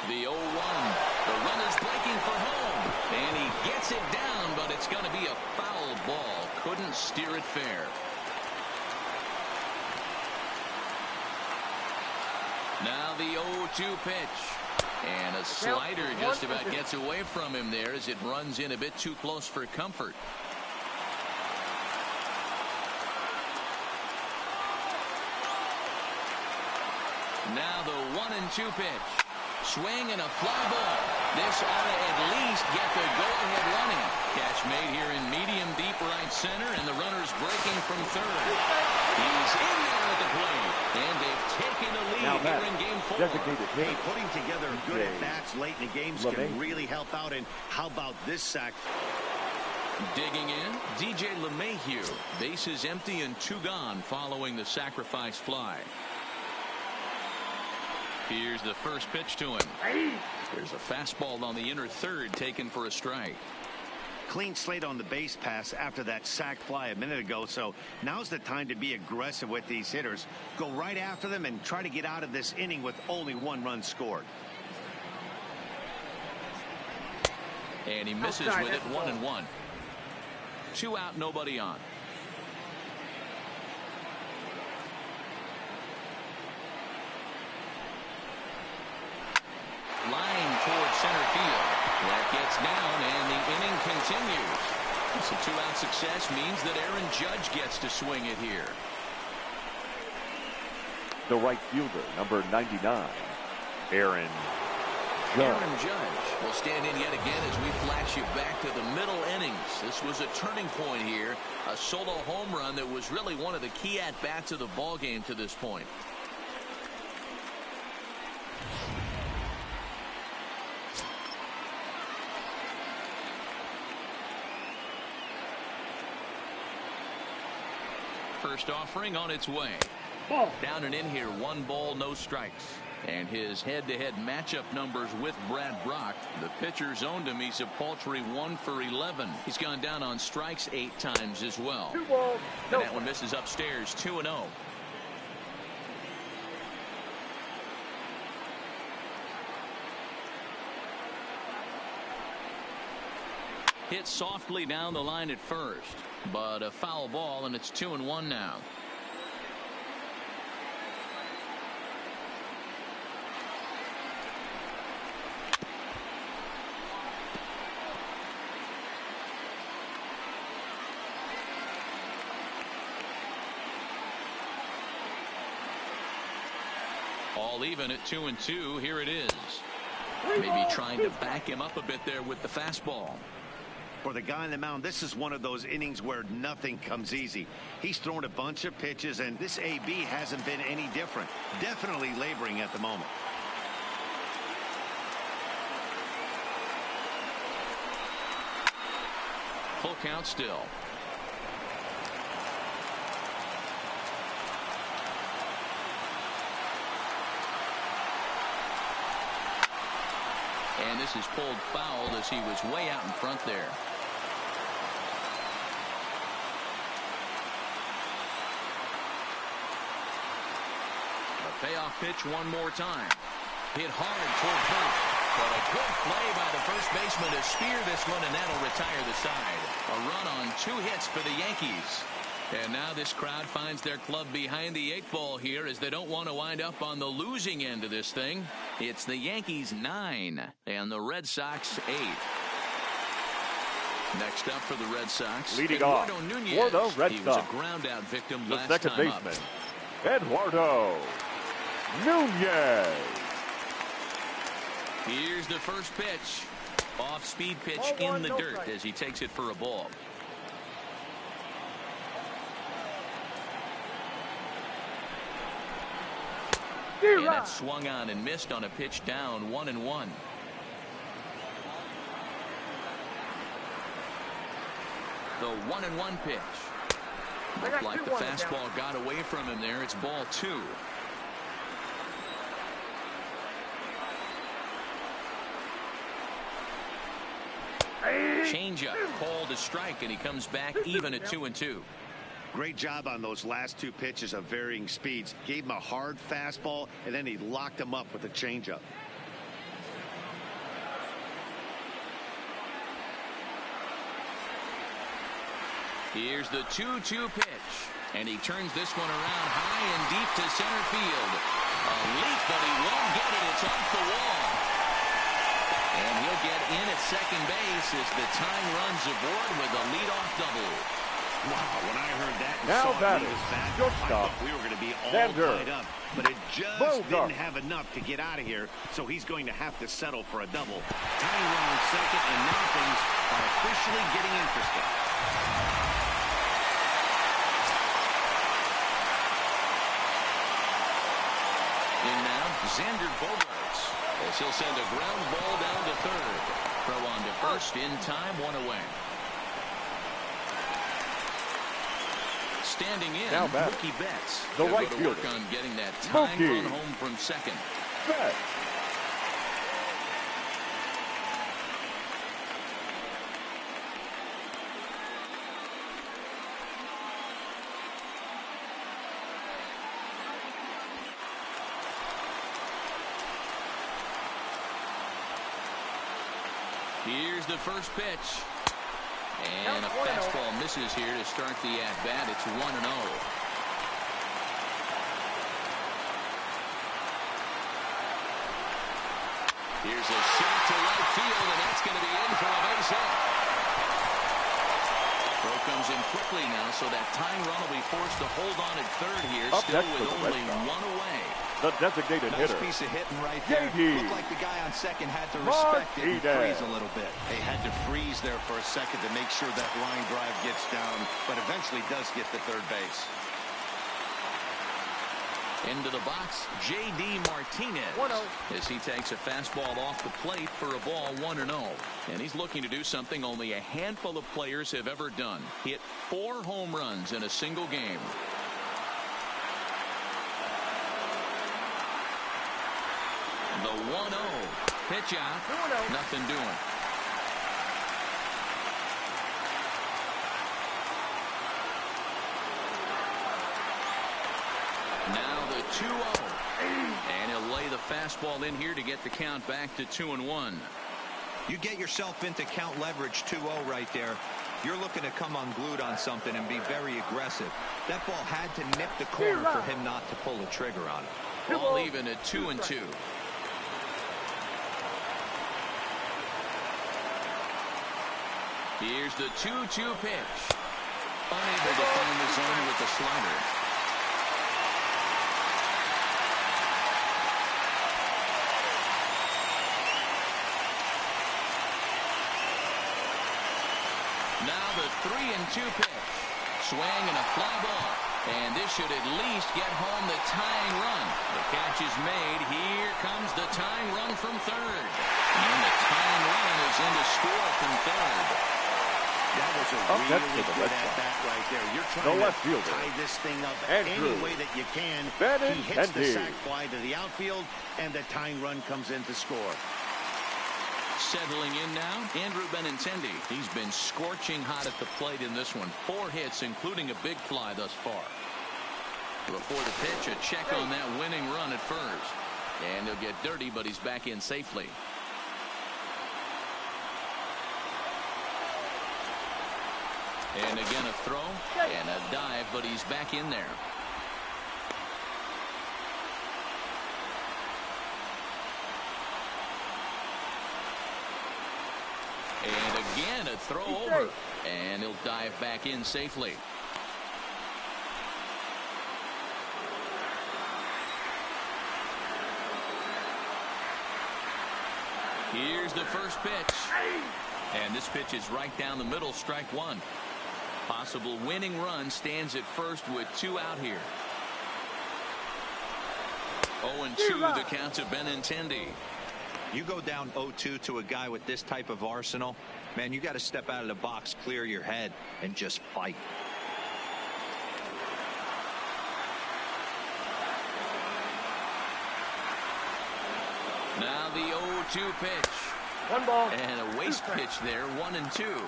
A: The 0-1. The runner's breaking for home. And he gets it down, but it's going to be a foul ball. Couldn't steer it fair. Now the 0-2 pitch. And a slider just about gets away from him there as it runs in a bit too close for comfort. Now the 1-2 pitch. Swing and a fly ball. This ought to at least get the go-ahead running. Catch made here in medium deep right center, and the runner's breaking from third. He's in there at the plate, and they've taken the lead here in Game 4.
C: Hey, putting together good at-bats late in the games can really help out, and how about this sack?
A: Digging in, DJ LeMahieu. Bases empty and 2 gone following the sacrifice fly. Here's the first pitch to him. There's a fastball on the inner third taken for a strike.
C: Clean slate on the base pass after that sac fly a minute ago, so now's the time to be aggressive with these hitters. Go right after them and try to get out of this inning with only 1 run scored.
A: And he misses with it, 1-1. 2 out, nobody on. Line toward center field. That gets down, and the inning continues. So 2-out success means that Aaron Judge gets to swing it here.
D: The right fielder, number 99, Aaron Judge.
A: Aaron Judge will stand in yet again as we flash you back to the middle innings. This was a turning point here. A solo home run that was really one of the key at-bats of the ballgame to this point. First offering on its way. Down and in here, 1 ball, no strikes. And his head-to-head matchup numbers with Brad Brock. The pitcher's owned him. He's a paltry 1 for 11. He's gone down on strikes 8 times as well.
E: 2 balls, no.
A: And that one misses upstairs, 2-0. Hit softly down the line at first, but a foul ball, and it's 2-1 now. All even at 2-2. Here it is. Maybe trying to back him up a bit there with the fastball.
C: For the guy on the mound, this is one of those innings where nothing comes easy. He's thrown a bunch of pitches, and this AB hasn't been any different. Definitely laboring at the moment.
A: Full count still. And this is pulled foul as he was way out in front there. A payoff pitch one more time. Hit hard toward first. But a good play by the first baseman to spear this one, and that'll retire the side. A run on 2 hits for the Yankees. And now this crowd finds their club behind the 8 ball here as they don't want to wind up on the losing end of this thing. It's the Yankees 9 and the Red Sox 8. Next up for the Red Sox,
D: leading
A: Eduardo
D: off
A: Nunez.
D: for the Red
A: He
D: Sox.
A: was a ground out victim
D: The
A: last
D: second
A: time
D: baseman,
A: up.
D: Eduardo Nunez.
A: Here's the first pitch. Off speed pitch in the dirt as he takes it for a ball. And that swung on and missed on a pitch down, 1-1. The 1-1 pitch. Looked like the fastball got away from him there. It's ball 2. Changeup called a strike, and he comes back even at 2-2.
C: Great job on those last 2 pitches of varying speeds. Gave him a hard fastball, and then he locked him up with a changeup.
A: Here's the 2-2 pitch. And he turns this one around high and deep to center field. A leap, but he won't get it. It's off the wall. And he'll get in at second base as the tying runs aboard with a leadoff double.
C: Wow, when I heard that and
D: now
C: saw it was back, I thought we were going to be all tied up. But it just didn't have enough to get out of here, so he's going to have to settle for a double. Tying run on second, and now things are officially getting interesting.
A: In now, Xander Bogaerts, as he'll send a ground ball down to third. Throw on to first in time, one away. Standing in, Mookie Betts.
D: The right
A: fielder. Work on getting that tying run home from second.
D: Betts.
A: Here's the first pitch. And a fastball misses here to start the at-bat. It's 1-0. Here's a shot to right field, and that's going to be in for a base hit. Throw comes in quickly now, so that tying run will be forced to hold on at third here, still with only one away.
D: The designated hitter.
B: Nice piece of hitting right there. Looked like the guy on second had to respect it and freeze a little bit.
C: They had to freeze there for a second to make sure that line drive gets down, but eventually does get to third base.
A: Into the box, J.D. Martinez.
E: 1-0.
A: As he takes a fastball off the plate for a ball 1-0. And he's looking to do something only a handful of players have ever done. Hit 4 home runs in a single game. The 1-0 pitch out.
E: 2-0.
A: Nothing doing. Now the 2-0. And he'll lay the fastball in here to get the count back to 2-1.
B: You get yourself into count leverage 2-0 right there. You're looking to come unglued on something and be very aggressive. That ball had to nip the corner for him not to pull the trigger on it.
A: All even at 2-2. Here's the 2-2 pitch. Unable to find the zone with the slider. Now the 3-2 pitch. Swing and a fly ball. And this should at least get home the tying run. The catch is made. Here comes the tying run from third. And the tying run is in to score from third.
C: That was a really good at-bat right there. You're trying to tie this thing up any way that you can. He hits the sac fly to the outfield, and the tying run comes in to score.
A: Settling in now, Andrew Benintendi. He's been scorching hot at the plate in this one. 4 hits, including a big fly thus far. Before the pitch, a check on that winning run at first. And he'll get dirty, but he's back in safely. And again a throw and a dive, but he's back in there. And again a throw over. And he'll dive back in safely. Here's the first pitch. And this pitch is right down the middle, strike one. Possible winning run stands at first with 2 out here. 0-2 the count to Benintendi.
B: You go down 0-2 to a guy with this type of arsenal, man, you got to step out of the box, clear your head, and just fight.
A: Now the 0-2 pitch.
E: 1 ball.
A: And a waste pitch there, 1-2.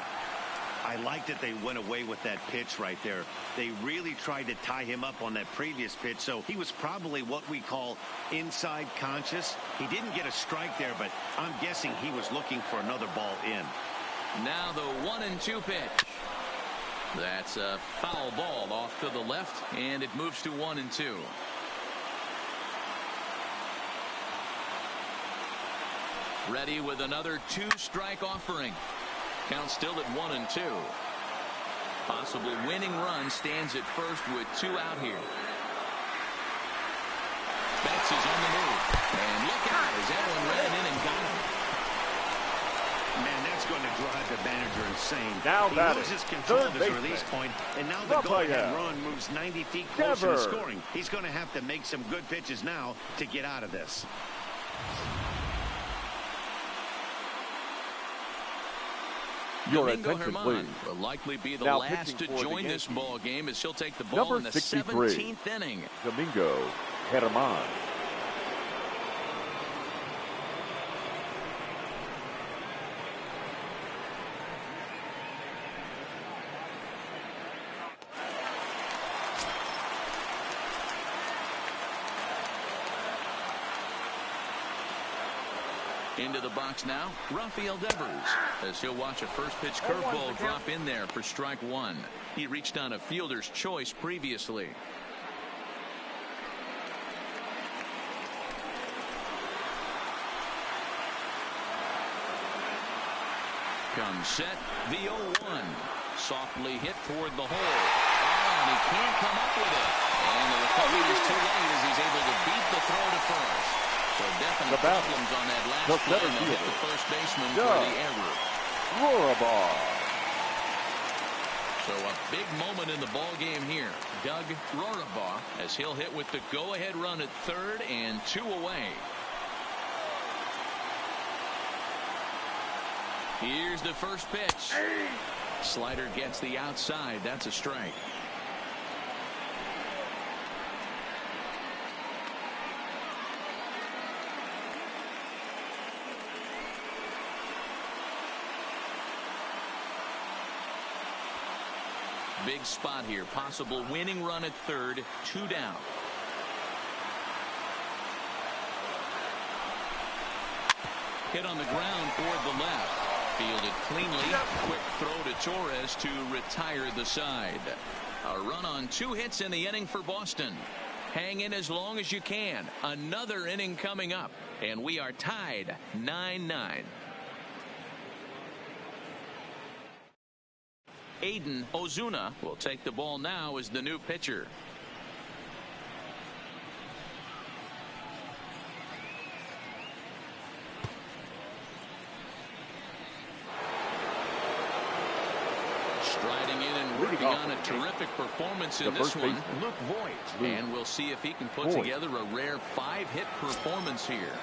C: I like that they went away with that pitch right there. They really tried to tie him up on that previous pitch, so he was probably what we call inside conscious. He didn't get a strike there, but I'm guessing he was looking for another ball in.
A: Now the 1-2 pitch. That's a foul ball off to the left, and it moves to 1-2. Ready with another 2-strike offering. Count still at 1-2. Possible winning run stands at first with 2 out here. Betts is on the move. And look out as Allen ran in and got him.
C: Man, that's going to drive the manager insane.
D: Now
C: he loses control of his release point, and now the go-ahead run moves 90 feet closer to scoring. He's going to have to make some good pitches now to get out of this.
D: Your attention, please.
A: Will likely be the
D: now
A: last to join this ball game as he'll take the ball
D: Number
A: in the
D: 63,
A: 17th inning.
D: Domingo Germán.
A: Into the box now, Rafael Devers, as he'll watch a first pitch curveball drop in there for strike 1. He reached on a fielder's choice previously. Comes set, the 0-1. Softly hit toward the hole. Oh, and he can't come up with it. And the recovery is too late as he's able to beat the throw to first. So definite problems on that last play, and they'll hit the first baseman for the error.
D: Rorabar.
A: So a big moment in the ball game here. Doug Rorabar, as he'll hit with the go-ahead run at third and 2 away. Here's the first pitch. Slider gets the outside. That's a strike. Big spot here. Possible winning run at third. 2 down. Hit on the ground toward the left. Fielded cleanly. Quick throw to Torres to retire the side. A run on 2 hits in the inning for Boston. Hang in as long as you can. Another inning coming up. And we are tied 9-9. Aiden Ozuna will take the ball now as the new pitcher. Striding in and working on a terrific performance in this one, Luke Voigt. And we'll see if he can put together a rare 5-hit performance here.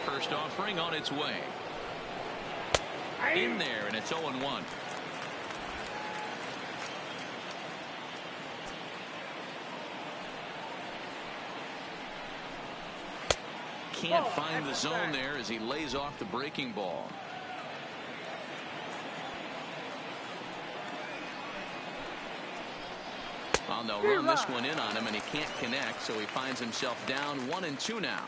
A: First offering on its way. In there, and it's 0-1. Can't find the zone there as he lays off the breaking ball. Well, they'll run this one in on him, and he can't connect, so he finds himself down 1-2 now.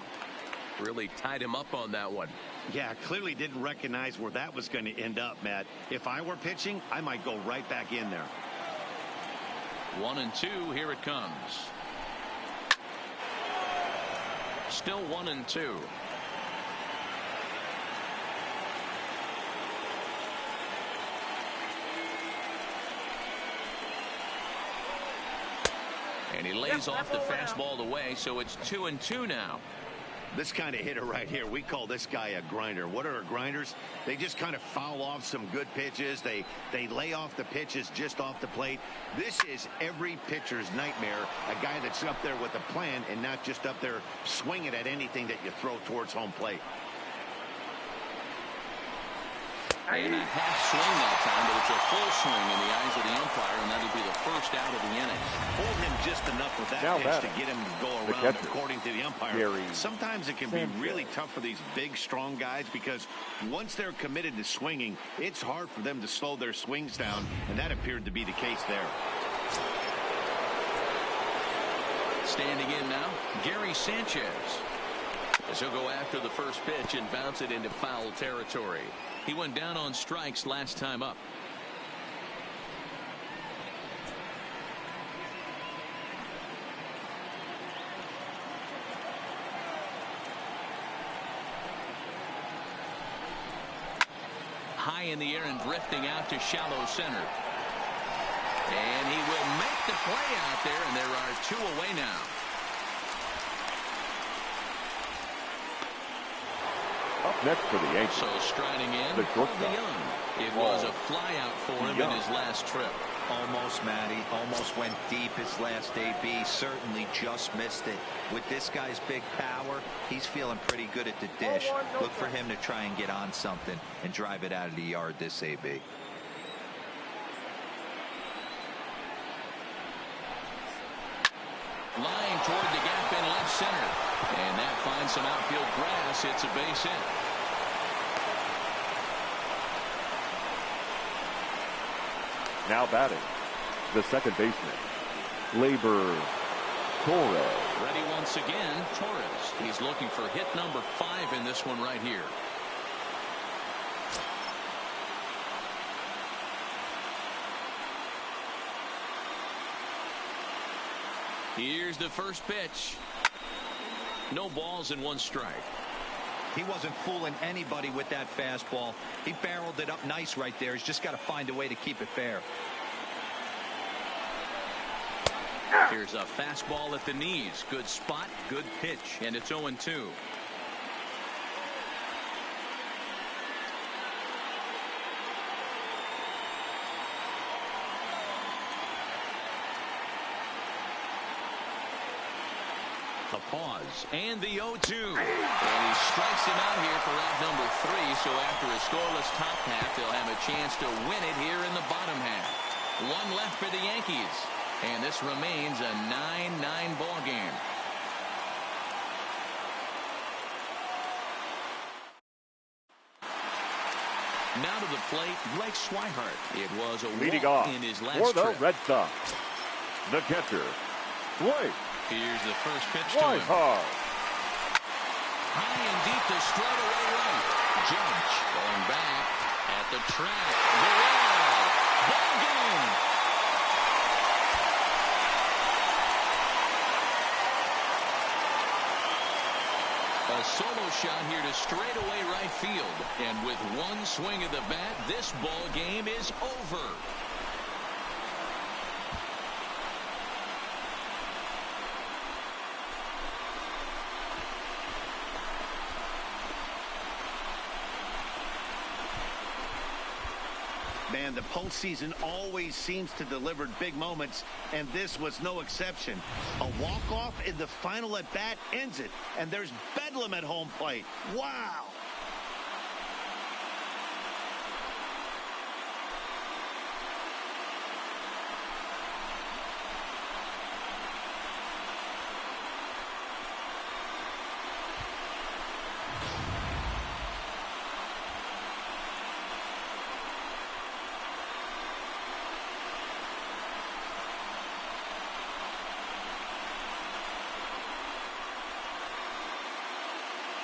A: Really tied him up on that one.
C: Yeah, clearly didn't recognize where that was going to end up, Matt. If I were pitching, I might go right back in there.
A: 1-2, here it comes. Still 1-2. And he lays off the fastball away, so it's 2-2 now.
C: This kind of hitter right here, we call this guy a grinder. What are grinders? They just kind of foul off some good pitches. They lay off the pitches just off the plate. This is every pitcher's nightmare, a guy that's up there with a plan and not just up there swinging at anything that you throw towards home plate.
A: And a half swing that time, but it's a full swing in the eyes of the umpire, and that'll be the first out of the inning.
C: Hold him just enough with that pitch to get him to go around, according to the umpire. Sometimes it can be really tough for these big, strong guys because once they're committed to swinging, it's hard for them to slow their swings down, and that appeared to be the case there.
A: Standing in now, Gary Sanchez. As he'll go after the first pitch and bounce it into foul territory. He went down on strikes last time up. in the air and drifting out to shallow center. And he will make the play out there, and there are 2 away now.
D: Up next for the Yankees.
A: So striding in,
D: the shortstop.
A: It was a flyout for him in his last trip.
B: Almost, Matty. Almost went deep his last AB. Certainly just missed it. With this guy's big power, he's feeling pretty good at the dish. Look for him to try and get on something and drive it out of the yard this AB.
A: Line toward the gap in left center. And that finds some outfield grass. It's a base hit.
D: Now batting, the second baseman, Labor Torres.
A: Ready once again, Torres. He's looking for hit number 5 in this one right here. Here's the first pitch. No balls and 1 strike.
B: He wasn't fooling anybody with that fastball. He barreled it up nice right there. He's just got to find a way to keep it fair.
A: Here's a fastball at the knees. Good spot, good pitch, and it's 0-2. The pause and the 0-2. And he strikes him out here for out number 3. So after a scoreless top half, they'll have a chance to win it here in the bottom half. 1 left for the Yankees. And this remains a 9-9 ball game. Now to the plate, Blake Swihart. It was a walk in his last
D: for the
A: trip.
D: Red Sox. The catcher, Blake.
A: Here's the first pitch to him. High and deep to straightaway right. Judge going back at the track. The wall. Ball game. A solo shot here to straightaway right field. And with 1 swing of the bat, this ball game is over.
C: Man, the postseason always seems to deliver big moments, and this was no exception. A walk-off in the final at-bat ends it, and there's bedlam at home plate. Wow!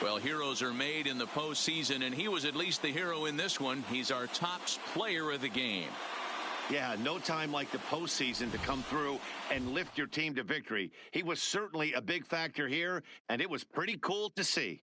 A: Well, heroes are made in the postseason, and he was at least the hero in this one. He's our top player of the game.
C: Yeah, no time like the postseason to come through and lift your team to victory. He was certainly a big factor here, and it was pretty cool to see.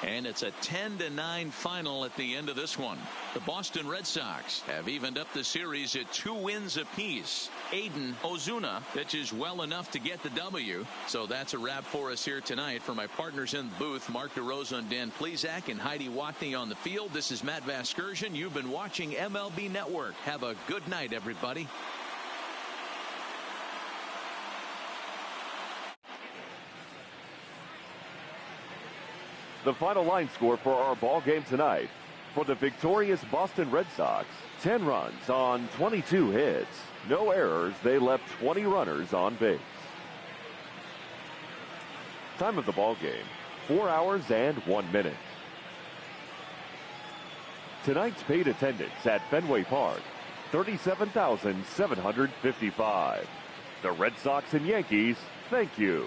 A: And it's a 10-9 final at the end of this one. The Boston Red Sox have evened up the series at 2 wins apiece. Aiden Ozuna pitches well enough to get the W. So that's a wrap for us here tonight. For my partners in the booth, Mark DeRosa and Dan Plesac and Heidi Watney on the field, this is Matt Vasgersian. You've been watching MLB Network. Have a good night, everybody.
D: The final line score for our ball game tonight. For the victorious Boston Red Sox, 10 runs on 22 hits. No errors. They left 20 runners on base. Time of the ball game, 4 hours and 1 minute. Tonight's paid attendance at Fenway Park, 37,755. The Red Sox and Yankees, thank you.